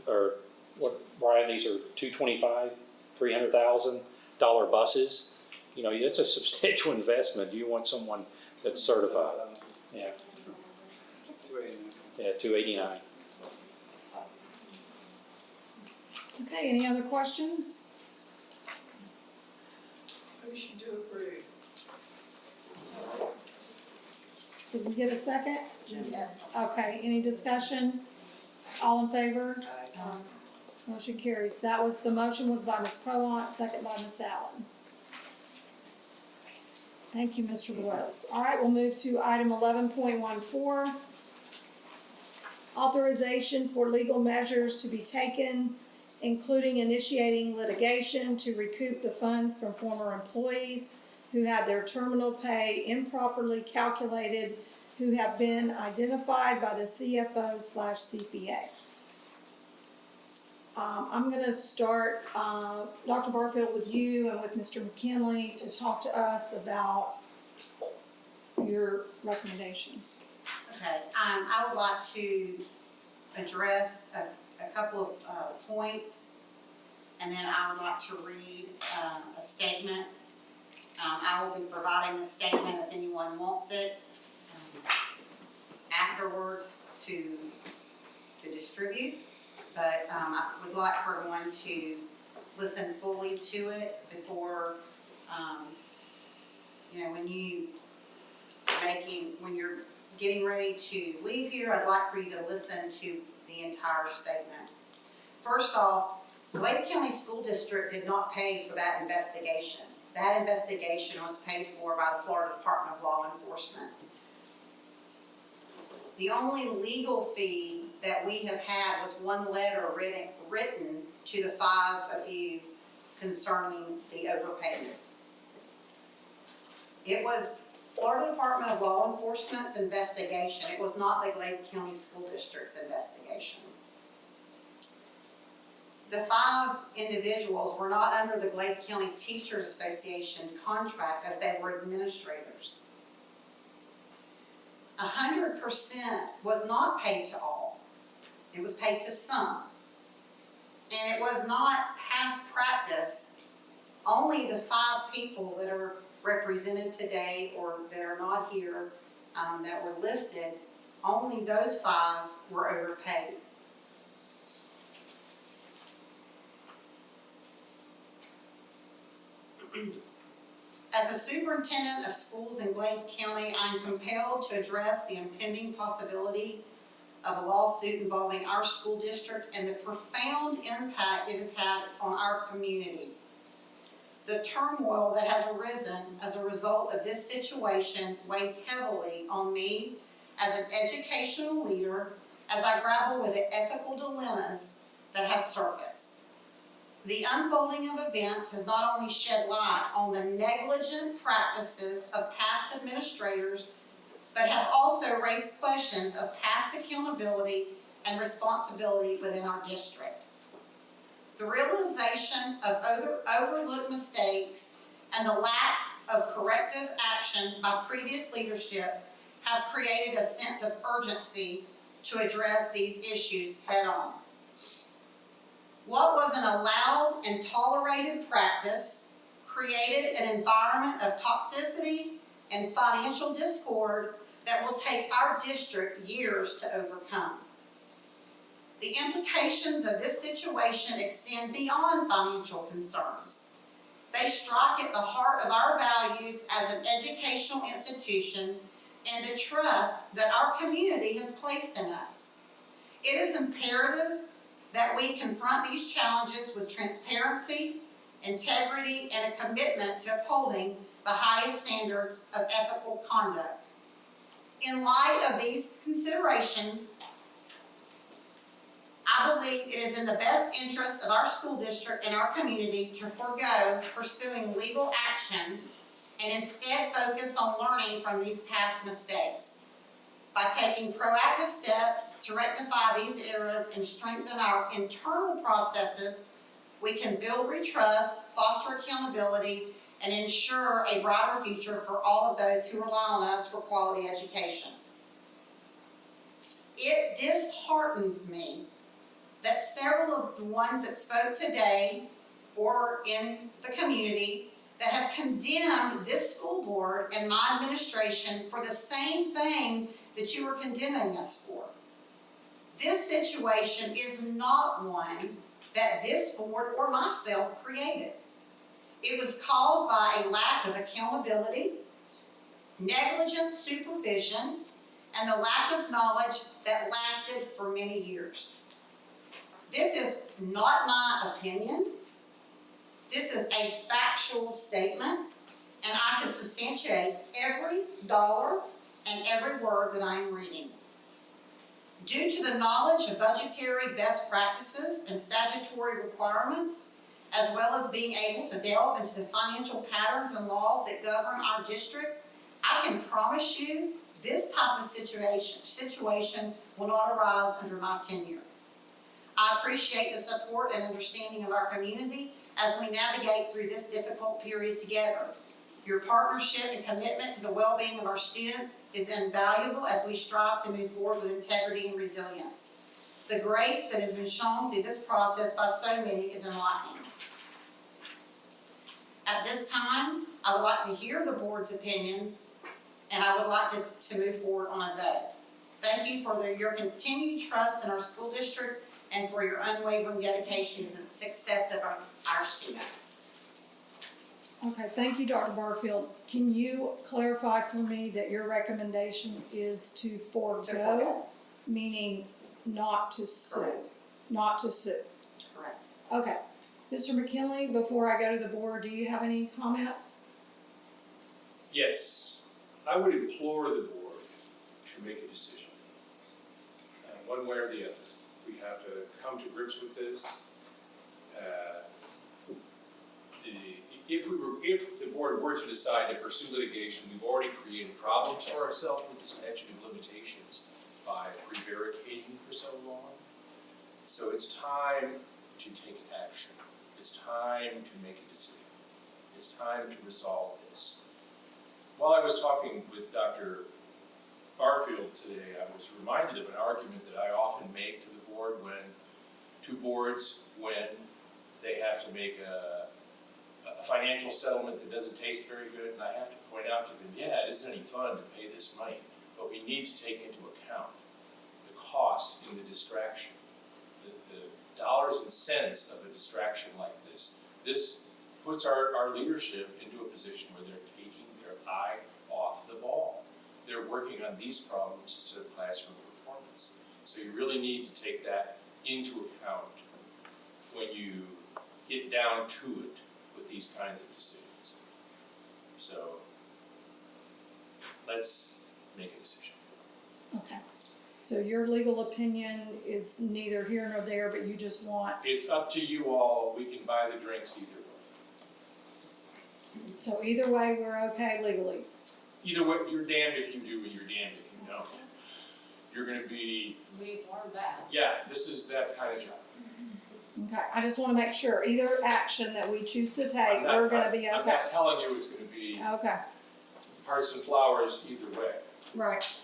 or what, Brian, these are $225,000, $300,000 buses. It's a substantial investment. You want someone that's certified. Yeah. 289. Okay, any other questions? Motion to approve. Did we get a second? Yes. Okay, any discussion? All in favor? Motion carries. The motion was by Ms. Proant, second by Ms. Allen. Thank you, Mr. Boyles. All right, we'll move to item 11.14. Authorization for legal measures to be taken, including initiating litigation to recoup the funds from former employees who had their terminal pay improperly calculated, who have been identified by the CFO/CPA. I'm going to start, Dr. Barfield, with you and with Mr. McKinley to talk to us about your recommendations. Okay, I would like to address a couple of points, and then I would like to read a statement. I will be providing the statement if anyone wants it afterwards to distribute. But I would like for everyone to listen fully to it before, when you're getting ready to leave here, I'd like for you to listen to the entire statement. First off, Glades County School District did not pay for that investigation. That investigation was paid for by the Florida Department of Law Enforcement. The only legal fee that we have had was one letter written to the 5 of you concerning the overpayment. It was Florida Department of Law Enforcement's investigation. It was not the Glades County School District's investigation. The 5 individuals were not under the Glades County Teachers Association contract as they were administrators. 100% was not paid to all. It was paid to some. And it was not past practice. Only the 5 people that are represented today or that are not here that were listed, only those 5 were overpaid. As a superintendent of schools in Glades County, I am compelled to address the impending possibility of a lawsuit involving our school district and the profound impact it has had on our community. The turmoil that has arisen as a result of this situation weighs heavily on me as an educational leader as I grapple with the ethical dilemmas that have surfaced. The unfolding of events has not only shed light on the negligent practices of past administrators but have also raised questions of past accountability and responsibility within our district. The realization of overlooked mistakes and the lack of corrective action by previous leadership have created a sense of urgency to address these issues head-on. What was an allowed and tolerated practice created an environment of toxicity and financial discord that will take our district years to overcome. The implications of this situation extend beyond financial concerns. They strike at the heart of our values as an educational institution and the trust that our community has placed in us. It is imperative that we confront these challenges with transparency, integrity, and a commitment to upholding the highest standards of ethical conduct. In light of these considerations, I believe it is in the best interest of our school district and our community to forego pursuing legal action and instead focus on learning from these past mistakes. By taking proactive steps to rectify these errors and strengthen our internal processes, we can build trust, foster accountability, and ensure a brighter future for all of those who rely on us for quality education. It disheartens me that several of the ones that spoke today or in the community that have condemned this school board and my administration for the same thing that you are condemning us for. This situation is not one that this board or myself created. It was caused by a lack of accountability, negligent supervision, and the lack of knowledge that lasted for many years. This is not my opinion. This is a factual statement, and I can substantiate every dollar and every word that I am reading. Due to the knowledge of budgetary best practices and statutory requirements, as well as being able to delve into the financial patterns and laws that govern our district, I can promise you this type of situation will not arise under my tenure. I appreciate the support and understanding of our community as we navigate through this difficult period together. Your partnership and commitment to the well-being of our students is invaluable as we strive to move forward with integrity and resilience. The grace that has been shown through this process by so many is enlightening. At this time, I would like to hear the board's opinions, and I would like to move forward on a vote. Thank you for your continued trust in our school district and for your unwavering dedication to the success of our students. Okay, thank you, Dr. Barfield. Can you clarify for me that your recommendation is to forego, meaning not to sue? Correct. Not to sue. Correct. Okay. Mr. McKinley, before I go to the board, do you have any comments? Yes, I would implore the board to make a decision, one way or the other. We have to come to grips with this. If the board were to decide to pursue litigation, we've already created problems for ourselves with the statute of limitations by prevaricating for so long. So it's time to take action. It's time to make a decision. It's time to resolve this. While I was talking with Dr. Barfield today, I was reminded of an argument that I often make to the board when they have to make a financial settlement that doesn't taste very good, and I have to point out to them, yeah, it isn't any fun to pay this money, but we need to take into account the cost in the distraction, the dollars and cents of a distraction like this. This puts our leadership into a position where they're taking their eye off the ball. They're working on these problems instead of classroom performance. So you really need to take that into account when you get down to it with these kinds of decisions. So let's make a decision. Okay. So your legal opinion is neither here nor there, but you just want, It's up to you all. We can buy the drinks either way. so either way, we're okay legally. either way, you're damned if you do and you're damned if you don't. You're gonna be, We've learned that. yeah, this is that kind of job. Okay, I just wanna make sure, either action that we choose to take, I'm not- we're gonna be I'm okay. not telling you it's gonna be Okay, hearts and flowers either way. right.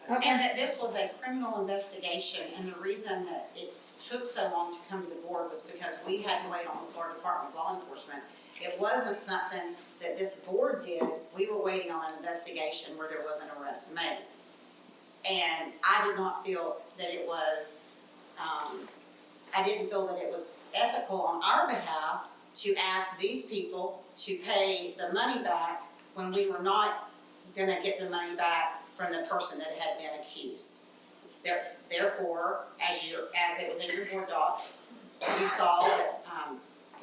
Okay. And that this was a criminal investigation, and the reason that it took so long to come to the board was because we had to wait on the Florida Department of Law Enforcement. It wasn't something that this board did, we were waiting on an investigation where there was an arrest made. And I did not feel that it was, I didn't feel that it was ethical on our behalf to ask these people to pay the money back when we were not gonna get the money back from the person that had been accused. Therefore, as it was in your board docs, you saw that,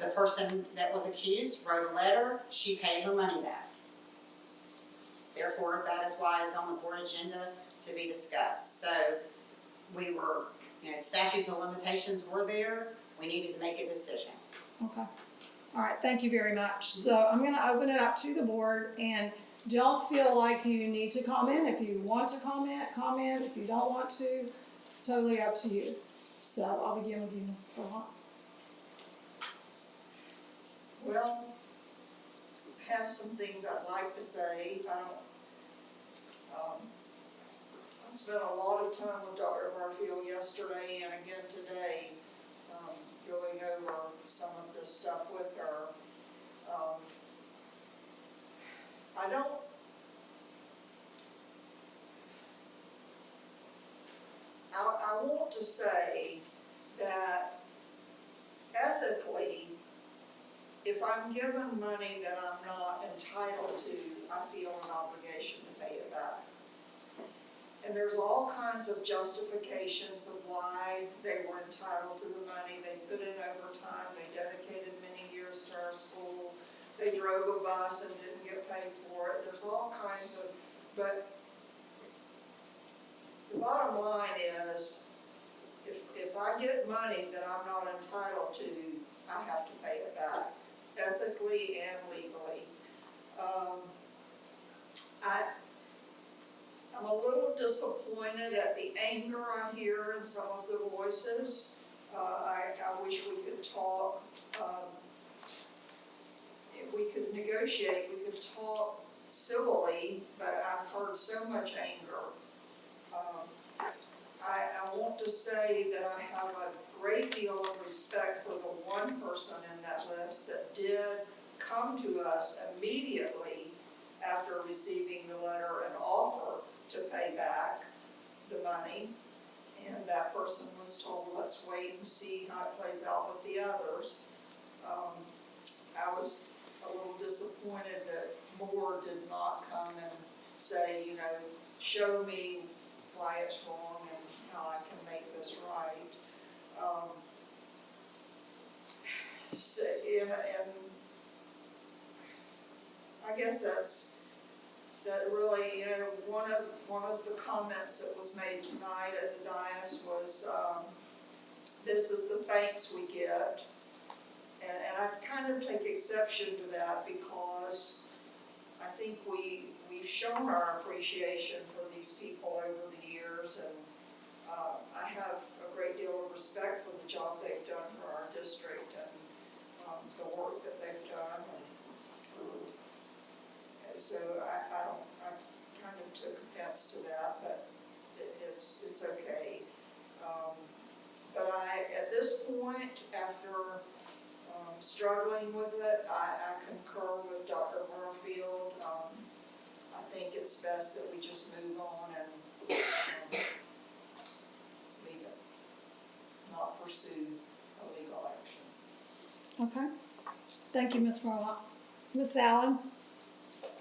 the person that was accused wrote a letter, she paid her money back. Therefore, that is why it's on the board agenda to be discussed. So, we were, statutes of limitations were there, we needed to make a decision. Okay, all right, thank you very much. So I'm gonna open it up to the board, and don't feel like you need to comment. If you want to comment, comment. If you don't want to, it's totally up to you. So I'll begin with you, Ms. Perlot. Well, I have some things I'd like to say. I spent a lot of time with Dr. Barfield yesterday and again today, going over some of this stuff with her. I want to say that ethically, if I'm given money that I'm not entitled to, I feel an obligation to pay it back. And there's all kinds of justifications of why they were entitled to the money. They put in overtime, they dedicated many years to our school, they drove a bus and didn't get paid for it. There's all kinds of, but the bottom line is, if I get money that I'm not entitled to, I have to pay it back, ethically and legally. I'm a little disappointed at the anger I hear in some of the voices. I wish we could talk, if we could negotiate, we could talk civilly, but I've heard so much anger. I want to say that I have a great deal of respect for the one person in that list that did come to us immediately after receiving the letter and offer to pay back the money. And that person was told, let's wait and see how it plays out with the others. I was a little disappointed that Moore did not come and say, show me why it's wrong and how I can make this right. And I guess that really, one of the comments that was made tonight at the dais was, this is the thanks we get. And I kind of take exception to that because I think we've shown our appreciation for these people over the years, and I have a great deal of respect for the job they've done for our district and the work that they've done. And so I kind of took offense to that, but it's okay. But at this point, after struggling with it, I concur with Dr. Barfield. I think it's best that we just move on and leave it, not pursue a legal action. Okay, thank you, Ms. Perlot. Ms. Allen?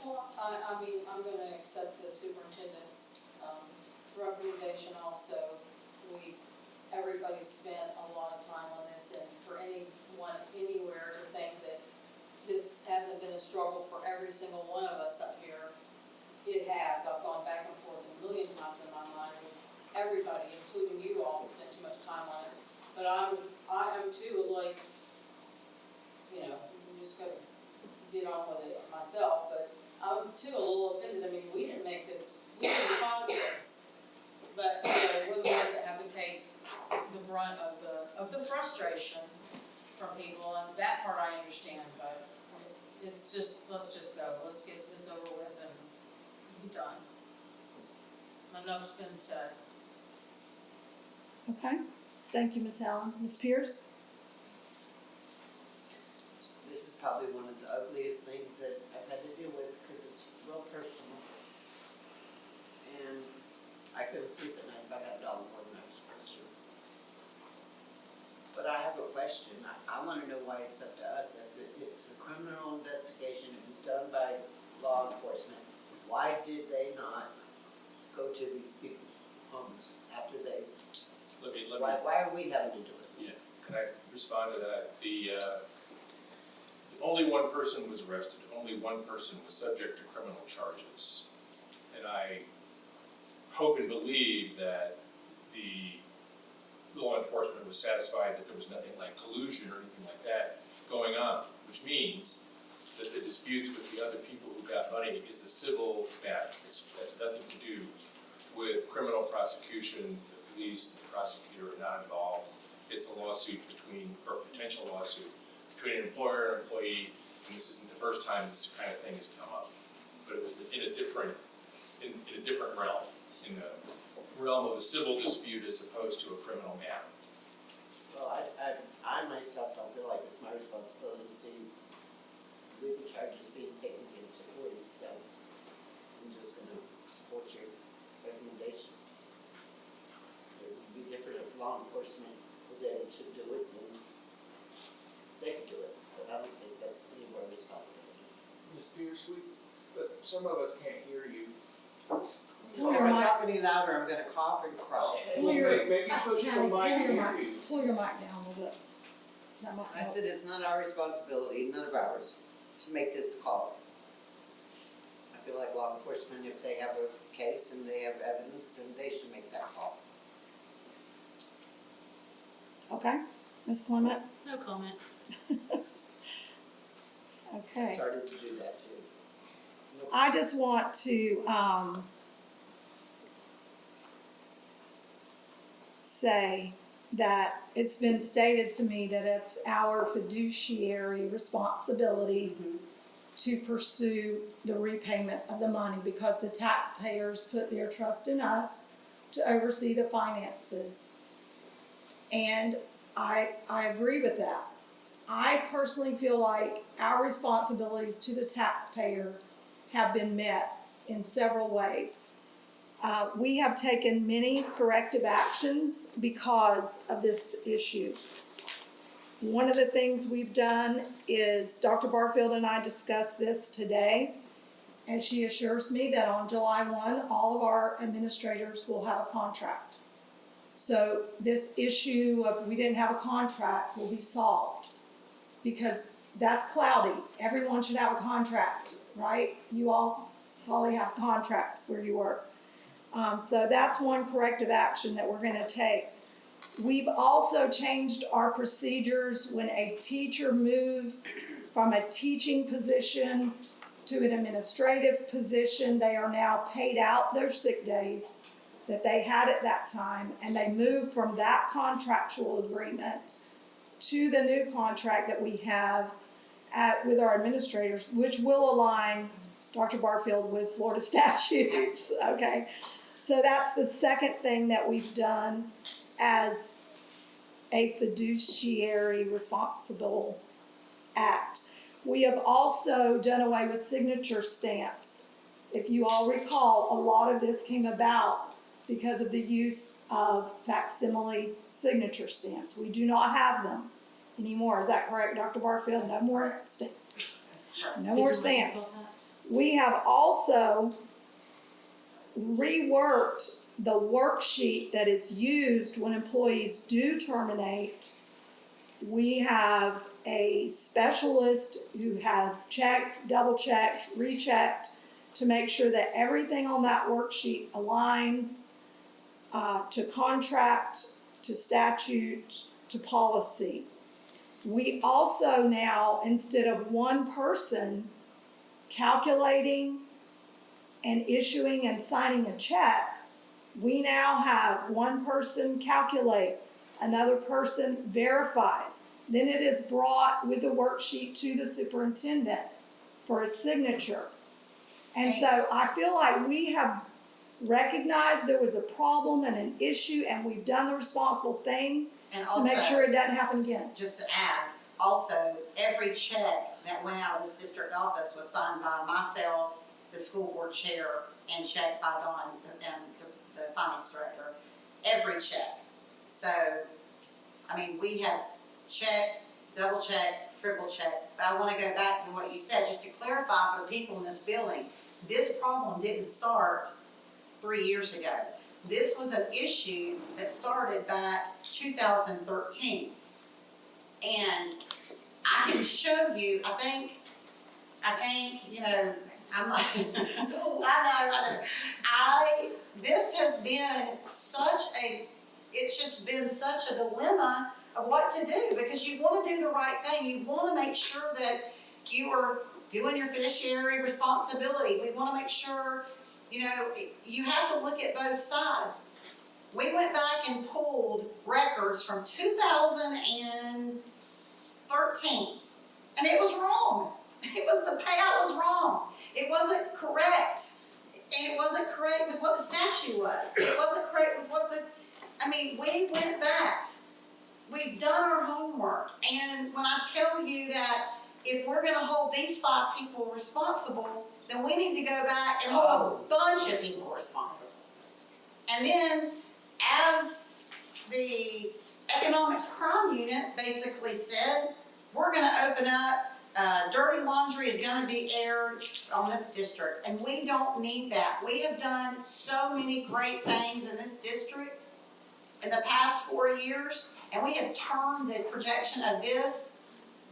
Well, I'm gonna accept the superintendent's, recommendation also. Everybody spent a lot of time on this, and for anyone, anywhere to think that this hasn't been a struggle for every single one of us up here, it has. I've gone back and forth a million times in my mind with everybody, including you all, spent too much time on it. But I am too, like, I'm just gonna get on with it myself, but I'm too a little offended, I mean, we didn't make this, we didn't cause this. But, you know, we're the ones that have to take the brunt of the frustration from people, and that part I understand, but it's just, let's just go, let's get this over with and be done. Enough's been said. Okay, thank you, Ms. Allen. Ms. Pierce? This is probably one of the ugliest things that I've had to deal with because it's real personal. And I couldn't sleep at night if I got a dollar more than I was supposed to. But I have a question. I want to know why it's up to us. If it's a criminal investigation, it was done by law enforcement. Why did they not go to these people's homes after they? Why are we having to do it? Yeah, can I respond to that? Only one person was arrested, only one person was subject to criminal charges. And I hope and believe that the law enforcement was satisfied that there was nothing like collusion or anything like that going on, which means that the disputes with the other people who got money is a civil matter. It has nothing to do with criminal prosecution. The police and the prosecutor are not involved. It's a lawsuit or potential lawsuit between an employer and employee, and this isn't the first time this kind of thing has come up. But it was in a different realm, in the realm of a civil dispute as opposed to a criminal matter. Well, I myself don't feel like it's my responsibility to see legal charges being taken against employees, so I'm just gonna support your recommendation. It would be different if law enforcement was able to do it, and they could do it, but I don't think that's any of our responsibilities. Ms. Pierce, but some of us can't hear you. If I talk any louder, I'm gonna cough and cry. Maybe push the mic near you. Pull your mic down a little bit. That might I help. said it's not our responsibility, none of ours, to make this call. I feel like law enforcement, if they have a case and they have evidence, then they should make that call. Okay, Ms. Clement? No comment. Okay. Started to do that too. I just want to, say that it's been stated to me that it's our fiduciary responsibility to pursue the repayment of the money because the taxpayers put their trust in us to oversee the finances. And I agree with that. I personally feel like our responsibilities to the taxpayer have been met in several ways. We have taken many corrective actions because of this issue. One of the things we've done is Dr. Barfield and I discussed this today, and she assures me that on July 1, all of our administrators will have a contract. So this issue of we didn't have a contract will be solved because that's cloudy. Everyone should have a contract, right? You all probably have contracts where you work. So that's one corrective action that we're going to take. We've also changed our procedures when a teacher moves from a teaching position to an administrative position. They are now paid out their sick days that they had at that time, and they move from that contractual agreement to the new contract that we have with our administrators, which will align, Dr. Barfield, with Florida statutes, okay? So that's the second thing that we've done as a fiduciary responsible act. We have also done away with signature stamps. If you all recall, a lot of this came about because of the use of facsimile signature stamps. We do not have them anymore. Is that correct, Dr. Barfield? No more stamps. No more stamps. We have also reworked the worksheet that is used when employees do terminate. We have a specialist who has checked, double-checked, rechecked to make sure that everything on that worksheet aligns to contract, to statute, to policy. We also now, instead of one person calculating and issuing and signing a check, we now have one person calculate, another person verifies. Then it is brought with the worksheet to the superintendent for a signature. And so I feel like we have recognized there was a problem and an issue, and we've done the responsible thing And to make also- sure it doesn't happen again. Just to add, also, every check that went out of this district office was signed by myself, the school board chair, and checked by Dawn, the finance director, every check. So, I mean, we have checked, double checked, triple checked, but I wanna go back to what you said, just to clarify for the people in this building, this problem didn't start 3 years ago. This was an issue that started back 2013. And I can show you, I think, you know, I'm like, I know. This has been it's just been such a dilemma of what to do, because you wanna do the right thing. You wanna make sure that you are doing your fiduciary responsibility. We wanna make sure, you know, you have to look at both sides. We went back and pulled records from 2013, and it was wrong. The payout was wrong. It wasn't correct. And it wasn't correct with what the statute was. It wasn't correct with we went back. We've done our homework. And when I tell you that if we're gonna hold these 5 people responsible, then we need to go back and hold a bunch of people responsible. And then, as the economics crime unit basically said, we're gonna open up, dirty laundry is gonna be aired on this district, and we don't need that. We have done so many great things in this district in the past 4 years, and we have turned the projection of this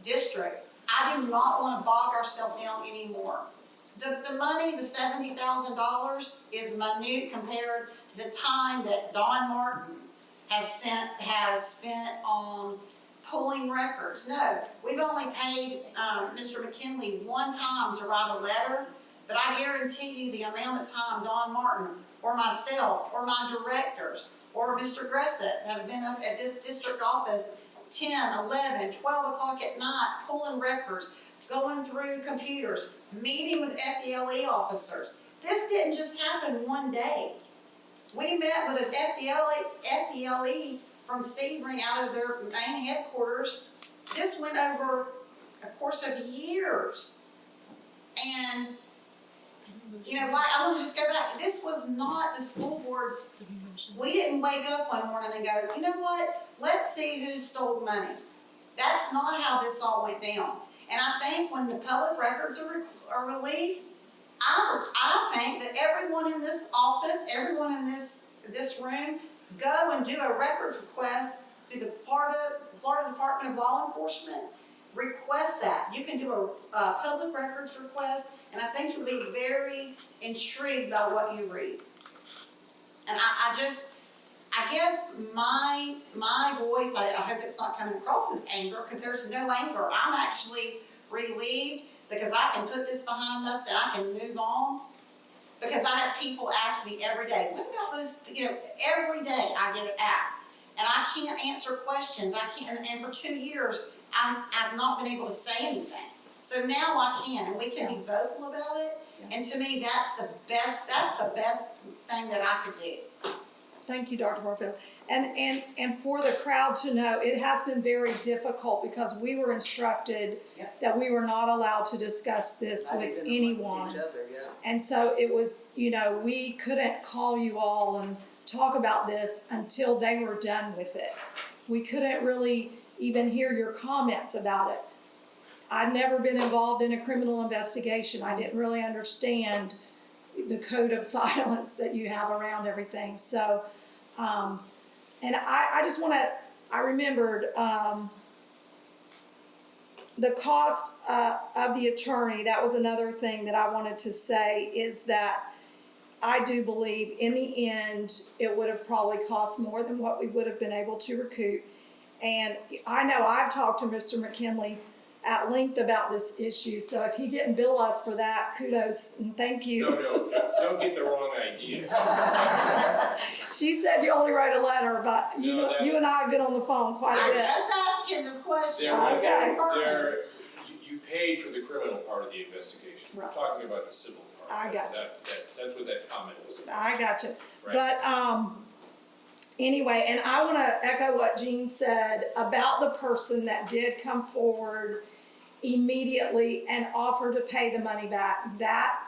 district. I do not wanna bog ourselves down anymore. The money, the $70,000, is minute compared to the time that Dawn Martin has spent on pulling records. No, we've only paid Mr. McKinley one time to write a letter, but I guarantee you the amount of time Dawn Martin or myself or my directors or Mr. Gressett have been up at this district office 10, 11, 12 o'clock at night pulling records, going through computers, meeting with FDLE officers. This didn't just happen one day. We met with an FDLE from Sebring out of their main headquarters. This went over a course of years. And, you know, I want to just go back. This was not the school board's. We didn't wake up one morning and go, you know what, let's see who stole money. That's not how this all went down. And I think when the public records are released, I think that everyone in this office, everyone in this room, go and do a records request through the Florida Department of Law Enforcement. Request that. You can do a public records request, and I think you'll be very intrigued by what you read. And I guess my voice, I hope it's not coming across as anger, because there's no anger. I'm actually relieved because I can put this behind us and I can move on. Because I have people ask me every day, what about those, every day I get asked. And I can't answer questions. And for 2 years, I've not been able to say anything. So now I can, and we can be vocal about it. And to me, that's the best thing that I could do. Thank you, Dr. Barfield. And for the crowd to know, it has been very difficult because we were instructed that we were not allowed to discuss this with anyone. And so it was, we couldn't call you all and talk about this until they were done with it. We couldn't really even hear your comments about it. I'd never been involved in a criminal investigation. I didn't really understand the code of silence that you have around everything. So, and I just want to, I remembered the cost of the attorney. That was another thing that I wanted to say, is that I do believe in the end it would have probably cost more than what we would have been able to recoup. And I know I've talked to Mr. McKinley at length about this issue, so if he didn't bill us for that, kudos and thank you. No, don't get the wrong idea. She said you only wrote a letter, but you, No, that's- you and I have been on the phone quite a I'm bit. just asking this question. Okay. You paid for the criminal part of the investigation. We're Right. talking about the civil part. I got you. That's what that comment was about. I got you. Right. But, anyway, and I wanna echo what Jean said about the person that did come forward immediately and offer to pay the money back. That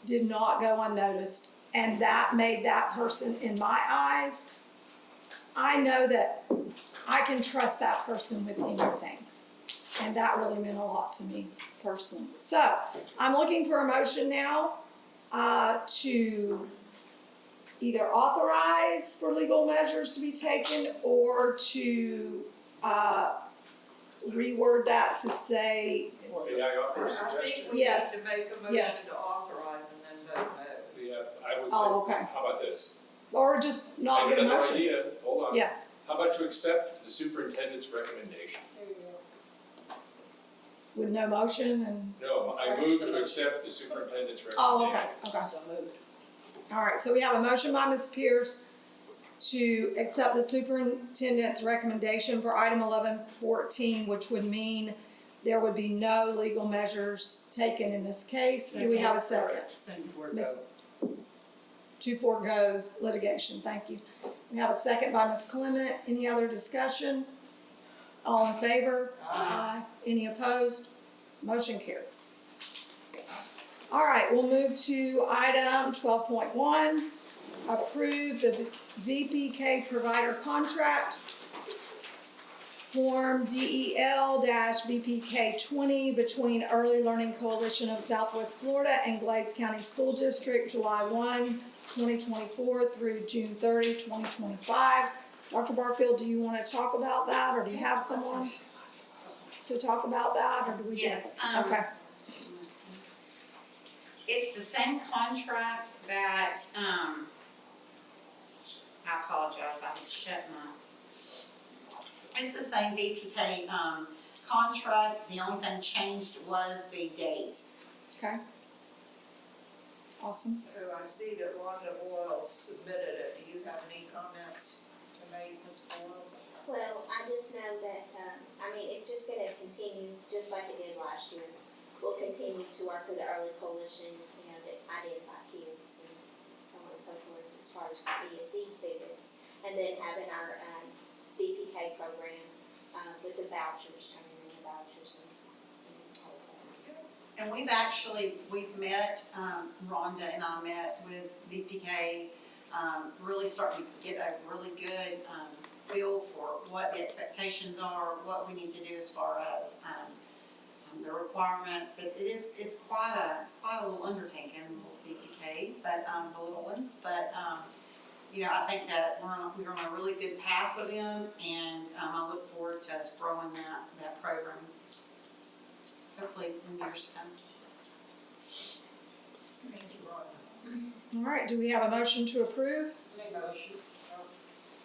did not go unnoticed, and that made that person, in my eyes, I know that I can trust that person with anything. And that really meant a lot to me personally. So, I'm looking for a motion now, to either authorize for legal measures to be taken or to, reword that to say. May I offer a I suggestion? think we need Yes. to make a Yes. motion to authorize and then vote no. Yeah, I would say, Oh, okay. how about this? Or just not I get got a another motion. idea, hold on. Yeah. How about to accept the superintendent's recommendation? With no motion and, No, I move to accept the superintendent's oh, recommendation. okay, okay. All right, so we have a motion by Ms. Pierce to accept the superintendent's recommendation for item 1114, which would mean there would be no legal measures taken in this case. Do we have a second? Miss- To forego litigation, thank you. We have a second by Ms. Clement. Any other discussion? All in favor? Aye. Any opposed? Motion carries. All right, we'll move to item 12.1. Approve the VPK provider contract. Form DEL-VPK 20 between Early Learning Coalition of Southwest Florida and Glades County School District, July 1, 2024 through June 30, 2025. Dr. Barfield, do you want to talk about that, or do you have someone to talk about that, or do we just? Yes, Okay. It's the same contract that, I apologize, I had shut my. It's the same VPK, contract, the only thing changed was the date. Okay. Awesome. So I see that Rhonda Boyles submitted it. Do you have any comments to make, Ms. Boyles? Well, I just know that, it's just gonna continue, just like it did last year. We'll continue to work with the Early Coalition, that identify kids and so on and so forth as far as ESD students. And then having our, BPK program, with the vouchers, turning in the vouchers and all of that. And we've met, Rhonda and I met with VPK, really starting to get a really good, feel for what the expectations are, what we need to do as far as, the requirements. It's quite a little undertaking, VPK, but, the little ones, but, I think that we're on a really good path with them, and, I look forward to us growing that program, hopefully in years to come. Thank you, Rhonda. All right, do we have a motion to approve? Make motion.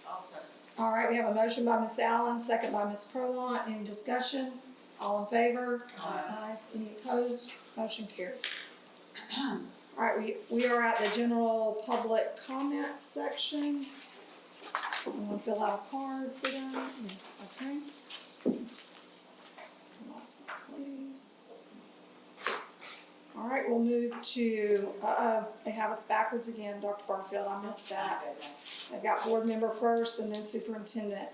I'll second. All right, we have a motion by Ms. Allen, second by Ms. Prolant. Any discussion? All in favor? Aye. Any opposed? Motion carries. All right, we are at the general public comment section. You want to fill out a card for that? Okay. Lost my place. All right, we'll move to, they have us backwards again, Dr. Barfield, I missed that. I've got board member first and then superintendent.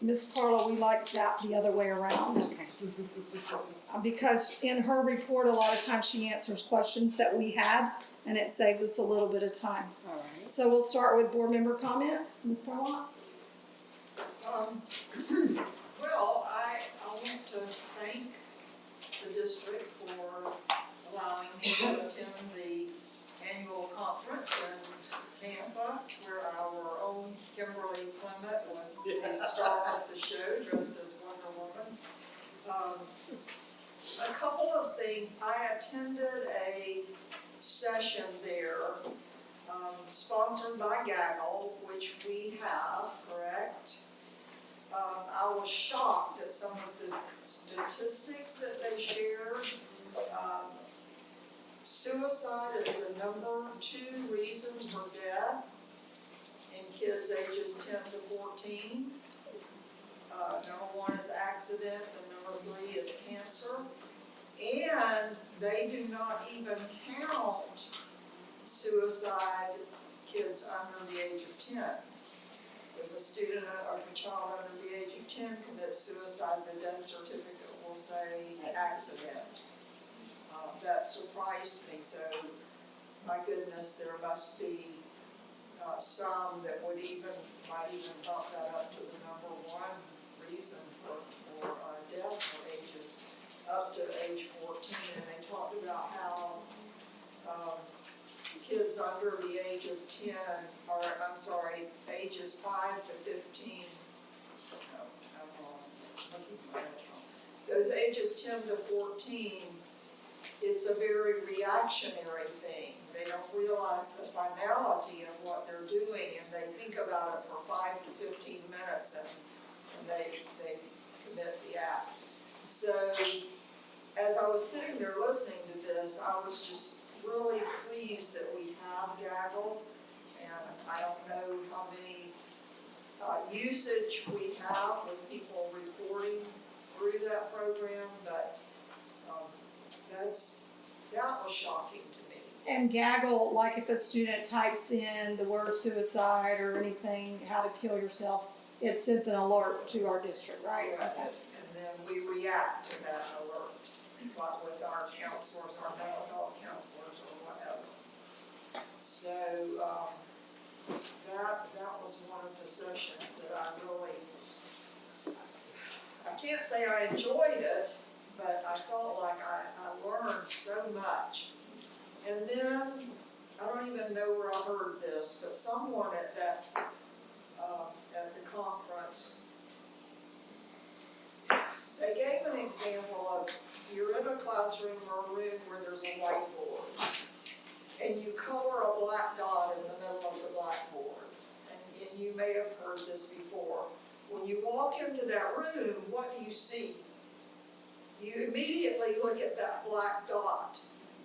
Ms. Carla, we like that the other way around. Okay. Because in her report, a lot of times she answers questions that we had, and it saves us a little bit of time. All right. So we'll start with board member comments. Ms. Carla? Well, I want to thank the district for allowing me to attend the annual conference in Tampa, where our own Kimberly Clement was the star of the show, dressed as Wonder Woman. A couple of things. I attended a session there, sponsored by Gaggle, which we have, correct? I was shocked at some of the statistics that they shared. Suicide is the number 2 reason for death in kids ages 10 to 14. Number 1 is accidents, and number 3 is cancer. And they do not even count suicide kids under the age of 10. If a student or a child under the age of 10 commits suicide, the death certificate will say accident. That surprised me, so my goodness, there must be some that might even bump that up to the number 1 reason for death for ages up to age 14. And they talked about how kids under the age of 10, or I'm sorry, ages 5 to 15, no, I'm wrong, I'm looking at my notes wrong. Those ages 10 to 14, it's a very reactionary thing. They don't realize the finality of what they're doing, and they think about it for 5 to 15 minutes, and they commit the act. So, as I was sitting there listening to this, I was just really pleased that we have Gaggle, and I don't know how many usage we have with people reporting through that program, but that was shocking to me. And Gaggle, like if a student types in the word suicide or anything, how to kill yourself, it sends an alert to our district, right? Yes, and then we react to that alert, like with our counselors, our mental health counselors or whatever. So, that was one of the sessions that I can't say I enjoyed it, but I felt like I learned so much. And then, I don't even know where I heard this, but someone at the conference, they gave an example of, you're in a classroom or a room where there's a whiteboard, and you color a black dot in the middle of the blackboard. And you may have heard this before. When you walk into that room, what do you see? You immediately look at that black dot,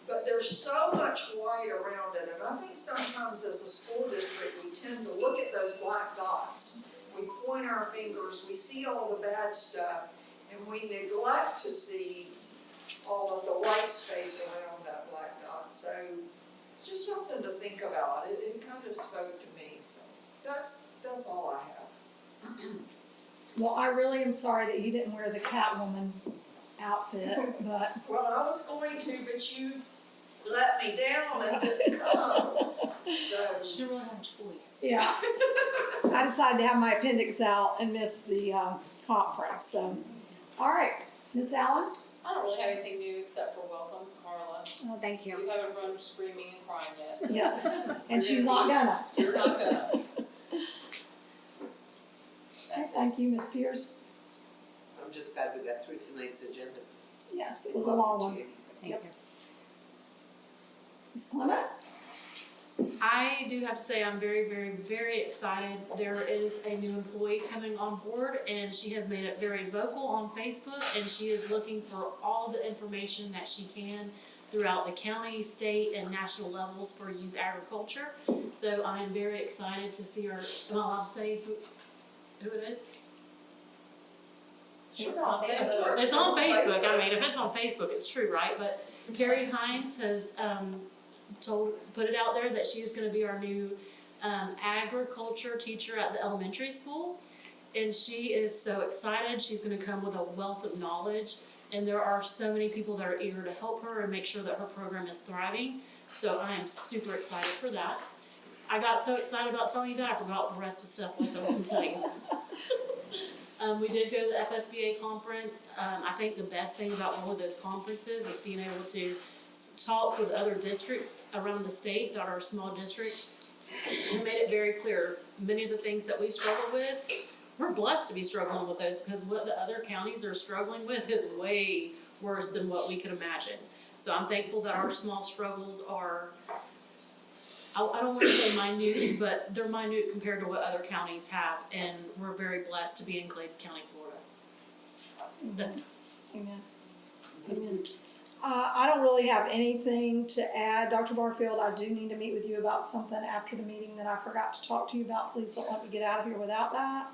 but there's so much white around it, and I think sometimes as a school district, we tend to look at those black dots. We point our fingers, we see all the bad stuff, and we neglect to see all of the white space around that black dot. So, just something to think about. It kind of spoke to me, so that's all I have. Well, I really am sorry that you didn't wear the Catwoman outfit, but. Well, I was going to, but you let me down and didn't come, so. She didn't really have a choice. Yeah. I decided to have my appendix out and miss the conference, so. All right, Miss Allen? I don't really have anything new except for welcome, Carla. Oh, thank you. You haven't run screaming and crying yet, so. Yeah, and she's not gonna. You're not gonna. Thank you, Ms. Pierce. I'm just glad we got through tonight's agenda. Yes, it was a long one. Thank you. Ms. Clement? I do have to say I'm very, very, very excited. There is a new employee coming on board, and she has made it very vocal on Facebook, and she is looking for all the information that she can throughout the county, state, and national levels for youth agriculture. So I am very excited to see her. Am I allowed to say who it is? It's on Facebook. It's on Facebook. I mean, if it's on Facebook, it's true, right? But Carrie Hines has put it out there that she's going to be our new agriculture teacher at the elementary school, and she is so excited. She's going to come with a wealth of knowledge, and there are so many people that are eager to help her and make sure that her program is thriving. So I am super excited for that. I got so excited about telling you that I forgot the rest of stuff was I was going to tell you. We did go to the FSBA conference. I think the best thing about all of those conferences is being able to talk with other districts around the state that are small districts. We made it very clear, many of the things that we struggle with, we're blessed to be struggling with those, because what the other counties are struggling with is way worse than what we could imagine. So I'm thankful that our small struggles are I don't wanna say minute, but they're minute compared to what other counties have, and we're very blessed to be in Glades County, Florida. That's, Amen. Amen. I don't really have anything to add. Dr. Barfield, I do need to meet with you about something after the meeting that I forgot to talk to you about. Please don't let me get out of here without that.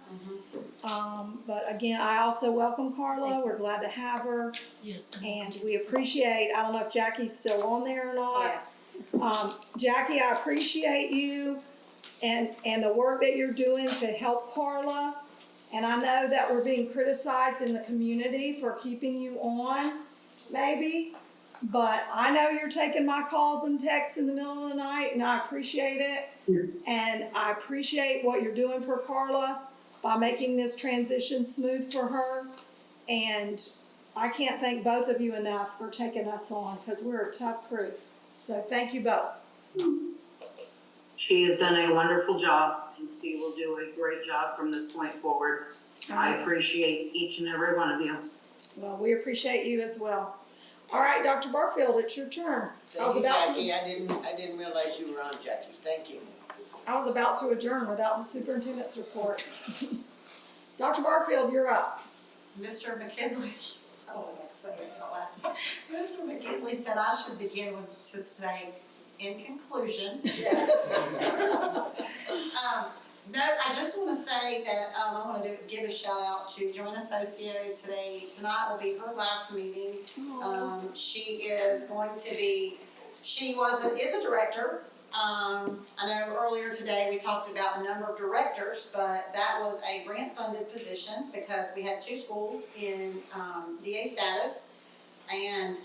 But again, I also welcome Carla. We're glad to have her. yes. And we appreciate, I don't know if Jackie's still on there or not. Yes. Jackie, I appreciate you and the work that you're doing to help Carla. And I know that we're being criticized in the community for keeping you on, maybe. But I know you're taking my calls and texts in the middle of the night, and I appreciate it. And I appreciate what you're doing for Carla by making this transition smooth for her. And I can't thank both of you enough for taking us on, because we're a tough crew. So thank you both. She has done a wonderful job, and she will do a great job from this point forward. I appreciate each and every one of you. Well, we appreciate you as well. All right, Dr. Barfield, it's your turn. Thank you, Jackie. I didn't realize you were on, Jackie. Thank you. I was about to adjourn without the superintendent's report. Dr. Barfield, you're up. Mr. McKinley, I don't know if I can say it out loud. Mr. McKinley said I should begin with to say, in conclusion. No, I just want to say that I want to give a shout out to Joanna Socio today. Tonight will be her last meeting. She is going to be, is a director. I know earlier today we talked about the number of directors, but that was a grant funded position because we had 2 schools in DA status. And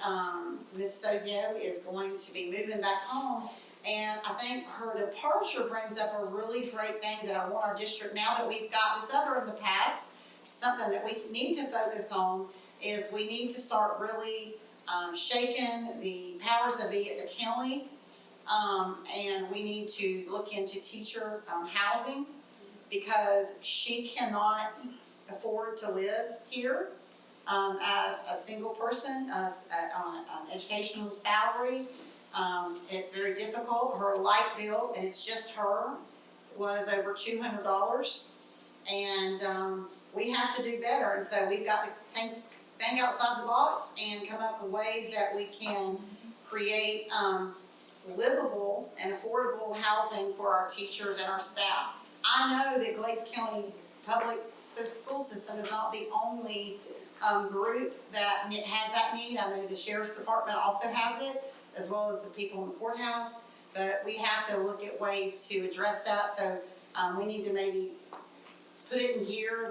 Ms. Socio is going to be moving back home. And I think her departure brings up a really great thing that I want our district, now that we've got this other in the past, something that we need to focus on is we need to start really shaking the powers that be at the county. And we need to look into teacher housing, because she cannot afford to live here as a single person, on an educational salary. It's very difficult. Her light bill, and it's just her, was over $200. And we have to do better. And so we've got to think outside the box and come up with ways that we can create livable and affordable housing for our teachers and our staff. I know that Glades County Public School System is not the only group that has that need. I know the Sheriff's Department also has it, as well as the people in the courthouse, but we have to look at ways to address that. So we need to maybe put it in gear,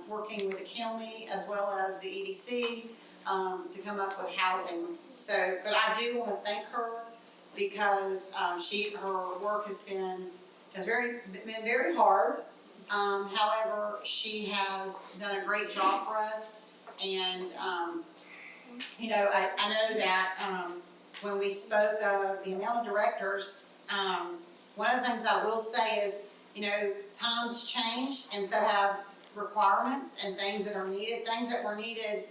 working with the county as well as the EDC to come up with housing. So, but I do want to thank her because her work has been very hard. However, she has done a great job for us, and you know, I know that when we spoke of the amount of directors, one of the things I will say is, you know, times change, and so have requirements and things that are needed. Things that were needed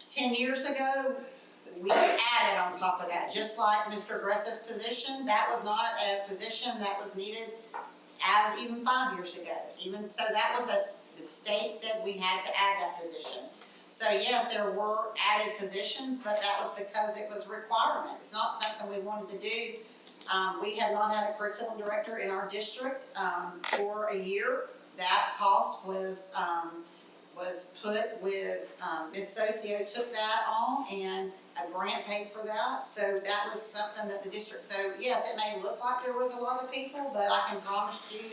10 years ago, we added on top of that. Just like Mr. Gressa's position, that was not a position that was needed as even 5 years ago. Even so, that was the state said we had to add that position. So yes, there were added positions, but that was because it was a requirement. It's not something we wanted to do. We have not had a curriculum director in our district for a year. That cost was put with, Ms. Socio took that on, and a grant paid for that. So that was something that the district, so yes, it may look like there was a lot of people, but I can promise you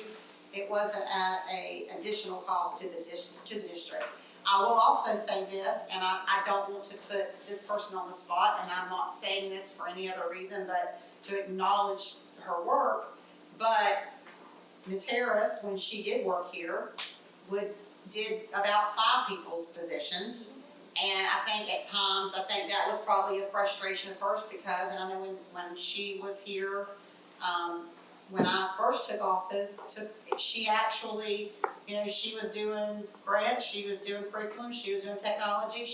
it wasn't at a additional cost to the district. I will also say this, and I don't want to put this person on the spot, and I'm not saying this for any other reason, but to acknowledge her work. But Ms. Harris, when she did work here, did about 5 people's positions. And I think at times, that was probably a frustration at first because, and I know when she was here, when I first took office, she actually, you know, she was doing grants, she was doing curriculum, she was doing technology,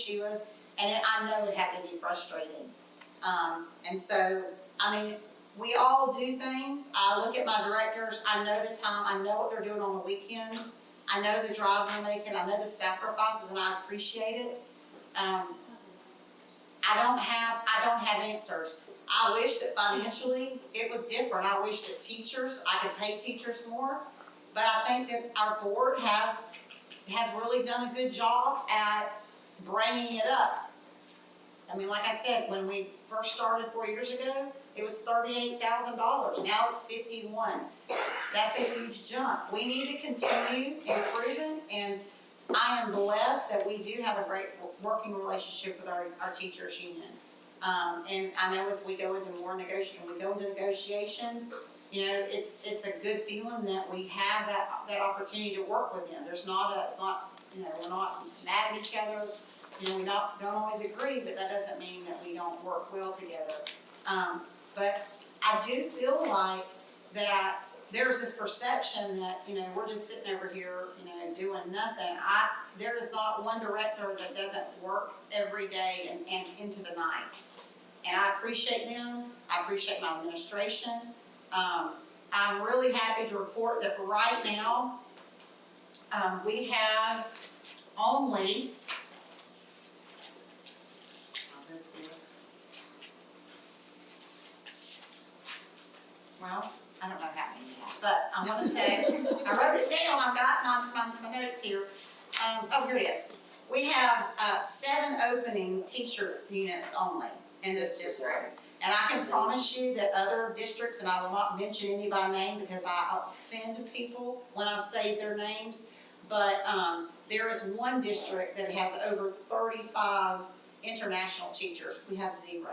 I know it had to be frustrating. And so, I mean, we all do things. I look at my directors, I know the time, I know what they're doing on the weekends. I know the drives they're making, I know the sacrifices, and I appreciate it. I don't have answers. I wish that financially it was different. I wish that I could pay teachers more. But I think that our board has really done a good job at bringing it up. I mean, like I said, when we first started 4 years ago, it was $38,000. Now it's $51,000. That's a huge jump. We need to continue improving, and I am blessed that we do have a great working relationship with our teachers union. And I know as we go into negotiations, you know, it's a good feeling that we have that opportunity to work with them. It's not, you know, we're not mad at each other. You know, we don't always agree, but that doesn't mean that we don't work well together. But I do feel like that there's this perception that, you know, we're just sitting over here, you know, doing nothing. There is not one director that doesn't work every day and into the night. And I appreciate them. I appreciate my administration. I'm really happy to report that right now, we have only, well, I don't know how many yet, but I want to say, I wrote it down, I've got my notes here. Oh, here it is. We have 7 opening teacher units only in this district. And I can promise you that other districts, and I will not mention any by name because I offend people when I say their names, but there is one district that has over 35 international teachers. We have 0.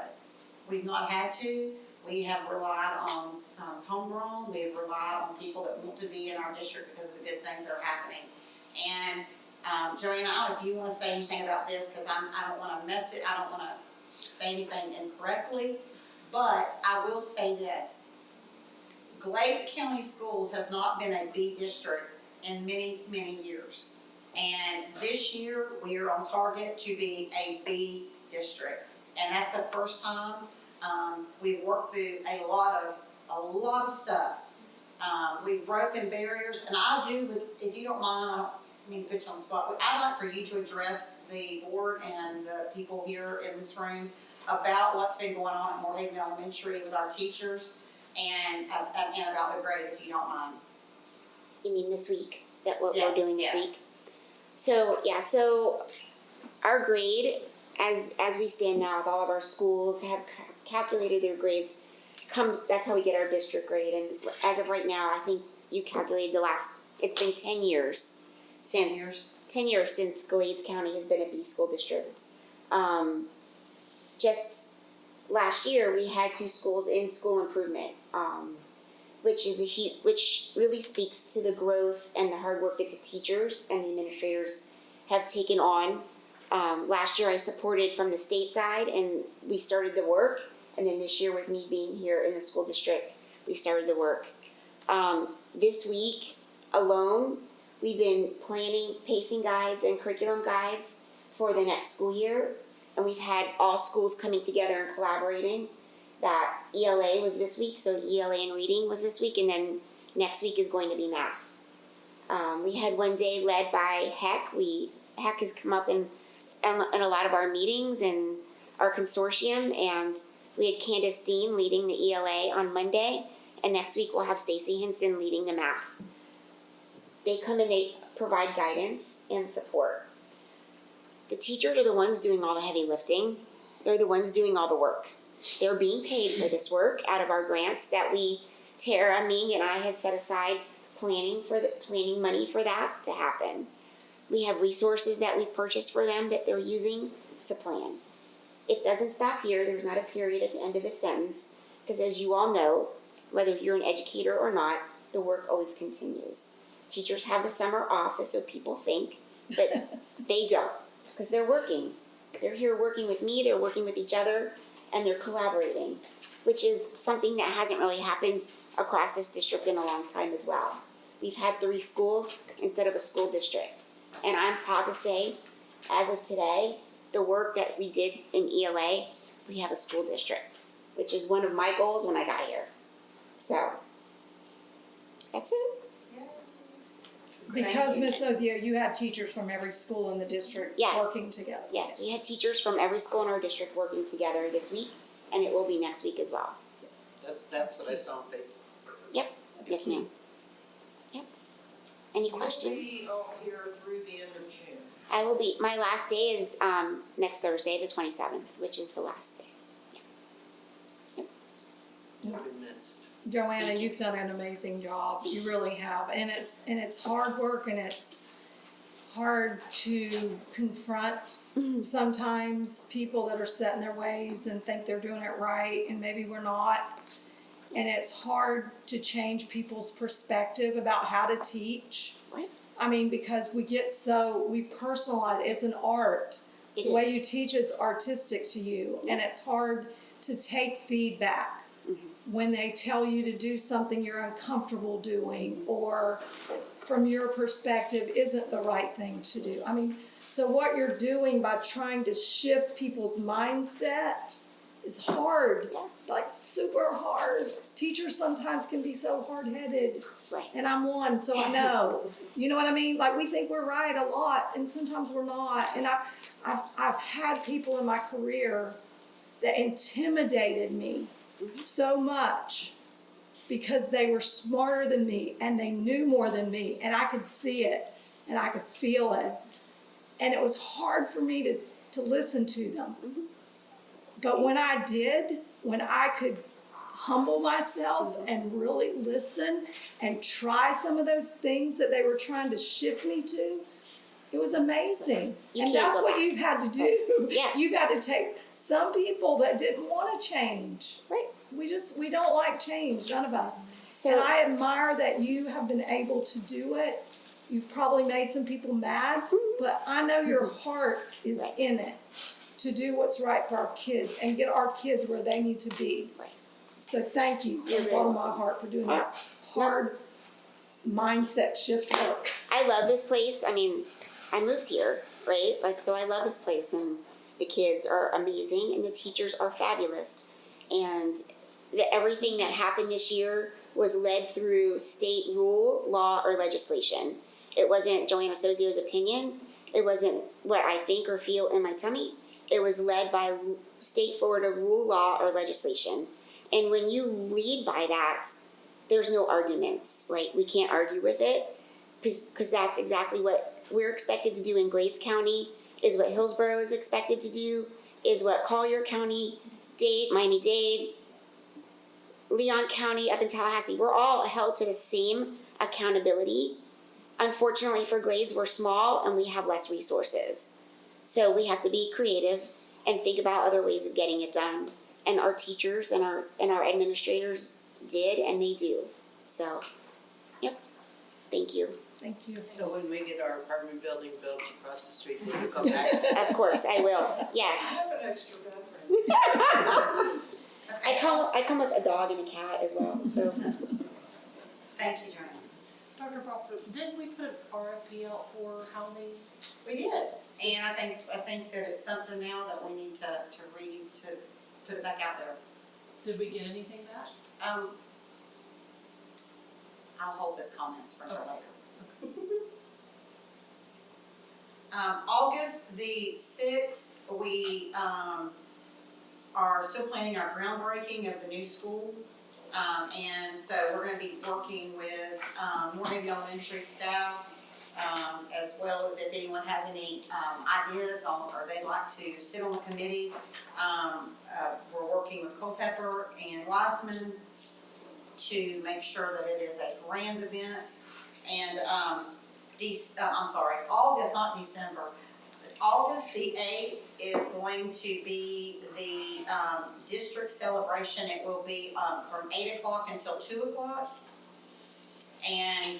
We've not had to. We have relied on homegrown. We have relied on people that want to be in our district because of the good things that are happening. And Joanna, I don't know if you want to say anything about this because I don't want to mess it. I don't want to say anything incorrectly. But I will say this, Glades County Schools has not been a B district in many, many years. And this year, we are on target to be a B district. And that's the first time. We've worked through a lot of stuff. We've broken barriers, and I do, if you don't mind, I don't mean to put you on the spot, but I'd like for you to address the board and the people here in this room about what's been going on at Morehaven Elementary with our teachers and about the grade, if you don't mind. You mean this week? That what we're doing this week? So our grade, as we stand now with all of our schools, have calculated their grades. That's how we get our district grade. And as of right now, I think you calculated it's been 10 years since 10 years since Glades County has been a B school district. Just last year, we had 2 schools in school improvement, which really speaks to the growth and the hard work that the teachers and the administrators have taken on. Last year, I supported from the state side, and we started the work. And then this year, with me being here in the school district, we started the work. This week alone, we've been planning pacing guides and curriculum guides for the next school year. And we've had all schools coming together and collaborating. That ELA was this week, so ELA and reading was this week, and then next week is going to be math. We had one day led by HEC. HEC has come up in a lot of our meetings and our consortium, and we had Candace Dean leading the ELA on Monday, and next week we'll have Stacy Hinson leading the math. They come and they provide guidance and support. The teachers are the ones doing all the heavy lifting. They're the ones doing all the work. They're being paid for this work out of our grants that Tara, Ming, and I had set aside planning money for that to happen. We have resources that we've purchased for them that they're using to plan. It doesn't stop here. There's not a period at the end of the sentence, because as you all know, whether you're an educator or not, the work always continues. Teachers have the summer off, so people think, but they don't, because they're working. They're here working with me, they're working with each other, and they're collaborating, which is something that hasn't really happened across this district in a long time as well. We've had 3 schools instead of a school district. And I'm proud to say, as of today, the work that we did in ELA, we have a school district. which is one of my goals when I got here. So, that's it. Because Ms. Ozio, you had teachers from every school in the district Yes. working together. Yes, we had teachers from every school in our district working together this week, and it will be next week as well. That's what I saw on Facebook. Yep, yes ma'am. Yep. Any You'll questions? be here through the end of June. I will be, my last day is next Thursday, the 27th, which is the last day. You've been missed. Joanna, you've done an amazing job. You really have. And it's hard work and it's hard to confront sometimes people that are set in their ways and think they're doing it right and maybe we're not. And it's hard to change people's perspective about how to teach. Right. I mean, because we personalize, it's an art. It The way is. you teach is artistic to you, and it's hard to take feedback when they tell you to do something you're uncomfortable doing or from your perspective isn't the right thing to do. I mean, so what you're doing by trying to shift people's mindset is hard, like super hard. Teachers sometimes can be so hard-headed, Right. and I'm one, so I know. You know what I mean? Like, we think we're right a lot, and sometimes we're not. And I've had people in my career that intimidated me so much because they were smarter than me and they knew more than me, and I could see it and I could feel it, and it was hard for me to listen to them. But when I did, when I could humble myself and really listen and try some of those things that they were trying to shift me to, it was amazing. You And can't that's go what back. you've had to do. Yes. You've had to take some people that didn't want to change. Right. We don't like change, none of us. So- And I admire that you have been able to do it. You've probably made some people mad, but I know your heart is in it to do what's right for our kids and get our kids where they need to be. Right. So thank you You're from the very bottom of my heart for doing that hard mindset shift work. I love this place. I mean, I moved here, right? Like, so I love this place, and the kids are amazing, and the teachers are fabulous. And everything that happened this year was led through state rule, law, or legislation. It wasn't Joanna Sozio's opinion. It wasn't what I think or feel in my tummy. It was led by state Florida rule, law, or legislation. And when you lead by that, there's no arguments, right? We can't argue with it because that's exactly what we're expected to do in Glades County, is what Hillsborough is expected to do, is what Collier County, Dade, Miami-Dade, Leon County, up in Tallahassee, we're all held to the same accountability. Unfortunately for Glades, we're small and we have less resources. So we have to be creative and think about other ways of getting it done. And our teachers and our administrators did, and they do. So, yep, thank you. Thank you. So when we get our apartment building built across the street, then you come back? Of course, I will, I yes. have an extra bedroom. I come with a dog and a cat as well, so. Thank you, Joanna. Dr. Crawford, didn't we put an RFP out for housing? We did, and I think that it's something now that we need to put it back out there. Did we get anything back? I'll hold this comments for later. August the 6th, we are still planning our groundbreaking of the new school. And so we're gonna be working with Moore Navy Elementary staff, as well as if anyone has any ideas on, or they'd like to sit on the committee. We're working with Culpeper and Wiseman to make sure that it is a grand event. And August, not December. August the 8th is going to be the district celebration. It will be from 8 o'clock until 2 o'clock. And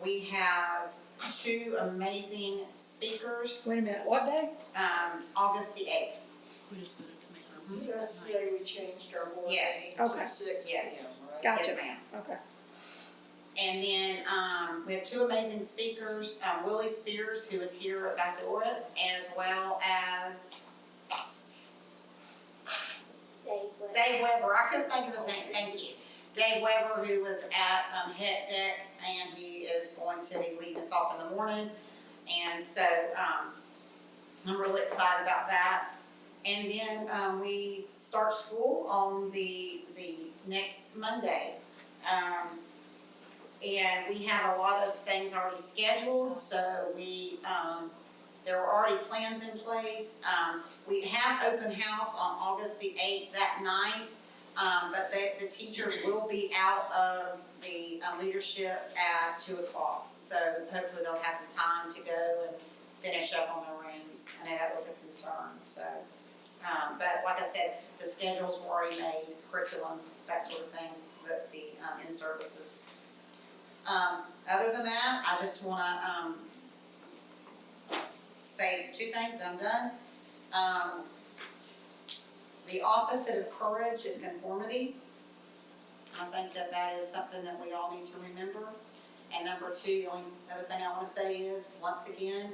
we have 2 amazing speakers. Wait a minute, what day? August the 8th. That's the day we changed our board Yes. meeting Okay. to 6 Yes. p.m., right? Gotcha. Yes, ma'am. Okay. And then we have 2 amazing speakers, Willie Spears, who is here at Baccalaureate, as well as Dave Dave Weber, I couldn't think of his name, thank you. Dave Weber, who was at, Het Deck, and he is going to be leading us off in the morning. And so, I'm really excited about that. And then, we start school on the next Monday. And we have a lot of things already scheduled, so there are already plans in place. We have open house on August the 8th that night, but the teachers will be out of the leadership at 2 o'clock. So hopefully they'll have some time to go and finish up on their rooms. I know that was a concern, so. But like I said, the schedules were already made, curriculum, that sort of thing, the in-services. Other than that, I just wanna, say 2 things, I'm done. The opposite of courage is conformity. I think that is something that we all need to remember. And number 2, the only other thing I wanna say is, once again,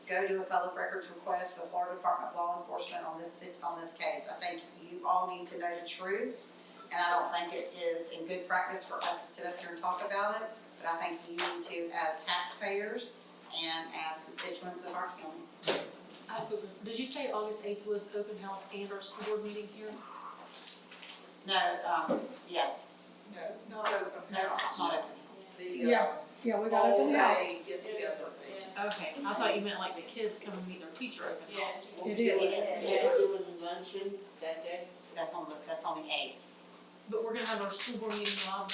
go to a public records request, the Florida Department of Law Enforcement on this case. I think you all need to know the truth, and I don't think it is in good practice for us to sit up here and talk about it, but I think you need to as taxpayers and as constituents of our county. Did you say August 8th was open house and our school board meeting here? No, yes, No, not open no, house. not open house. Yeah, we got open house. All-day get-together. Okay, I thought you meant like the kids come and meet their teacher open house. It is. Doing luncheon that day? That's on the 8th. But we're gonna have our school board meeting while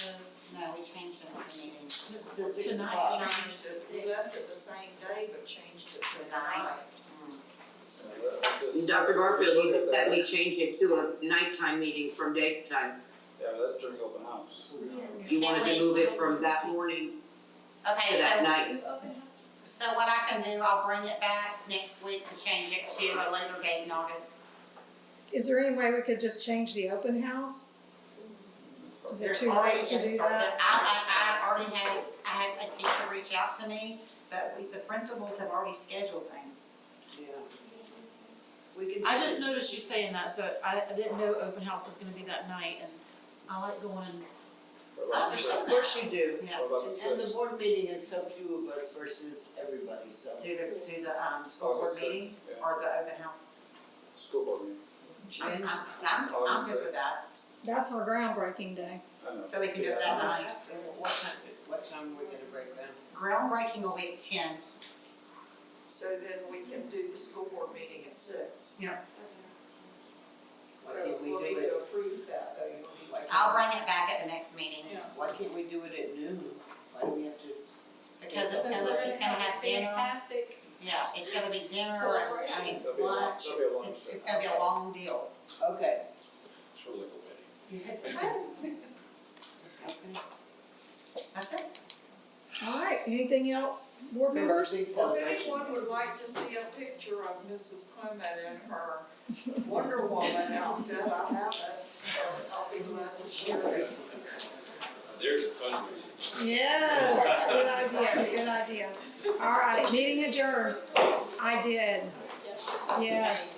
No, we changed it at the meeting. tonight. Changed it, we left it the same day, but changed it to tonight. Dr. Garfield, you let me change it to a nighttime meeting from daytime. Yeah, that's during open house. You wanted to move it from that morning Okay, to that so, night. so what I can do, I'll bring it back next week to change it to a later date in August. Is there any way we could just change the open house? Is it There's too already late to been do started. that? I already had a teacher reach out to me, but the principals have already scheduled things. Yeah. We can. I just noticed you saying that, so I didn't know open house was gonna be that night, and I like going and Of course you do. Yeah. What about the And the 6th? board meeting is so few of us versus everybody, so. Do the school board August meeting 6th, yeah. or the open house. School board meeting, I'm August good with that, That's our groundbreaking day. I know. so we can do it that night. What time are we gonna break down? Groundbreaking will be at 10. So then we can do the school board meeting at 6. Yeah. Why So can't we we'll do need it? to approve that, though, you'll need like. I'll bring it back at the next meeting, Why can't we do it at noon? Why do we have to? because it's Because we're gonna have dinner. fantastic. Yeah, it's gonna be dinner and, There'll be a lunch, there'll be a lunch. it's gonna be a long deal. Okay. It's really a wedding. Yes. That's it. All right, anything else, board members? Big If celebration. anyone would like to see a picture of Mrs. Clement in her Wonder Woman outfit, I have it, so I'll be glad to share it. There's a fundraiser. Yes, good idea. All right, meeting adjourned. I did, yes.